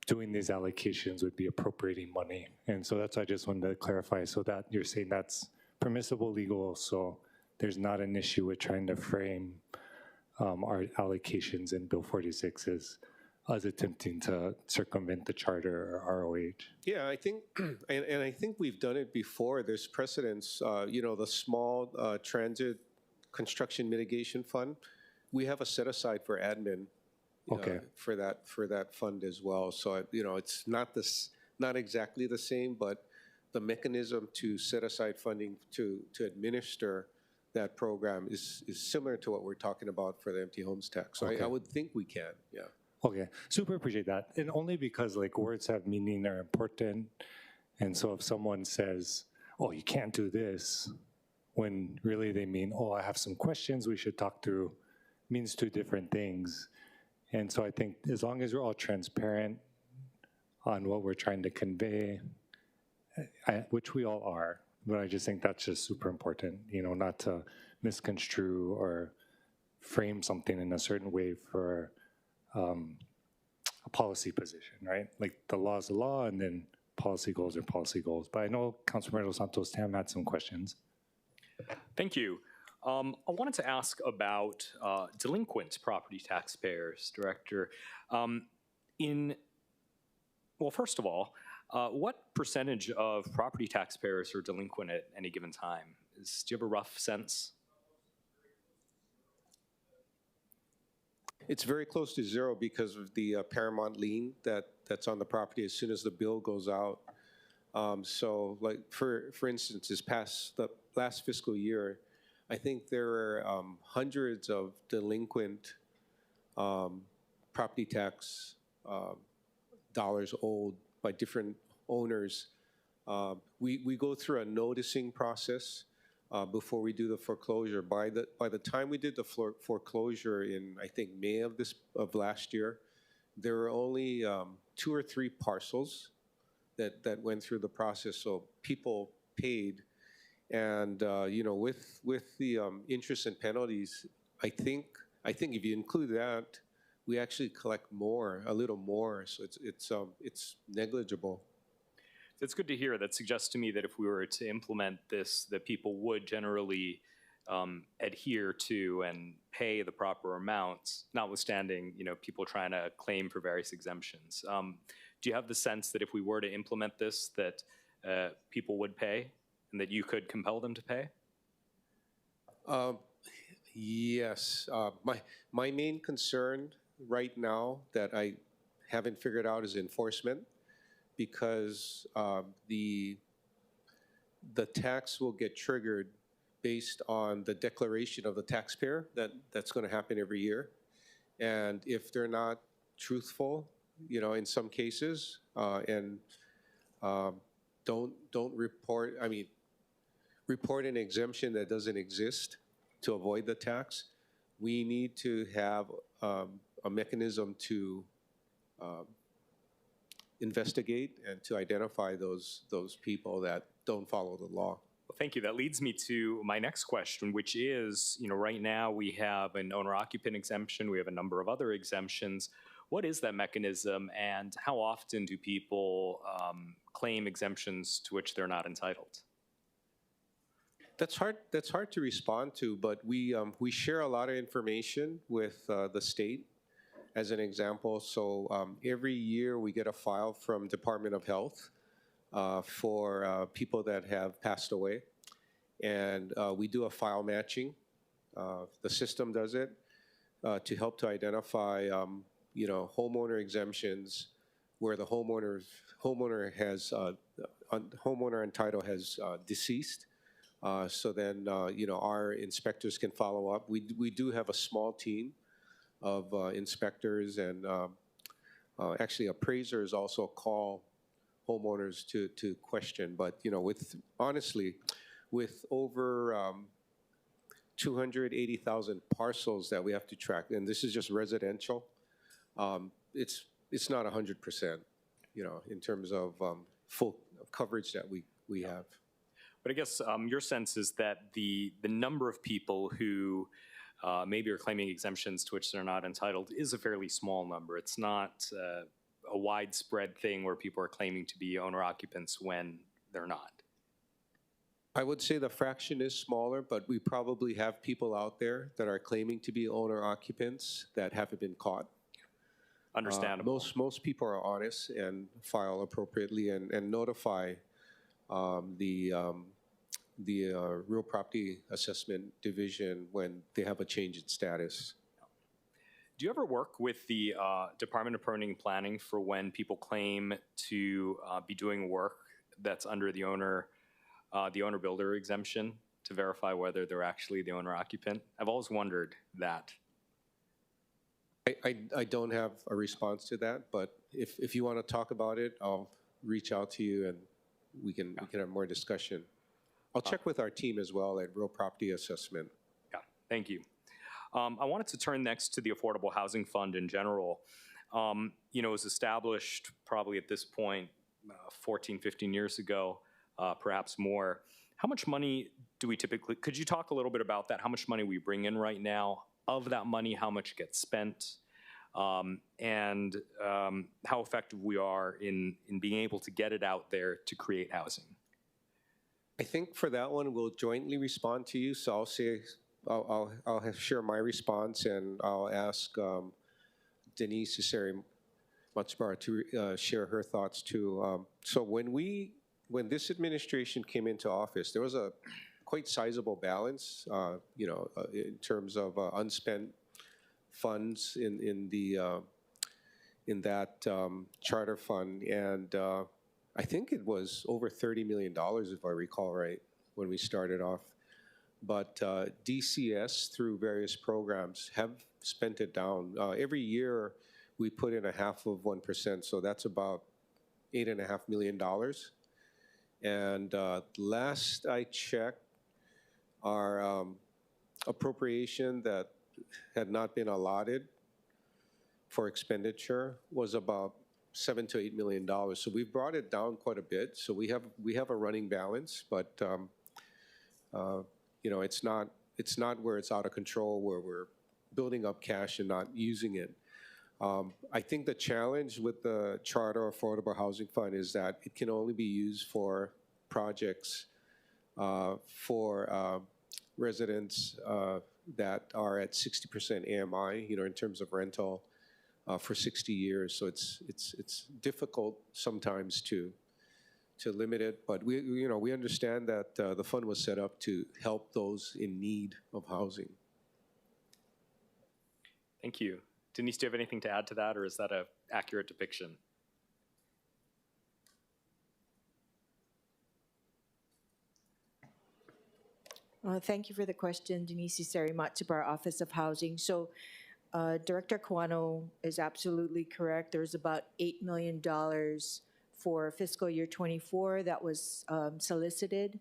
doing these allocations would be appropriating money. And so that's why I just wanted to clarify, so that you're saying that's permissible legal, so there's not an issue with trying to frame our allocations in Bill 46 as us attempting to circumvent the charter or ROH. Yeah, I think, and I think we've done it before. There's precedents, the small transit construction mitigation fund. We have a set aside for admin for that fund as well. So, it's not exactly the same, but the mechanism to set aside funding to administer that program is similar to what we're talking about for the empty homes tax. So I would think we can, yeah. Okay, super appreciate that. And only because words have meaning are important. And so if someone says, oh, you can't do this, when really they mean, oh, I have some questions we should talk through, means two different things. And so I think as long as we're all transparent on what we're trying to convey, which we all are, but I just think that's just super important, not to misconstrue or frame something in a certain way for a policy position, right? Like the law is the law, and then policy goals are policy goals. But I know Councilmember Dos Santos Tam had some questions. Thank you. I wanted to ask about delinquent property taxpayers, Director. Well, first of all, what percentage of property taxpayers are delinquent at any given time? Do you have a rough sense? It's very close to zero because of the paramount lien that's on the property as soon as the bill goes out. So, for instance, the last fiscal year, I think there were hundreds of delinquent property tax dollars owed by different owners We go through a noticing process before we do the foreclosure. By the time we did the foreclosure in, I think, May of last year, there were only 2 or 3 parcels that went through the process. So people paid, and with the interest and penalties, I think if you include that, we actually collect a little more. So it's negligible. It's good to hear. That suggests to me that if we were to implement this, that people would generally adhere to and pay the proper amounts, notwithstanding, people trying to claim for various exemptions. Do you have the sense that if we were to implement this, that people would pay and that you could compel them to pay? Yes. My main concern right now that I haven't figured out is enforcement, because the tax will get triggered based on the declaration of the taxpayer that's going to happen every year. And if they're not truthful, in some cases, and don't report, report an exemption that doesn't exist to avoid the tax, we need to have a mechanism to investigate and to identify those people that don't follow the law. Well, thank you. That leads me to my next question, which is, right now we have an owner-occupant exemption. We have a number of other exemptions. What is that mechanism, and how often do people claim exemptions to which they're not entitled? That's hard to respond to, but we share a lot of information with the state. As an example, so every year we get a file from Department of Health for people that have passed away, and we do a file matching. The system does it to help to identify, homeowner exemptions where the homeowner and title has deceased. So then, our inspectors can follow up. We do have a small team of inspectors, and actually appraisers also call homeowners to question. But honestly, with over 280,000 parcels that we have to track, and this is just residential, it's not 100%, in terms of full coverage that we have. But I guess your sense is that the number of people who maybe are claiming exemptions to which they're not entitled is a fairly small number. It's not a widespread thing where people are claiming to be owner-occupants when they're not. I would say the fraction is smaller, but we probably have people out there that are claiming to be owner-occupants that haven't been caught. Understandable. Most people are honest and file appropriately and notify the Real Property Assessment Division when they have a change in status. Do you ever work with the Department of Permitting and Planning for when people claim to be doing work that's under the owner-builder exemption to verify whether they're actually the owner-occupant? I've always wondered that. I don't have a response to that, but if you want to talk about it, I'll reach out to you and we can have more discussion. I'll check with our team as well at Real Property Assessment. Yeah, thank you. I wanted to turn next to the Affordable Housing Fund in general. It was established probably at this point 14, 15 years ago, perhaps more. How much money do we typically, could you talk a little bit about that? How much money we bring in right now? Of that money, how much gets spent? And how effective we are in being able to get it out there to create housing? I think for that one, we'll jointly respond to you. So I'll share my response, and I'll ask Denise Cesare-Matsubara to share her thoughts too. So when this administration came into office, there was a quite sizable balance, in terms of unspent funds in that charter fund, and I think it was over $30 million, if I recall right, when we started off. But DCS, through various programs, have spent it down. Every year, we put in 0.5%, so that's about $8.5 million. And last I checked, our appropriation that had not been allotted for expenditure was about $7 to $8 million. So we've brought it down quite a bit. So we have a running balance, but you know, it's not where it's out of control, where we're building up cash and not using it. I think the challenge with the Charter Affordable Housing Fund is that it can only be used for projects for residents that are at 60% AMI, you know, in terms of rental for 60 years. So it's difficult sometimes to limit it, but we understand that the fund was set up to help those in need of housing. Thank you. Denise, do you have anything to add to that, or is that an accurate depiction? Thank you for the question, Denise Iseri-Matsubar, Office of Housing. So Director Kawano is absolutely correct. There's about $8 million for fiscal year 24 that was solicited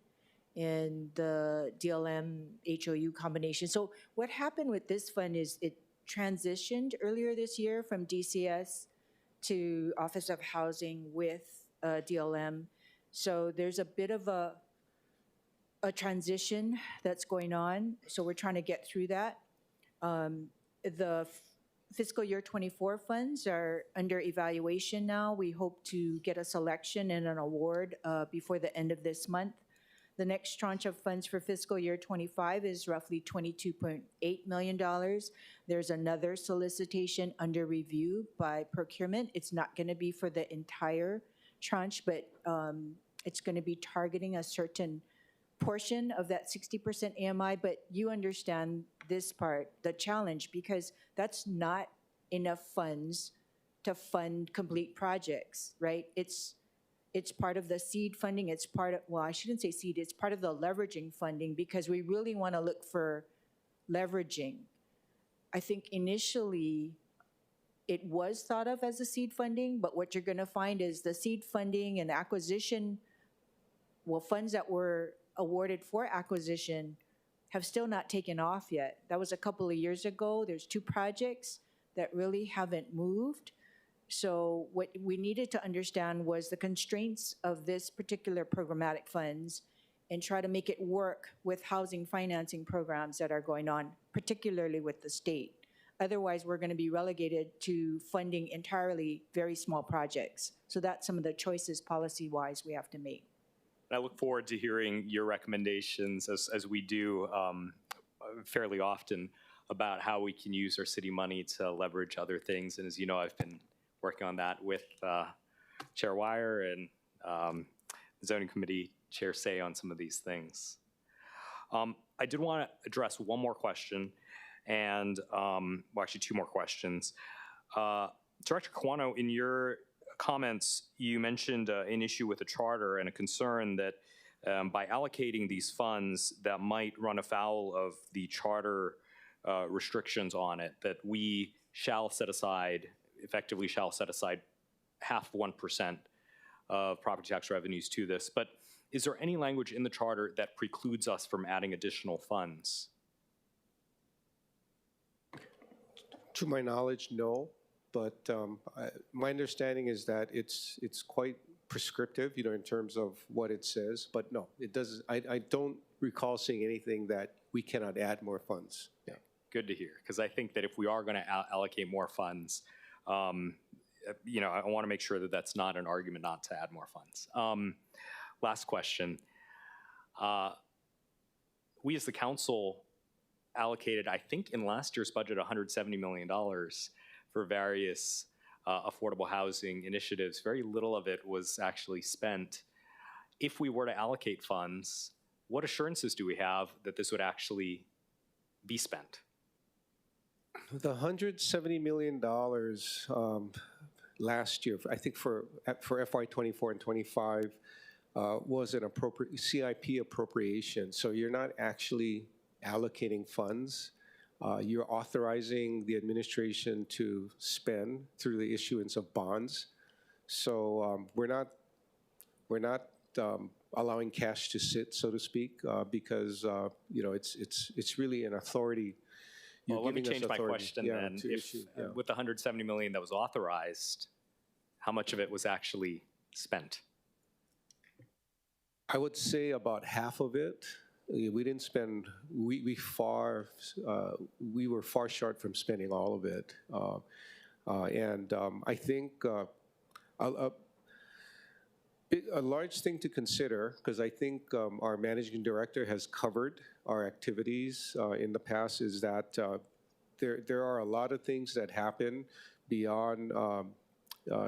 in the DLM HOU combination. So what happened with this fund is it transitioned earlier this year from DCS to Office of Housing with DLM. So there's a bit of a transition that's going on. So we're trying to get through that. The fiscal year 24 funds are under evaluation now. We hope to get a selection and an award before the end of this month. The next tranche of funds for fiscal year 25 is roughly $22.8 million. There's another solicitation under review by procurement. It's not going to be for the entire tranche, but it's going to be targeting a certain portion of that 60% AMI. But you understand this part, the challenge, because that's not enough funds to fund complete projects, right? It's part of the seed funding. It's part of, well, I shouldn't say seed, it's part of the leveraging funding, because we really want to look for leveraging. I think initially it was thought of as a seed funding, but what you're going to find is the seed funding and acquisition, well, funds that were awarded for acquisition have still not taken off yet. That was a couple of years ago. There's 2 projects that really haven't moved. So what we needed to understand was the constraints of this particular programmatic funds and try to make it work with housing financing programs that are going on, particularly with the state. Otherwise, we're going to be relegated to funding entirely very small projects. So that's some of the choices policy-wise we have to make. I look forward to hearing your recommendations, as we do fairly often, about how we can use our city money to leverage other things. And as you know, I've been working on that with Chair Weyer and the Zoning Committee Chair Say on some of these things. I did want to address one more question, and well, actually 2 more questions. Director Kawano, in your comments, you mentioned an issue with the charter and a concern that by allocating these funds that might run afoul of the charter restrictions on it, that we shall set aside, effectively shall set aside half 1% of property tax revenues to this. But is there any language in the charter that precludes us from adding additional funds? To my knowledge, no. But my understanding is that it's quite prescriptive, you know, in terms of what it says. But no, it doesn't. I don't recall seeing anything that we cannot add more funds. Yeah. Good to hear, because I think that if we are going to allocate more funds, you know, I want to make sure that that's not an argument not to add more funds. Last question. We as the council allocated, I think in last year's budget, $170 million for various affordable housing initiatives. Very little of it was actually spent. If we were to allocate funds, what assurances do we have that this would actually be spent? The $170 million last year, I think for FY24 and 25, was an appropriate CIP appropriation. So you're not actually allocating funds. You're authorizing the administration to spend through the issuance of bonds. So we're not allowing cash to sit, so to speak, because it's really an authority. You're Well, let me giving us change my authority, question yeah, then. to If, issue, yeah. with the 170 million that was authorized, how much of it was actually spent? I would say about half of it. We didn't spend. We were far short from spending all of it, and I think a large thing to consider, because I think our managing director has covered our activities in the past, is that there are a lot of things that happen beyond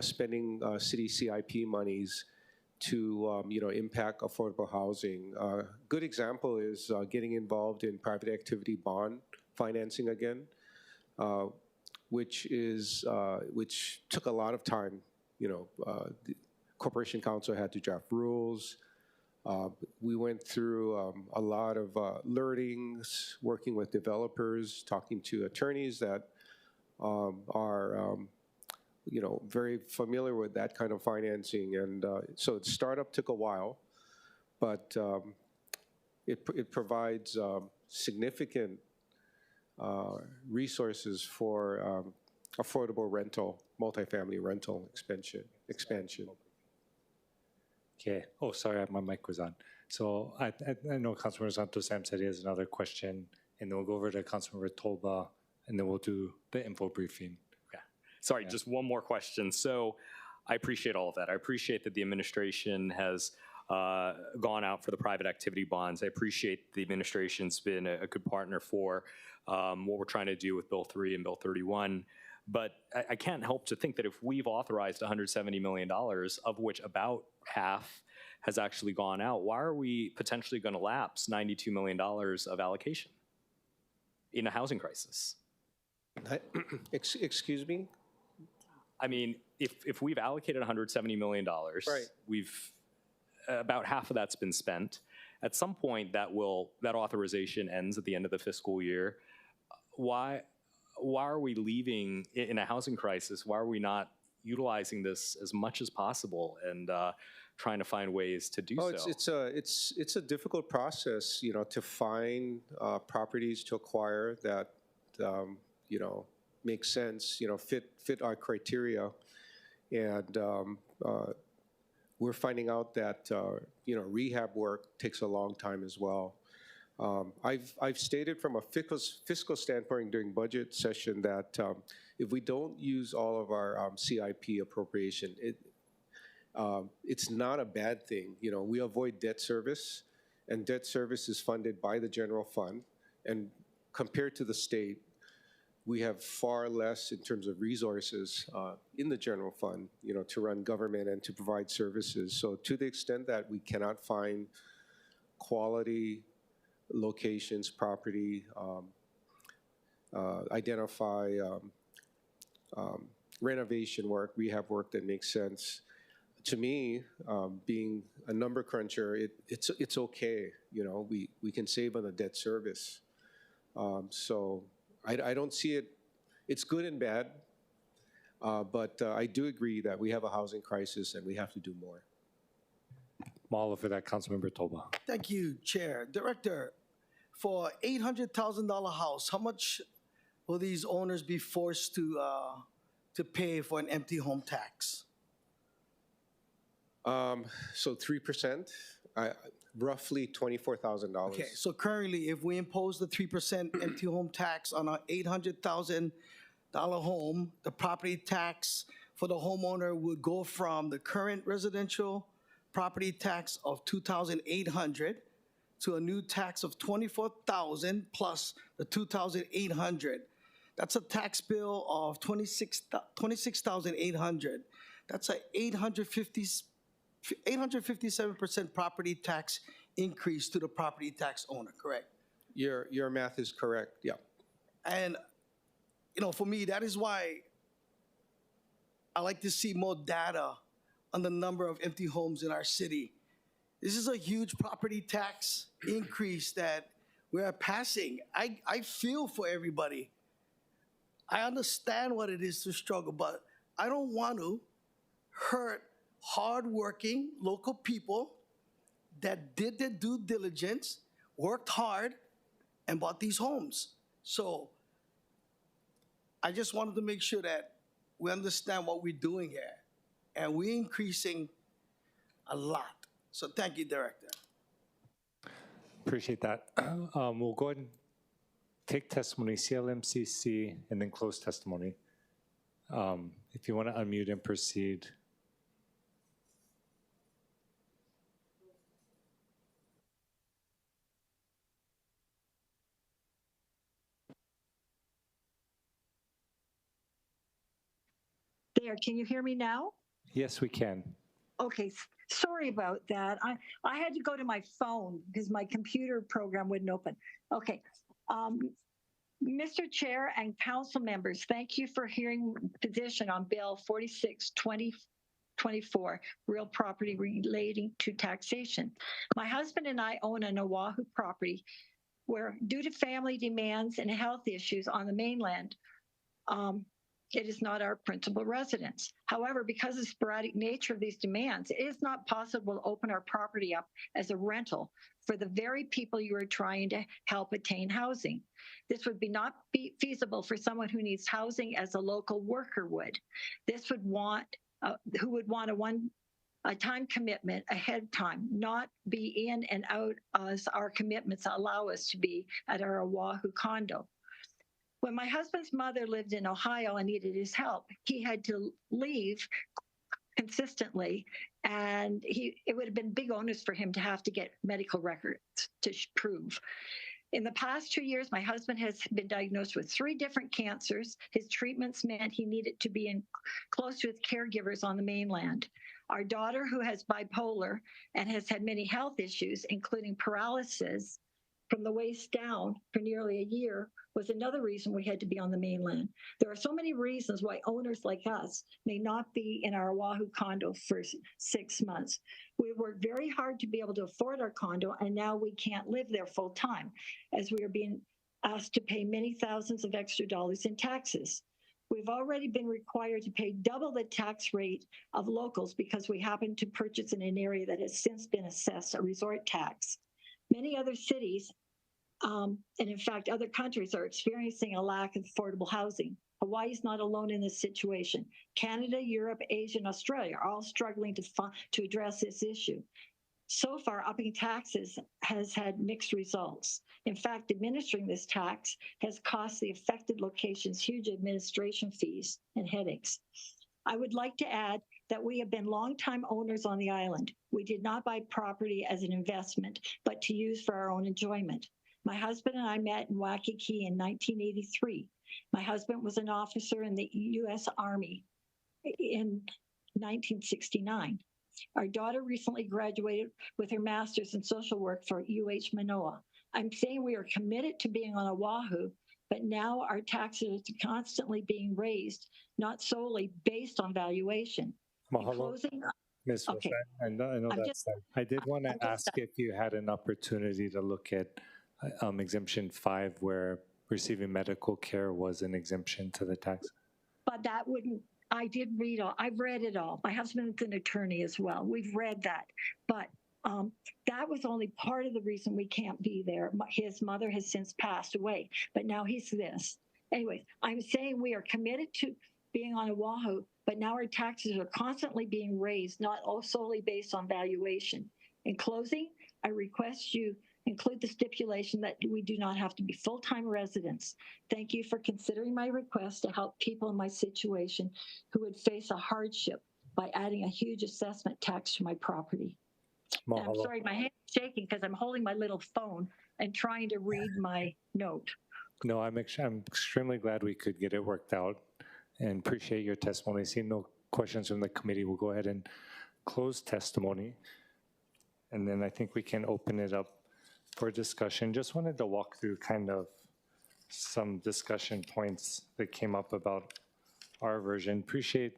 spending city CIP monies to impact affordable housing. Good example is getting involved in private activity bond financing again, which took a lot of time. The Corporation Council had to draft rules. We went through a lot of learnings, working with developers, talking to attorneys that are very familiar with that kind of financing. And so startup took a while, but it provides significant resources for affordable rental, multifamily rental expansion. Okay. Oh, sorry, my mic was on. So I know Councilmember Santos Sam said he has another question, and then we'll go over to Councilmember Tolba, and then we'll do the info briefing. Okay. Sorry, just one more question. So I appreciate all of that. I appreciate that the administration has gone out for the private activity bonds. I appreciate the administration's been a good partner for what we're trying to do with Bill 3 and Bill 31. But I can't help to think that if we've authorized $170 million, of which about half has actually gone out, why are we potentially going to lapse $92 million of allocation in a housing crisis? Excuse me? I mean, if we've allocated $170 million, right, we've about half of that's been spent. At some point, that authorization ends at the end of the fiscal year. Why are we leaving in a housing crisis? Why are we not utilizing this as much as possible and trying to find ways to do so? It's a difficult process, to find properties to acquire that make sense, fit our criteria, and we're finding out that rehab work takes a long time as well. I've stated from a fiscal standpoint during budget session that if we don't use all of our CIP appropriation, it's not a bad thing. We avoid debt service, and debt service is funded by the general fund. And compared to the state, we have far less in terms of resources in the general fund, to run government and to provide services. So to the extent that we cannot find quality locations, property, identify renovation work, rehab work that makes sense. To me, being a number cruncher, it's okay. We can save on the debt service. So I don't see it. It's good and bad, but I do agree that we have a housing crisis and we have to do more. Mahalo for that, Councilmember Tolba. Thank you, Chair. Director, for $800,000 house, how much will these owners be forced to pay for an empty home tax? So 3%, roughly $24,000. Okay, so currently, if we impose the 3% empty home tax on an $800,000 home, the property tax for the homeowner would go from the current residential property tax of $2,800 to a new tax of $24,000 plus the $2,800. That's a tax bill of $26,800. That's a 857% property tax increase to the property tax owner, correct? Your math is correct, yeah. And, for me, that is why I like to see more data on the number of empty homes in our city. This is a huge property tax increase that we're passing. I feel for everybody. I understand what it is to struggle, but I don't want to hurt hardworking local people that did their due diligence, worked hard, and bought these homes. So I just wanted to make sure that we understand what we're doing here. And we're increasing a lot. So thank you, Director. Appreciate that. We'll go ahead and take testimony, CLMCC, and then close testimony. If you want to unmute and proceed. There, can you hear me now? Yes, we can. Okay, sorry about that. I had to go to my phone because my computer program wouldn't open. Okay. Mr. Chair and council members, thank you for hearing position on Bill 46/2024, real property relating to taxation. My husband and I own an Oahu property where, due to family demands and health issues on the mainland, it is not our principal residence. However, because of the sporadic nature of these demands, it is not possible to open our property up as a rental for the very people you are trying to help attain housing. This would not be feasible for someone who needs housing as a local worker would. This would want, who would want a time commitment ahead of time, not be in and out as our commitments allow us to be at our Oahu condo. When my husband's mother lived in Ohio and needed his help, he had to leave consistently, and it would have been big onus for him to have to get medical records to prove. In the past 2 years, my husband has been diagnosed with 3 different cancers. His treatments meant he needed to be close to his caregivers on the mainland. Our daughter, who has bipolar and has had many health issues, including paralysis from the waist down for nearly a year, was another reason we had to be on the mainland. There are so many reasons why owners like us may not be in our Oahu condo for 6 months. We worked very hard to be able to afford our condo, and now we can't live there full time, as we are being asked to pay many thousands of extra dollars in taxes. We've already been required to pay double the tax rate of locals because we happen to purchase in an area that has since been assessed a resort tax. Many other cities, and in fact, other countries are experiencing a lack of affordable housing. Hawaii is not alone in this situation. Canada, Europe, Asia, and Australia are all struggling to address this issue. So far, upping taxes has had mixed results. In fact, administering this tax has cost the affected locations huge administration fees and headaches. I would like to add that we have been longtime owners on the island. We did not buy property as an investment, but to use for our own enjoyment. My husband and I met in Waikiki in 1983. My husband was an officer in the U.S. Army in 1969. Our daughter recently graduated with her master's in social work for UH Manoa. I'm saying we are committed to being on Oahu, but now our taxes are constantly being raised, not solely based on valuation. Mahalo. In closing, Ms. okay. I know that's fine. I did want to ask if you had an opportunity to look at exemption 5, where receiving medical care was an exemption to the tax. But that wouldn't, I did read all, I've read it all. My husband's an attorney as well. We've read that. But that was only part of the reason we can't be there. His mother has since passed away, but now he's this. Anyways, I'm saying we are committed to being on Oahu, but now our taxes are constantly being raised, not solely based on valuation. In closing, I request you include the stipulation that we do not have to be full-time residents. Thank you for considering my request to help people in my situation who would face a hardship by adding a huge assessment tax to my property. And I'm sorry, my hand's shaking because I'm holding my little phone and trying to read my note. No, I'm extremely glad we could get it worked out and appreciate your testimony. Seeing no questions from the committee, we'll go ahead and close testimony. And then I think we can open it up for discussion. Just wanted to walk through kind of some discussion points that came up about our version. Appreciate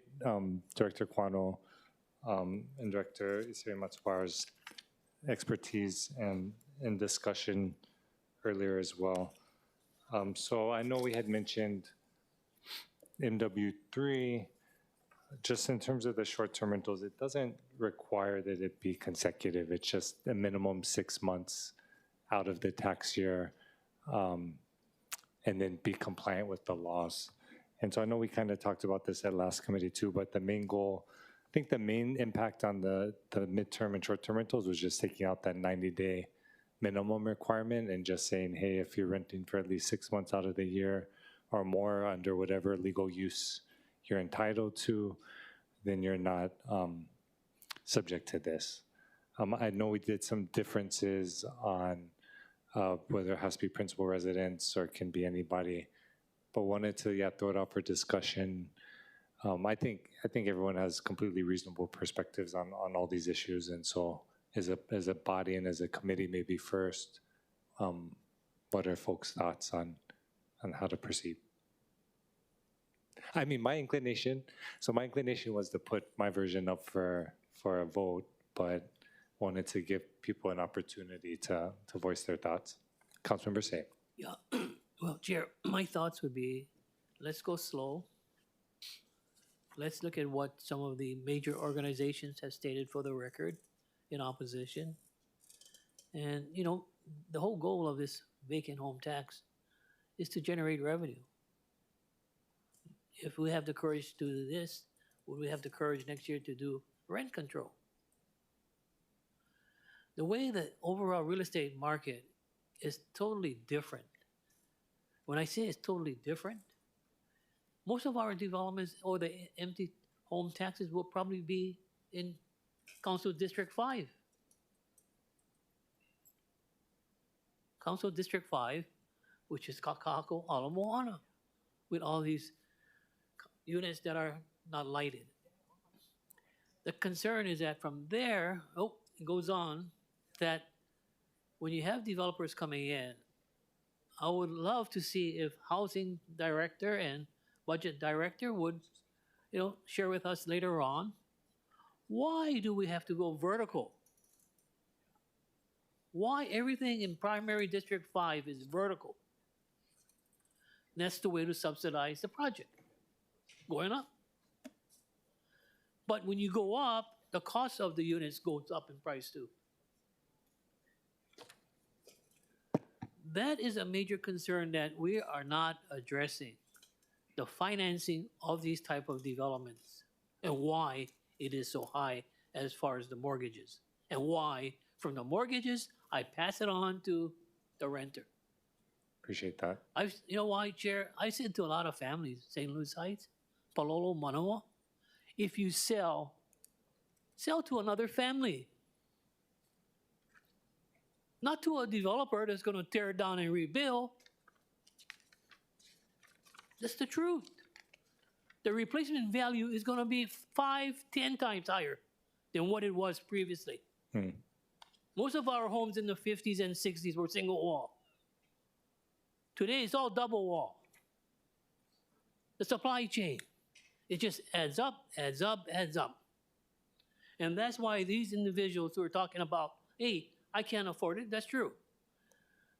Director Kwano and Director Isiri-Matsubar's expertise and discussion earlier as well. So I know we had mentioned MW3, just in terms of the short-term rentals, it doesn't require that it be consecutive. It's just a minimum 6 months out of the tax year, and then be compliant with the laws. And so I know we kind of talked about this at last committee too, but the main goal, I think the main impact on the midterm and short-term rentals was just taking out that 90-day minimum requirement and just saying, hey, if you're renting for at least 6 months out of the year or more under whatever legal use you're entitled to, then you're not subject to this. I know we did some differences on whether it has to be principal residence or it can be anybody, but wanted to throw it out for discussion. I think everyone has completely reasonable perspectives on all these issues, and so as a body and as a committee, maybe first, what are folks' thoughts on how to proceed? I mean, my inclination was to put my version up for a vote, but wanted to give people an opportunity to voice their thoughts. Councilmember Say. Yeah, well, Chair, my thoughts would be, let's go slow. Let's look at what some of the major organizations have stated for the record in opposition. And, you know, the whole goal of this vacant home tax is to generate revenue. If we have the courage to do this, will we have the courage next year to do rent control? The way the overall real estate market is totally different. When I say it's totally different, most of our developments or the empty home taxes will probably be in Council District 5. Council District 5, which is Kakako, Ala Moana, with all these units that are not lighted. The concern is that from there, it goes on, that when you have developers coming in, I would love to see if housing director and budget director would, share with us later on, why do we have to go vertical? Why everything in primary District 5 is vertical? That's the way to subsidize the project, going up. But when you go up, the cost of the units goes up in price too. That is a major concern that we are not addressing, the financing of these type of developments and why it is so high as far as the mortgages, and why from the mortgages, I pass it on to the renter. Appreciate that. You know why, Chair? I said to a lot of families, St. Louis Heights, Palolo, Manoa, if you sell to another family. Not to a developer that's going to tear it down and rebuild. That's the truth. The replacement value is going to be 5, 10 times higher than what it was previously. Most of our homes in the 50s and 60s were single wall. Today it's all double wall. The supply chain, it just adds up, adds up, adds up. And that's why these individuals who are talking about, hey, I can't afford it, that's true.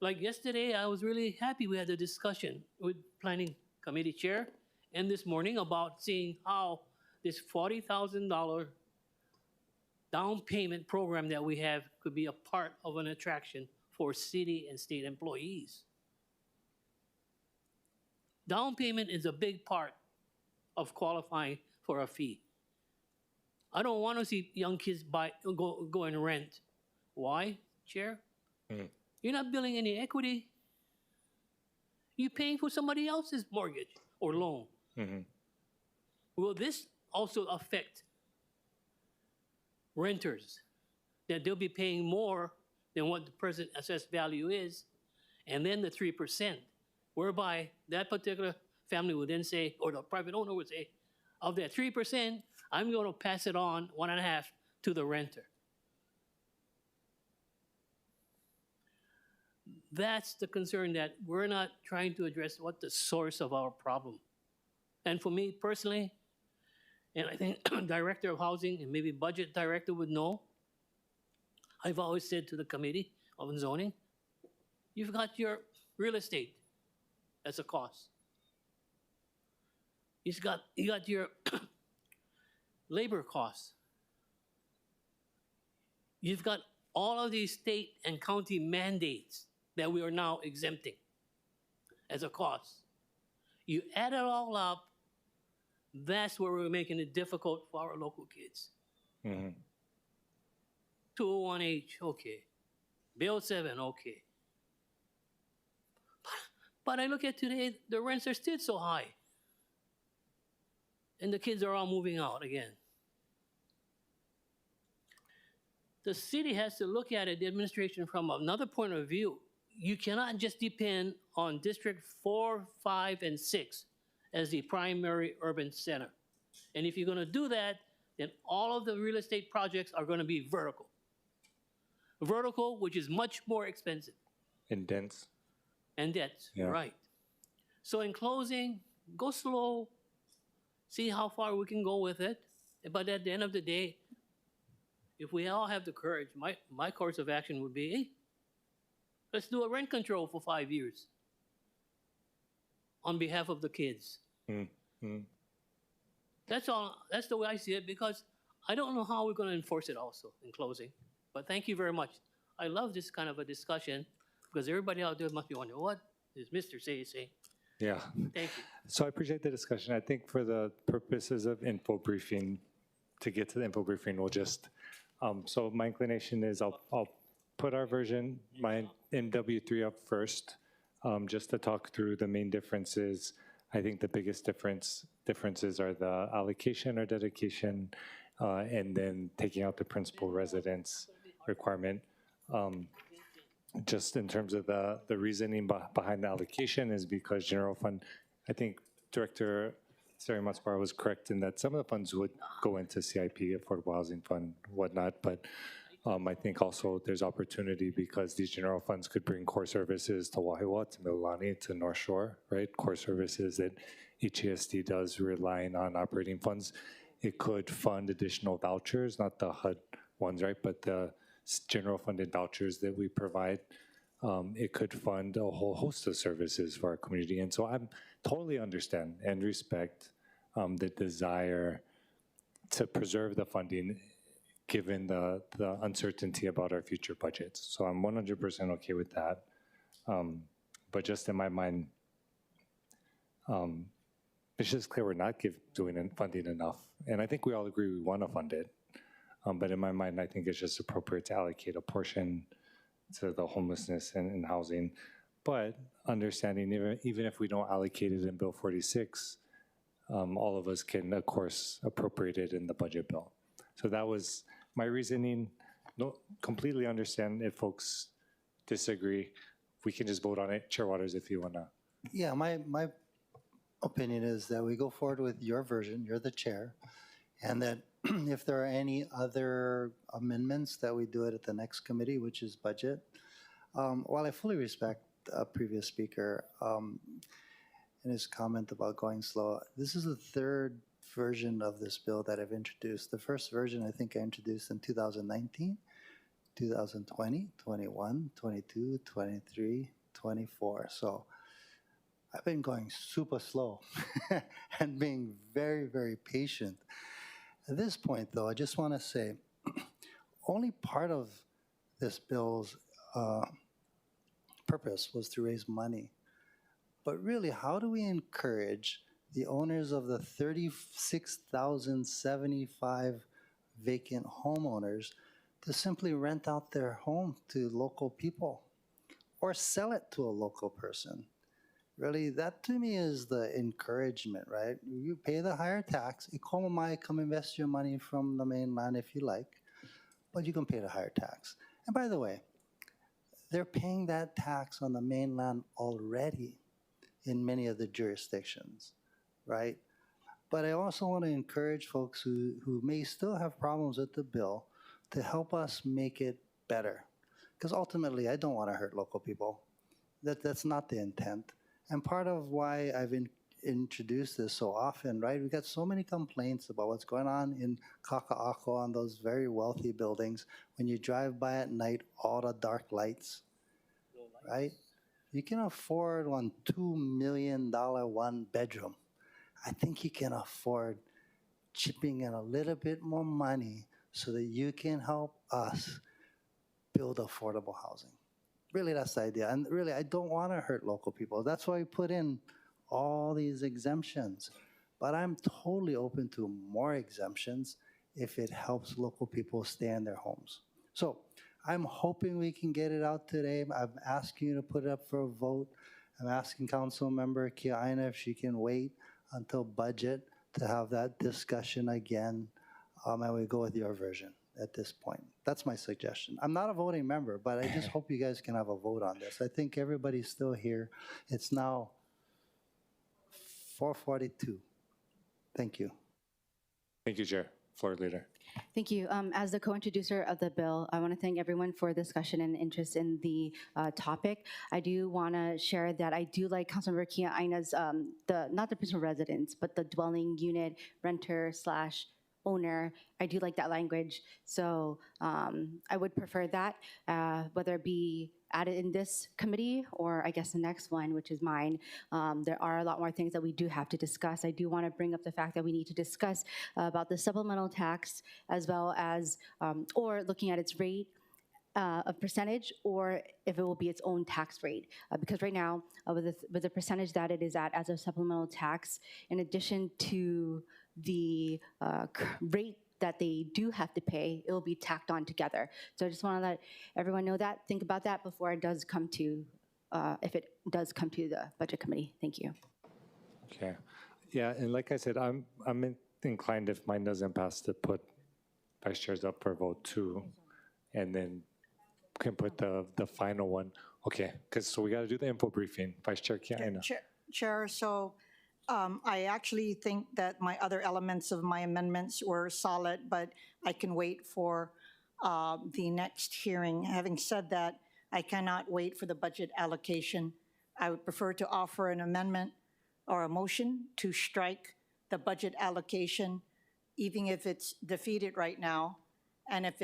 Like yesterday, I was really happy we had a discussion with Planning Committee Chair and this morning about seeing how this $40,000 down payment program that we have could be a part of an attraction for city and state employees. Down payment is a big part of qualifying for a fee. I don't want to see young kids go and rent. Why, Chair? You're not building any equity. You're paying for somebody else's mortgage or loan. Will this also affect renters, that they'll be paying more than what the present assessed value is, and then the 3%, whereby that particular family would then say, or the private owner would say, of that 3%, I'm going to pass it on 1.5 to the renter. That's the concern, that we're not trying to address what the source of our problem. And for me personally, and I think Director of Housing and maybe Budget Director would know, I've always said to the Committee of Zoning, you've got your real estate as a cost. You got your labor costs. You've got all of these state and county mandates that we are now exempting as a cost. You add it all up, that's where we're making it difficult for our local kids. 201H, okay. Bill 7, okay. But I look at today, the rents are still so high. And the kids are all moving out again. The city has to look at it, the administration, from another point of view. You cannot just depend on District 4, 5, and 6 as the primary urban center. And if you're going to do that, then all of the real estate projects are going to be vertical. Vertical, which is much more expensive. And dense. And dense, Yeah. right. So in closing, go slow, see how far we can go with it. But at the end of the day, if we all have the courage, my course of action would be, hey, let's do a rent control for 5 years on behalf of the kids. That's all. That's the way I see it, because I don't know how we're going to enforce it also in closing. But thank you very much. I love this kind of a discussion, because everybody out there must be wondering, what is Mr. saying? Yeah. Thank you. So I appreciate the discussion. I think for the purposes of info briefing, to get to the info briefing, we'll just, so my inclination is I'll put our version, my MW3 up first, just to talk through the main differences. I think the biggest differences are the allocation or dedication, and then taking out the principal residence requirement. Just in terms of the reasoning behind the allocation is because general fund, I think Director Sari-Matsubara was correct in that some of the funds would go into CIP, Affordable Housing Fund, whatnot, but I think also there's opportunity because these general funds could bring core services to Wahiawa, to Mililani, to North Shore, right? Core services that HESD does relying on operating funds. It could fund additional vouchers, not the HUD ones, right? But the general funded vouchers that we provide, it could fund a whole host of services for our community. And so I totally understand and respect the desire to preserve the funding given the uncertainty about our future budgets. So I'm 100% okay with that. But just in my mind, it's just clear we're not doing funding enough. And I think we all agree we want to fund it. But in my mind, I think it's just appropriate to allocate a portion to the homelessness and housing. But understanding, even if we don't allocate it in Bill 46, all of us can, of course, appropriate it in the budget bill. So that was my reasoning. No, completely understand if folks disagree. We can just vote on it. Chair Waters, if you want to. Yeah, my opinion is that we go forward with your version, you're the chair, and that if there are any other amendments that we do it at the next committee, which is budget. While I fully respect a previous speaker and his comment about going slow, this is the third version of this bill that I've introduced. The first version I think I introduced in 2019, 2020, 21, 22, 23, 24. So I've been going super slow and being very, very patient. At this point, though, I just want to say, only part of this bill's purpose was to raise money. But really, how do we encourage the owners of the 36,075 vacant homeowners to simply rent out their home to local people or sell it to a local person? Really, that to me is the encouragement, right? You pay the higher tax. ʻIKENāKEA, come invest your money from the mainland if you like, but you can pay the higher tax. And by the way, they're paying that tax on the mainland already in many of the jurisdictions, right? But I also want to encourage folks who may still have problems with the bill to help us make it better. Because ultimately, I don't want to hurt local people. That's not the intent. And part of why I've introduced this so often, right? We got so many complaints about what's going on in Kaka'ako on those very wealthy buildings. When you drive by at night, all the dark lights, right? You can afford $2 million one bedroom. I think you can afford chipping in a little bit more money so that you can help us build affordable housing. Really, that's the idea. And really, I don't want to hurt local people. That's why we put in all these exemptions. But I'm totally open to more exemptions if it helps local people stay in their homes. So I'm hoping we can get it out today. I'm asking you to put it up for a vote. I'm asking Councilmember Kiaʻāina if she can wait until budget to have that discussion again, and we go with your version at this point. That's my suggestion. I'm not a voting member, but I just hope you guys can have a vote on this. I think everybody's still here. It's now 4:42. Thank you. Thank you, Chair. Floor leader. Thank you. As the co-introducer of the bill, I want to thank everyone for discussion and interest in the topic. I do want to share that I do like Councilmember Kiaʻāina's, not the principal residence, but the dwelling unit renter / owner. I do like that language. So I would prefer that, whether it be added in this committee or I guess the next one, which is mine. There are a lot more things that we do have to discuss. I do want to bring up the fact that we need to discuss about the supplemental tax as well as, or looking at its rate, a percentage, or if it will be its own tax rate. Because right now, with the percentage that it is at as a supplemental tax, in addition to the rate that they do have to pay, it will be tacked on together. So I just want to let everyone know that, think about that before it does come to, if it does come to the Budget Committee. Thank you. Okay. Yeah, and like I said, I'm inclined, if mine doesn't pass, to put vice chairs up for vote too, and then can put the final one. Okay, because so we got to do the info briefing. Vice Chair Kiaʻāina. Chair, so I actually think that my other elements of my amendments were solid, but I can wait for the next hearing. Having said that, I cannot wait for the budget allocation. I would prefer to offer an amendment or a motion to strike the budget allocation, even if it's defeated right now. And if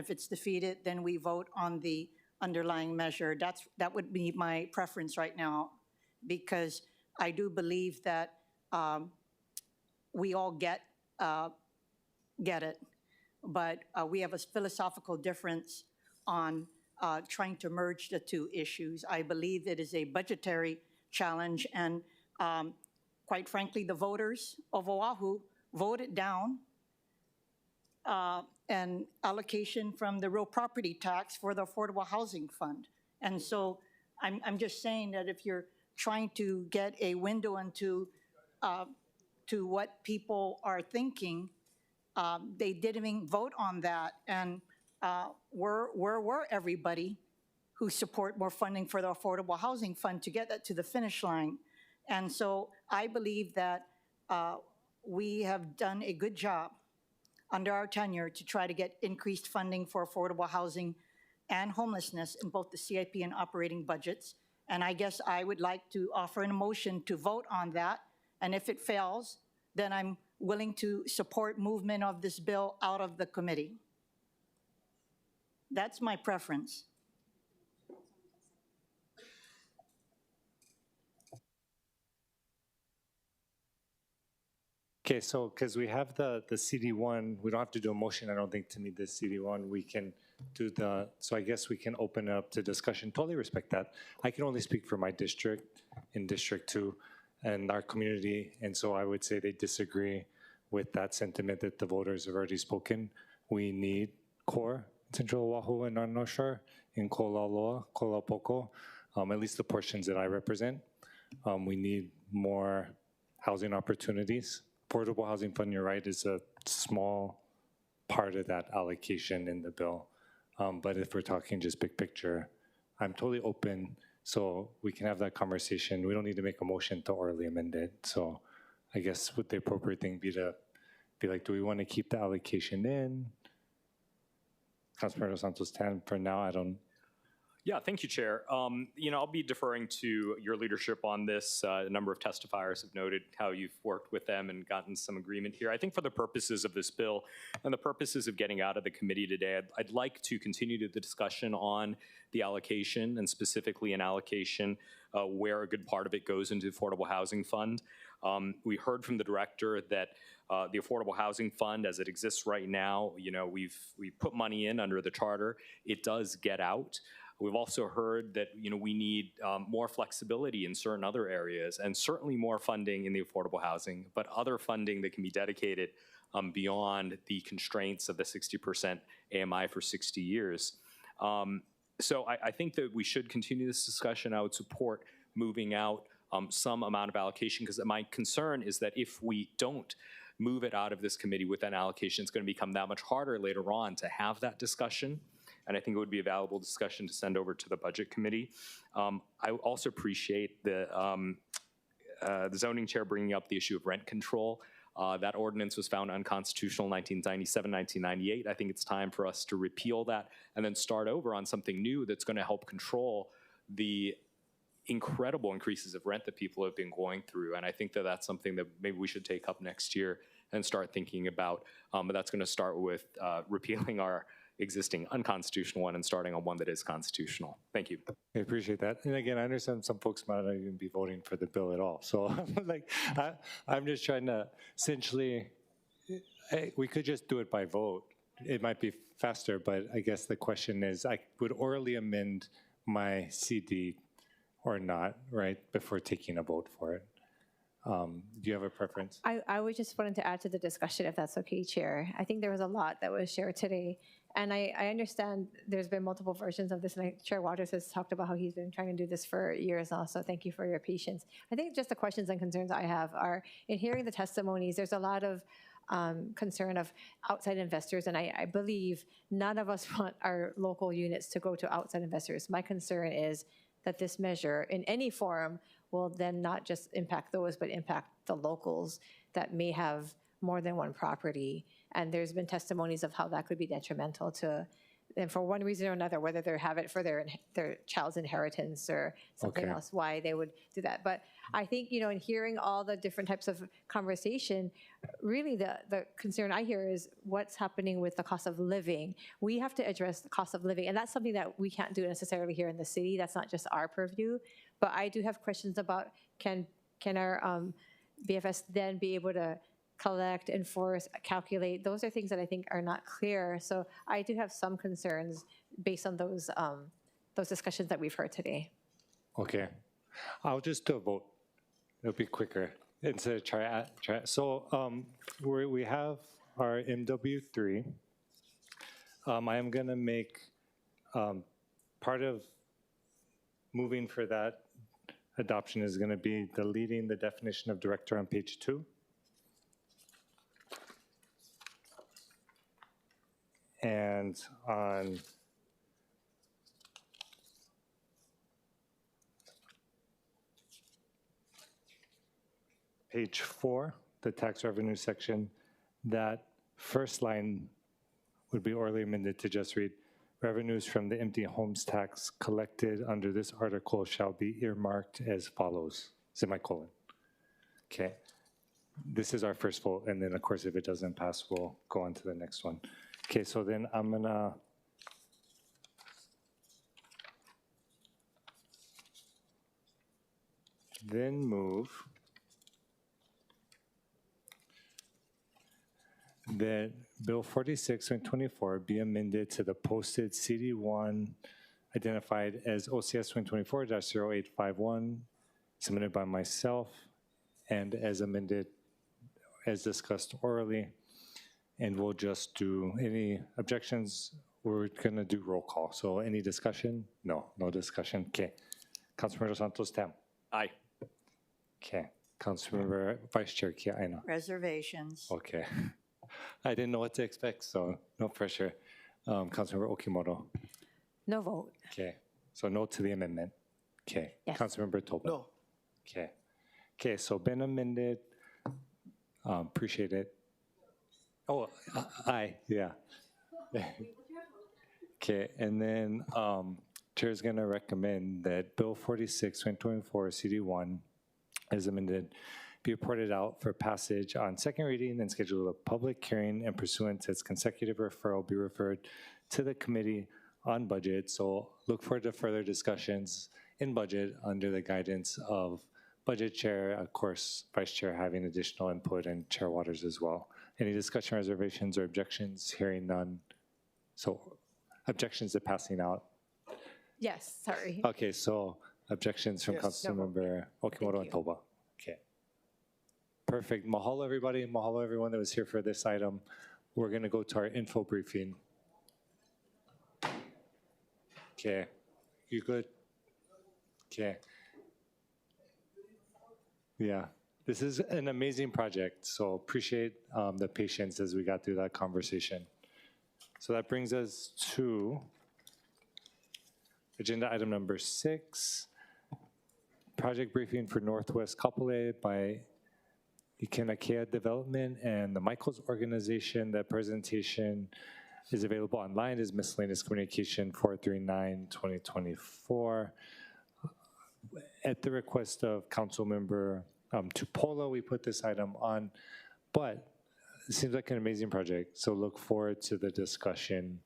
it's defeated, then we vote on the underlying measure. That would be my preference right now, because I do believe that we all get it, but we have a philosophical difference on trying to merge the two issues. I believe it is a budgetary challenge, and quite frankly, the voters of Oahu voted down an allocation from the real property tax for the Affordable Housing Fund. And so I'm just saying that if you're trying to get a window into to what people are thinking, they didn't even vote on that. And where were everybody who support more funding for the Affordable Housing Fund to get that to the finish line? And so I believe that we have done a good job under our tenure to try to get increased funding for affordable housing and homelessness in both the CIP and operating budgets. And I guess I would like to offer a motion to vote on that. And if it fails, then I'm willing to support movement of this bill out of the committee. That's my preference. Okay, so because we have the CD1, we don't have to do a motion, I don't think, to need the CD1. We can do so I guess we can open it up to discussion. Totally respect that. I can only speak for my district, in District 2, and our community, and so I would say they disagree with that sentiment that the voters have already spoken. We need core Central Oahu and North Shore in Kolaloa, Kolapoko, at least the portions that I represent. We need more housing opportunities. Affordable Housing Fund, you're right, is a small part of that allocation in the bill. But if we're talking just big picture, I'm totally open, so we can have that conversation. We don't need to make a motion to orally amend it. So I guess would the appropriate thing be to be like, do we want to keep the allocation in? Councilmember Dos Santos 10 for now, I don't. Yeah, thank you, Chair. I'll be deferring to your leadership on this. A number of testifiers have noted how you've worked with them and gotten some agreement here. I think for the purposes of this bill and the purposes of getting out of the committee today, I'd like to continue the discussion on the allocation, and specifically an allocation where a good part of it goes into the Affordable Housing Fund. We heard from the director that the Affordable Housing Fund, as it exists right now, we've put money in under the charter. It does get out. We've also heard that we need more flexibility in certain other areas, and certainly more funding in the affordable housing, but other funding that can be dedicated beyond the constraints of the 60% AMI for 60 years. So I think that we should continue this discussion. I would support moving out some amount of allocation, because my concern is that if we don't move it out of this committee with an allocation, it's going to become that much harder later on to have that discussion. And I think it would be a valuable discussion to send over to the Budget Committee. I also appreciate the zoning chair bringing up the issue of rent control. That ordinance was found unconstitutional in 1997, 1998. I think it's time for us to repeal that and then start over on something new that's going to help control the incredible increases of rent that people have been going through. And I think that that's something that maybe we should take up next year and start thinking about. But that's going to start with repealing our existing unconstitutional one and starting on one that is constitutional. Thank you. I appreciate that. And again, I understand some folks might not even be voting for the bill at all. So I'm just trying to essentially, we could just do it by vote. It might be faster, but I guess the question is, I would orally amend my CD or not, right, before taking a vote for it. Do you have a preference? I was just wanted to add to the discussion, if that's okay, Chair. I think there was a lot that was shared today. And I understand there's been multiple versions of this, and Chair Waters has talked about how he's been trying to do this for years now, so thank you for your patience. I think just the questions and concerns I have are, in hearing the testimonies, there's a lot of concern of outside investors, and I believe none of us want our local units to go to outside investors. My concern is that this measure, in any form, will then not just impact those, but impact the locals that may have more than one property. And there's been testimonies of how that could be detrimental to them for one reason or another, whether they have it for their child's inheritance or something else, why they would do that. But I think, in hearing all the different types of conversation, really the concern I hear is what's happening with the cost of living. We have to address the cost of living, and that's something that we can't do necessarily here in the city. That's not just our purview. But I do have questions about can our BFS then be able to collect, enforce, calculate? Those are things that I think are not clear. So I do have some concerns based on those discussions that we've heard today. Okay, I'll just do a vote. It'll be quicker instead of try. So we have our MW3. I am gonna make part of moving for that adoption is gonna be deleting the definition of director on page 2. And on page 4, the tax revenue section, that first line would be orally amended to just read, revenues from the empty homes tax collected under this article shall be earmarked as follows, semicolon. Okay, this is our first vote, and then of course if it doesn't pass, we'll go on to the next one. Okay, so then I'm gonna then move that Bill 46 and 24 be amended to the posted CD1 identified as OCS 2024-0851, submitted by myself, and as amended, as discussed orally. And we'll just do any objections. We're going to do roll call. So any discussion? No discussion. Okay. Councilmember Santos Tam. Aye. Okay. Councilmember Vice Chair Kiaʻāina. Reservations. Okay. I didn't know what to expect, so no pressure. Councilmember Okimoto. No vote. Okay. So no to the amendment. Okay. Yes. Councilmember Tobin. No. Okay. Okay. So been amended. Appreciate it. Oh, aye, yeah. Okay, and then Chair is going to recommend that Bill 46, 2024, CD1, as amended, be reported out for passage on second reading and schedule a public hearing, and pursuant to its consecutive referral, be referred to the Committee on Budget. So look forward to further discussions in budget under the guidance of Budget Chair, of course, Vice Chair having additional input, and Chair Waters as well. Any discussion, reservations, or objections? Hearing none. So objections to passing out. Yes, sorry. Okay, so objections from Councilmember Okimoto and Toba. Okay. Perfect. Mahalo, everybody. Mahalo, everyone that was here for this item. We're going to go to our info briefing. Okay. You good? Okay. Yeah. This is an amazing project, so appreciate the patience as we got through that conversation. So that brings us to agenda item number 6, project briefing for Northwest KAPOLEI by ʻIKENÄKEA Development and the Michaels Organization. That presentation is available online as miscellaneous communication 439-2024. At the request of Councilmember Tupola, we put this item on, but it seems like an amazing project, so look forward to the discussion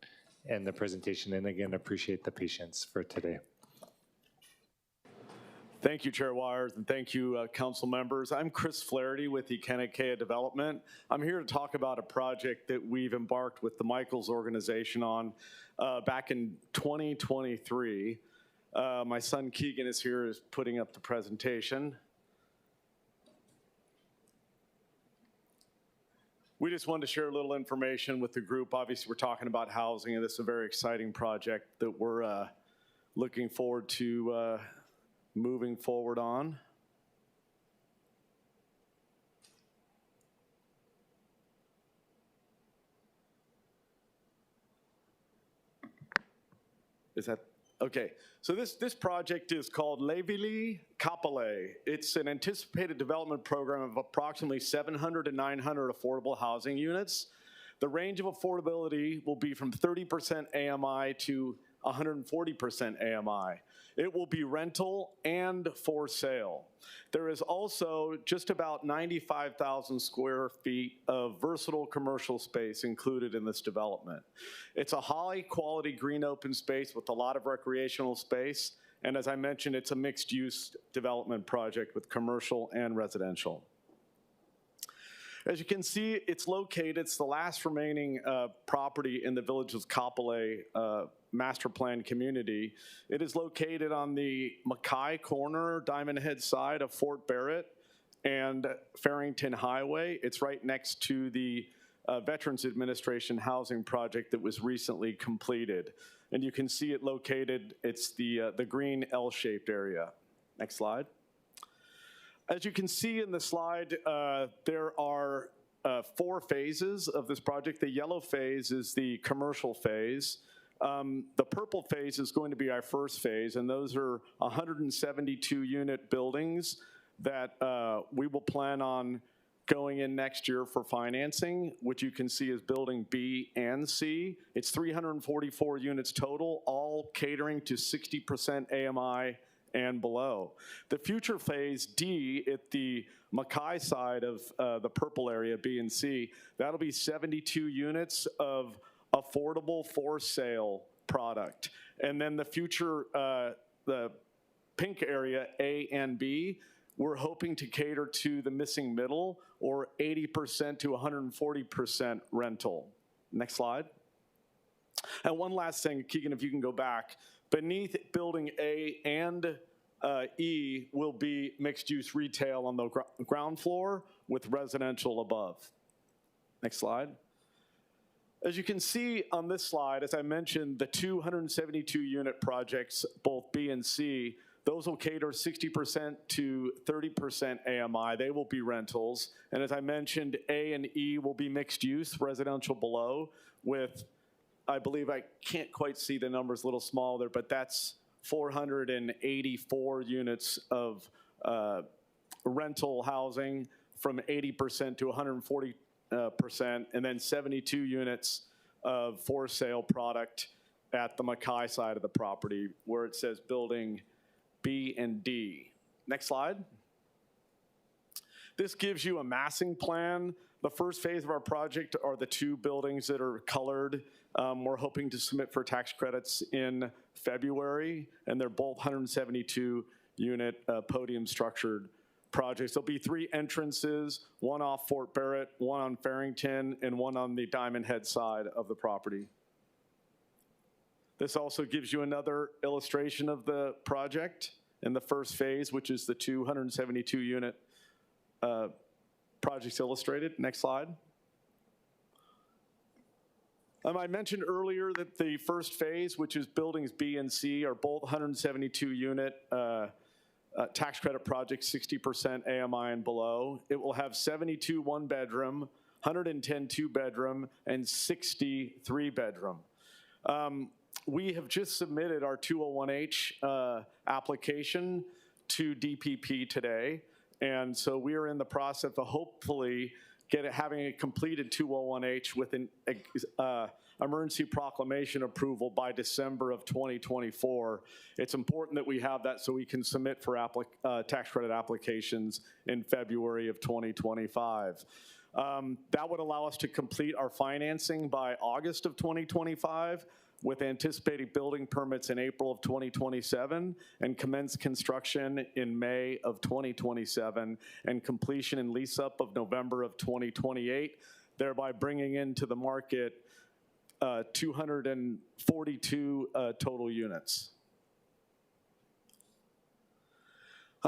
and the presentation, and again, appreciate the patience for today. Thank you, Chair Wires, and thank you, council members. I'm Chris Flaherty with ʻIKENÄKEA Development. I'm here to talk about a project that we've embarked with the Michaels Organization on back in 2023. My son Keegan is here, is putting up the presentation. We just wanted to share a little information with the group. Obviously, we're talking about housing, and this is a very exciting project that we're looking forward to moving forward on. Is that okay? So this project is called Leivili KAPOLEI. It's an anticipated development program of approximately 700 to 900 affordable housing units. The range of affordability will be from 30% AMI to 140% AMI. It will be rental and for sale. There is also just about 95,000 square feet of versatile commercial space included in this development. It's a high quality green open space with a lot of recreational space. And as I mentioned, it's a mixed use development project with commercial and residential. As you can see, it's located, it's the last remaining property in the village's KAPOLEI master plan community. It is located on the Mackay corner, Diamond Head side of Fort Barrett and Farrington Highway. It's right next to the Veterans Administration housing project that was recently completed. And you can see it located, it's the green L-shaped area. Next slide. As you can see in the slide, there are 4 phases of this project. The yellow phase is the commercial phase. The purple phase is going to be our first phase, and those are 172 unit buildings that we will plan on going in next year for financing, which you can see is building B and C. It's 344 units total, all catering to 60% AMI and below. The future phase D at the Mackay side of the purple area, B and C, that'll be 72 units of affordable for sale product. And then the future, the pink area, A and B, we're hoping to cater to the missing middle, or 80% to 140% rental. Next slide. And one last thing, Keegan, if you can go back. Beneath building A and E will be mixed-use retail on the ground floor with residential above. Next slide. As you can see on this slide, as I mentioned, the 272 unit projects, both B and C, those will cater 60% to 30% AMI. They will be rentals. And as I mentioned, A and E will be mixed use, residential below, with, I believe, I can't quite see the numbers, a little small there, but that's 484 units of rental housing from 80% to 140%, and then 72 units of for sale product at the Mackay side of the property, where it says building B and D. Next slide. This gives you a massing plan. The first phase of our project are the 2 buildings that are colored. We're hoping to submit for tax credits in February, and they're both 172 unit podium structured projects. There'll be 3 entrances, one off Fort Barrett, one on Farrington, and one on the Diamond Head side of the property. This also gives you another illustration of the project in the first phase, which is the 272 unit projects illustrated. Next slide. I mentioned earlier that the first phase, which is buildings B and C, are both 172 unit tax credit projects, 60% AMI and below. It will have 72 1-bedroom, 110 2-bedroom, and 60 3-bedroom. We have just submitted our 201H application to DPP today, and so we are in the process of hopefully having a completed 201H with an emergency proclamation approval by December of 2024. It's important that we have that so we can submit for tax credit applications in February of 2025. That would allow us to complete our financing by August of 2025, with anticipated building permits in April of 2027 and commence construction in May of 2027 and completion and lease up of November of 2028, thereby bringing into the market 242 total units.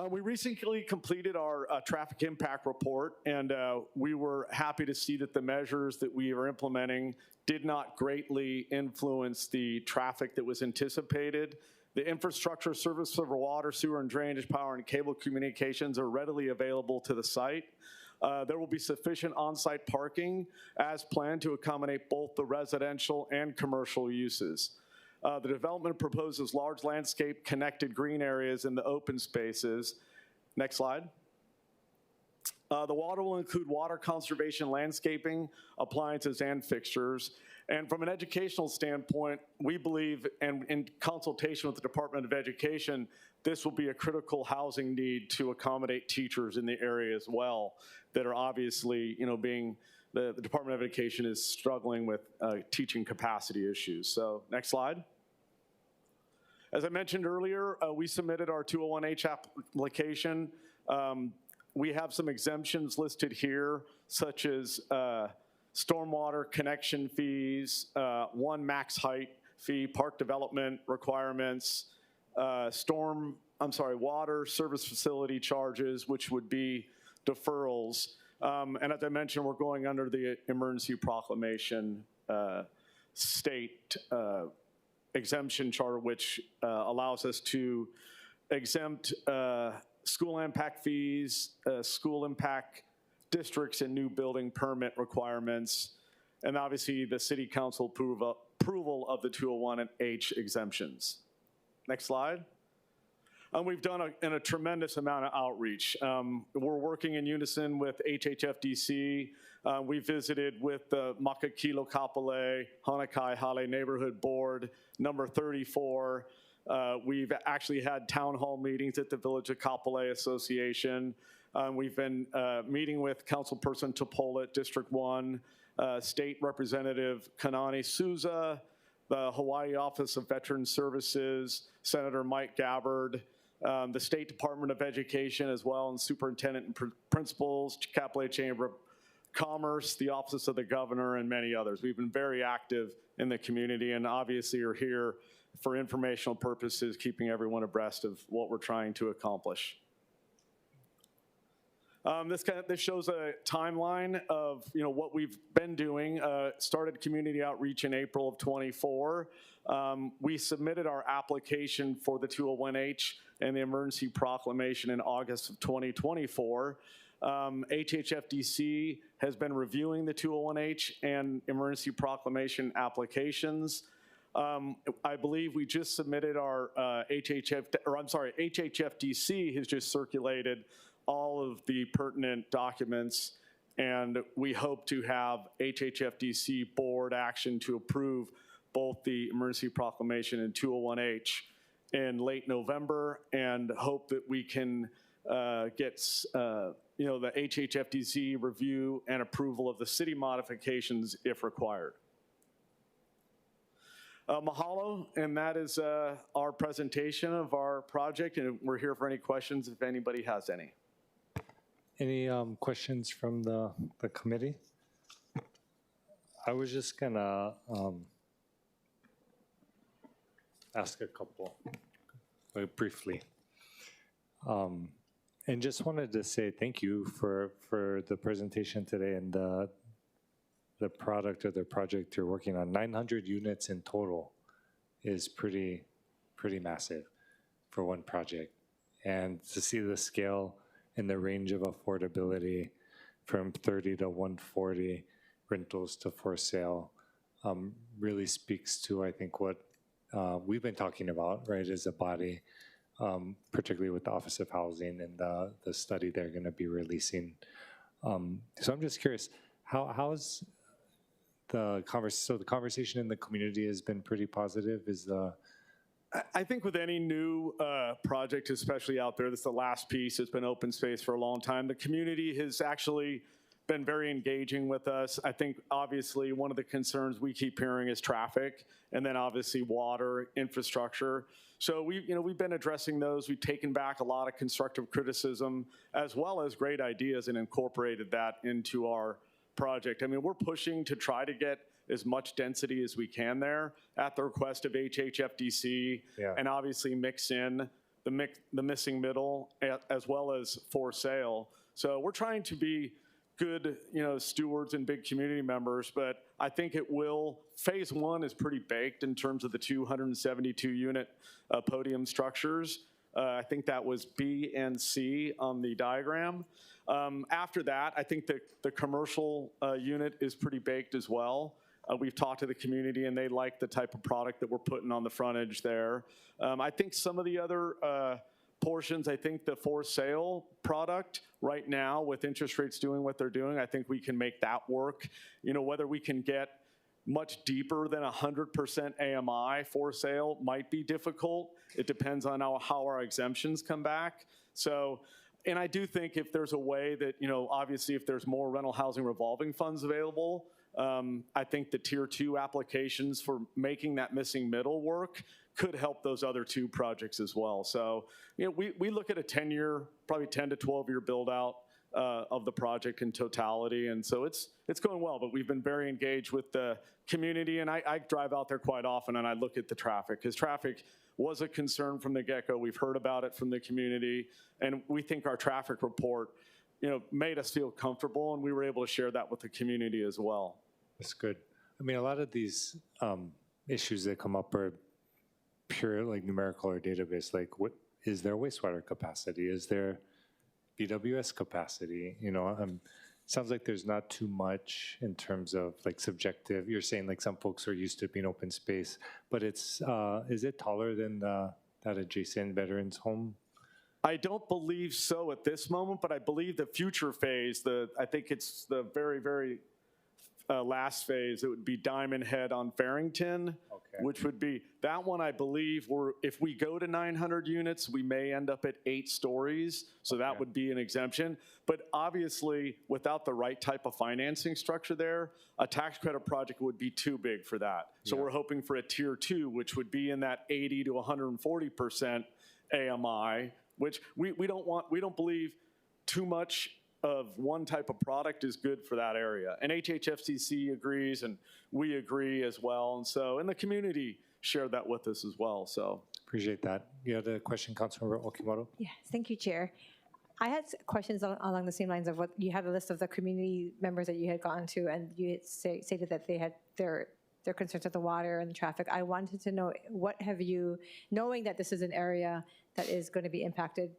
We recently completed our traffic impact report, and we were happy to see that the measures that we are implementing did not greatly influence the traffic that was anticipated. The infrastructure service for water, sewer, and drainage, power, and cable communications are readily available to the site. There will be sufficient on-site parking as planned to accommodate both the residential and commercial uses. The development proposes large landscape connected green areas in the open spaces. Next slide. The water will include water conservation, landscaping, appliances, and fixtures. And from an educational standpoint, we believe, and in consultation with the Department of Education, this will be a critical housing need to accommodate teachers in the area as well that are obviously, the Department of Education is struggling with teaching capacity issues. So next slide. As I mentioned earlier, we submitted our 201H application. We have some exemptions listed here, such as stormwater connection fees, 1 max height fee, park development requirements, water service facility charges, which would be deferrals. And as I mentioned, we're going under the emergency proclamation state exemption charter, which allows us to exempt school impact fees, school impact districts, and new building permit requirements, and obviously the City Council approval of the 201H exemptions. Next slide. We've done a tremendous amount of outreach. We're working in unison with HHFDC. We visited with the Makakilo KAPOLEI Hanakai Hale Neighborhood Board, number 34. We've actually had town hall meetings at the Village of Kapolei Association. We've been meeting with Councilperson Topola at District 1, State Representative Kanani Souza, the Hawaii Office of Veteran Services, Senator Mike Gabbard, the State Department of Education as well, and Superintendent and Principals, Kapolei Chamber of Commerce, the Office of the Governor, and many others. We've been very active in the community and obviously are here for informational purposes, keeping everyone abreast of what we're trying to accomplish. This shows a timeline of what we've been doing. Started community outreach in April of 24. We submitted our application for the 201H and the emergency proclamation in August of 2024. HHFDC has been reviewing the 201H and emergency proclamation applications. I believe we just submitted our HHFDC has just circulated all of the pertinent documents, and we hope to have HHFDC board action to approve both the emergency proclamation and 201H in late November, and hope that we can get the HHFDC review and approval of the city modifications if required. Mahalo, and that is our presentation of our project, and we're here for any questions if anybody has any. Any questions from the committee? I was just gonna ask a couple, briefly. And just wanted to say thank you for the presentation today and the product or the project you're working on. 900 units in total is pretty massive for one project. And to see the scale and the range of affordability from 30 to 140 rentals to for sale really speaks to, I think, what we've been talking about, right, as a body, particularly with the Office of Housing and the study they're going to be releasing. So I'm just curious, how's the conversation in the community has been pretty positive? I think with any new project, especially out there, this is the last piece. It's been open space for a long time. The community has actually been very engaging with us. I think obviously one of the concerns we keep hearing is traffic, and then obviously water, infrastructure. So we've been addressing those. We've taken back a lot of constructive criticism as well as great ideas and incorporated that into our project. I mean, we're pushing to try to get as much density as we can there at the request of HHFDC, and obviously mix in the missing middle as well as for sale. So we're trying to be good, stewards and big community members, but I think phase one is pretty baked in terms of the 272 unit podium structures. I think that was B and C on the diagram. After that, I think the commercial unit is pretty baked as well. We've talked to the community and they like the type of product that we're putting on the frontage there. I think some of the other portions, I think the for sale product right now with interest rates doing what they're doing, I think we can make that work. Whether we can get much deeper than 100% AMI for sale might be difficult. It depends on how our exemptions come back. So, and I do think if there's a way that, obviously if there's more rental housing revolving funds available, I think the tier 2 applications for making that missing middle work could help those other two projects as well. So, we look at a 10-year, probably 10 to 12-year build out of the project in totality. And so it's going well, but we've been very engaged with the community, and I drive out there quite often and I look at the traffic, because traffic was a concern from the get-go. We've heard about it from the community, and we think our traffic report made us feel comfortable, and we were able to share that with the community as well. That's good. I mean, a lot of these issues that come up are pure, like numerical or database. Like, what is their wastewater capacity? Is there BWS capacity? Sounds like there's not too much in terms of like subjective. You're saying like some folks are used to being open space, but is it taller than that adjacent veterans home? I don't believe so at this moment, but I believe the future phase, I think it's the very, very last phase, it would be Diamond Head on Farrington, which would be, that one I believe, if we go to 900 units, we may end up at 8 stories, so that would be an exemption. But obviously, without the right type of financing structure there, a tax credit project would be too big for that. So we're hoping for a tier 2, which would be in that 80 to 140% AMI, which we don't believe too much of one type of product is good for that area. And HHFCC agrees, and we agree as well. And the community shared that with us as well, so. Appreciate that. You had a question, Councilmember Okimoto? Yes, thank you, Chair. I had questions along the same lines of what you had a list of the community members that you had gotten to, and you had stated that they had their concerns with the water and the traffic. I wanted to know, what have you, knowing that this is an area that is going to be impacted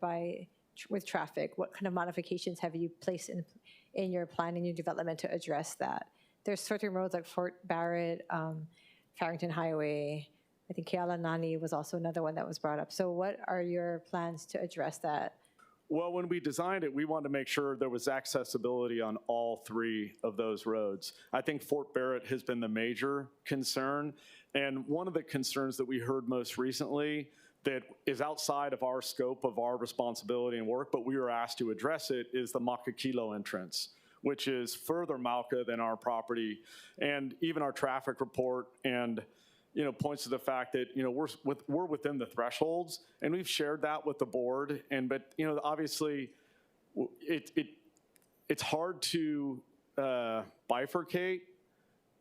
with traffic, what kind of modifications have you placed in your plan and your development to address that? There's certain roads like Fort Barrett, Farrington Highway, I think Kiaʻāina was also another one that was brought up. So what are your plans to address that? Well, when we designed it, we wanted to make sure there was accessibility on all 3 of those roads. I think Fort Barrett has been the major concern. And one of the concerns that we heard most recently that is outside of our scope of our responsibility and work, but we were asked to address it, is the Makakilo entrance, which is further Mauka than our property. And even our traffic report and points to the fact that we're within the thresholds, and we've shared that with the board. But obviously, it's hard to bifurcate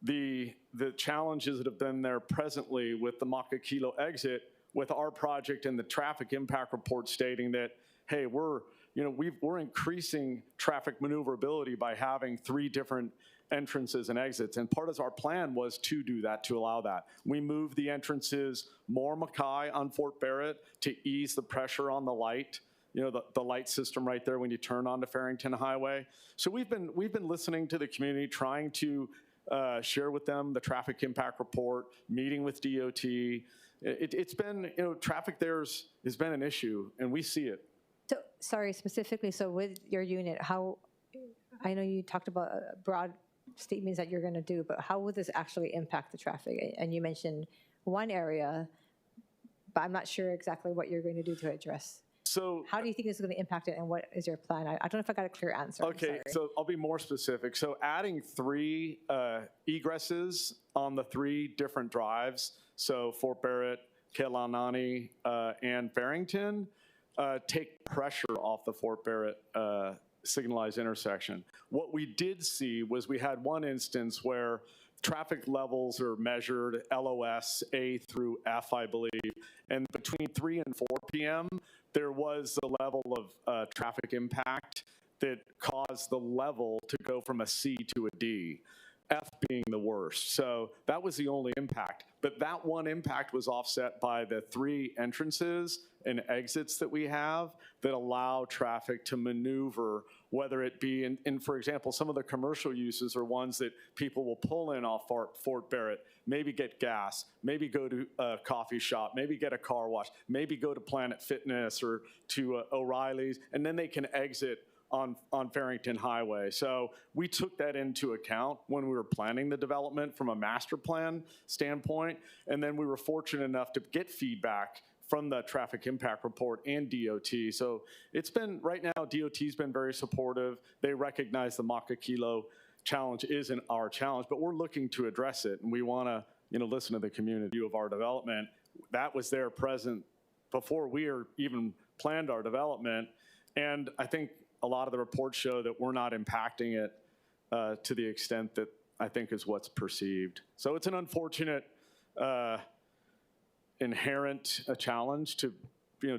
the challenges that have been there presently with the Makakilo exit, with our project and the traffic impact report stating that, hey, we're increasing traffic maneuverability by having 3 different entrances and exits. And part of our plan was to do that, to allow that. We moved the entrances more Mackay on Fort Barrett to ease the pressure on the light, the light system right there when you turn onto Farrington Highway. So we've been listening to the community, trying to share with them the traffic impact report, meeting with DOT. It's been, traffic there has been an issue, and we see it. So, sorry, specifically, so with your unit, I know you talked about broad statements that you're going to do, but how would this actually impact the traffic? And you mentioned one area, but I'm not sure exactly what you're going to do to address. So how do you think this is going to impact it, and what is your plan? I don't know if I got a clear answer. Okay, so I'll be more specific. So adding 3 egresses on the 3 different drives, so Fort Barrett, Kiaʻāina, and Farrington, take pressure off the Fort Barrett signalized intersection. What we did see was we had one instance where traffic levels are measured LOS A through F, I believe, and between 3 and 4 p.m., there was a level of traffic impact that caused the level to go from a C to a D, F being the worst. So that was the only impact. But that one impact was offset by the 3 entrances and exits that we have that allow traffic to maneuver, whether it be in, for example, some of the commercial uses are ones that people will pull in off Fort Barrett, maybe get gas, maybe go to a coffee shop, maybe get a car wash, maybe go to Planet Fitness or to O'Reilly's, and then they can exit on Farrington Highway. So we took that into account when we were planning the development from a master plan standpoint, and then we were fortunate enough to get feedback from the traffic impact report and DOT. So it's been, right now, DOT's been very supportive. They recognize the Makakilo challenge isn't our challenge, but we're looking to address it, and we wanna listen to the community of our development. That was there present before we even planned our development, and I think a lot of the reports show that we're not impacting it to the extent that I think is what's perceived. So it's an unfortunate inherent challenge to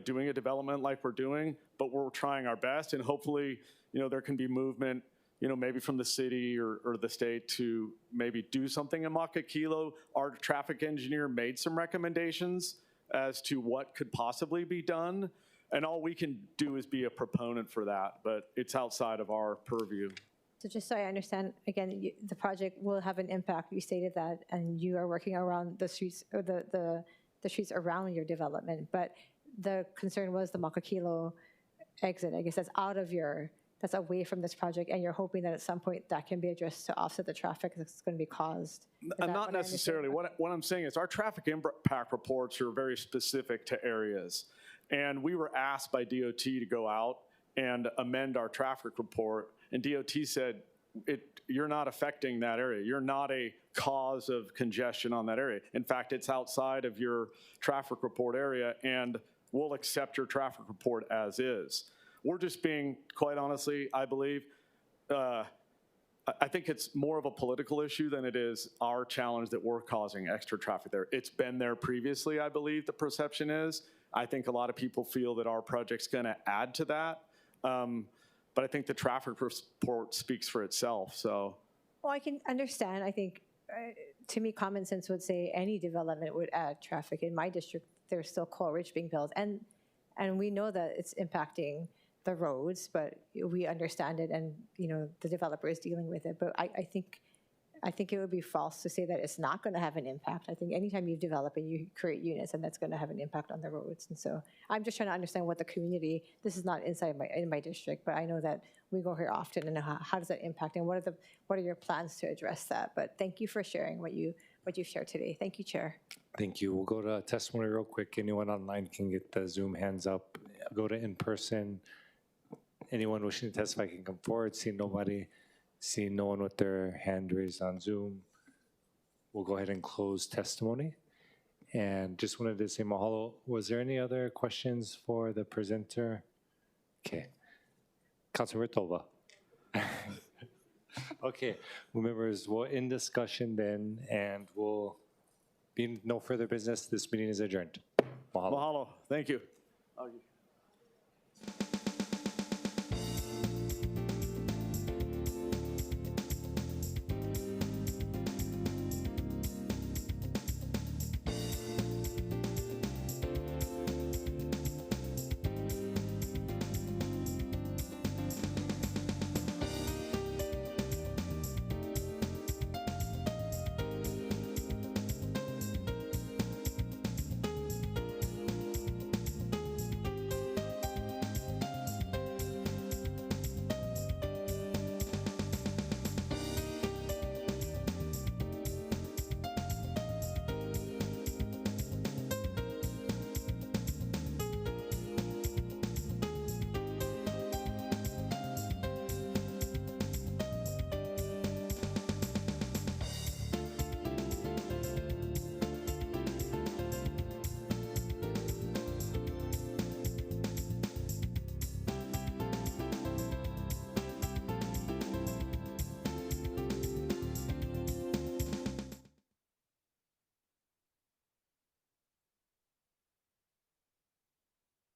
doing a development like we're doing, but we're trying our best, and hopefully there can be movement maybe from the city or the state to maybe do something in Makakilo. Our traffic engineer made some recommendations as to what could possibly be done, and all we can do is be a proponent for that, but it's outside of our purview. So just so I understand, again, the project will have an impact. You stated that, and you are working around the streets, or the streets around your development, but the concern was the Makakilo exit. I guess that's away from this project, and you're hoping that at some point that can be addressed to offset the traffic that's going to be caused. Not necessarily. What I'm saying is our traffic impact reports are very specific to areas, and we were asked by DOT to go out and amend our traffic report, and DOT said, you're not affecting that area. You're not a cause of congestion on that area. In fact, it's outside of your traffic report area, and we'll accept your traffic report as is. We're just being, quite honestly, I believe, I think it's more of a political issue than it is our challenge that we're causing extra traffic there. It's been there previously, I believe the perception is. I think a lot of people feel that our project's gonna add to that. But I think the traffic report speaks for itself, so. Well, I can understand. I think, to me, common sense would say any development would add traffic. In my district, there's still Coal Ridge being built, and we know that it's impacting the roads, but we understand it, and the developer is dealing with it. But I think it would be false to say that it's not going to have an impact. I think anytime you develop and you create units, and that's going to have an impact on the roads. And so I'm just trying to understand what the community, this is not in my district, but I know that we go here often, and how does that impact, and what are your plans to address that? But thank you for sharing what you've shared today. Thank you, Chair. Thank you. We'll go to testimony real quick. Anyone online can get the Zoom hands up. Go to in-person. Anyone wishing to testify can come forward. See nobody. Seeing no one with their hand raised on Zoom, we'll go ahead and close testimony. And just wanted to say mahalo. Was there any other questions for the presenter? Okay. Councilmember Tova. Okay, well, members, we'll end discussion then, and we'll be no further business. This meeting is adjourned. Mahalo. Mahalo. Thank you.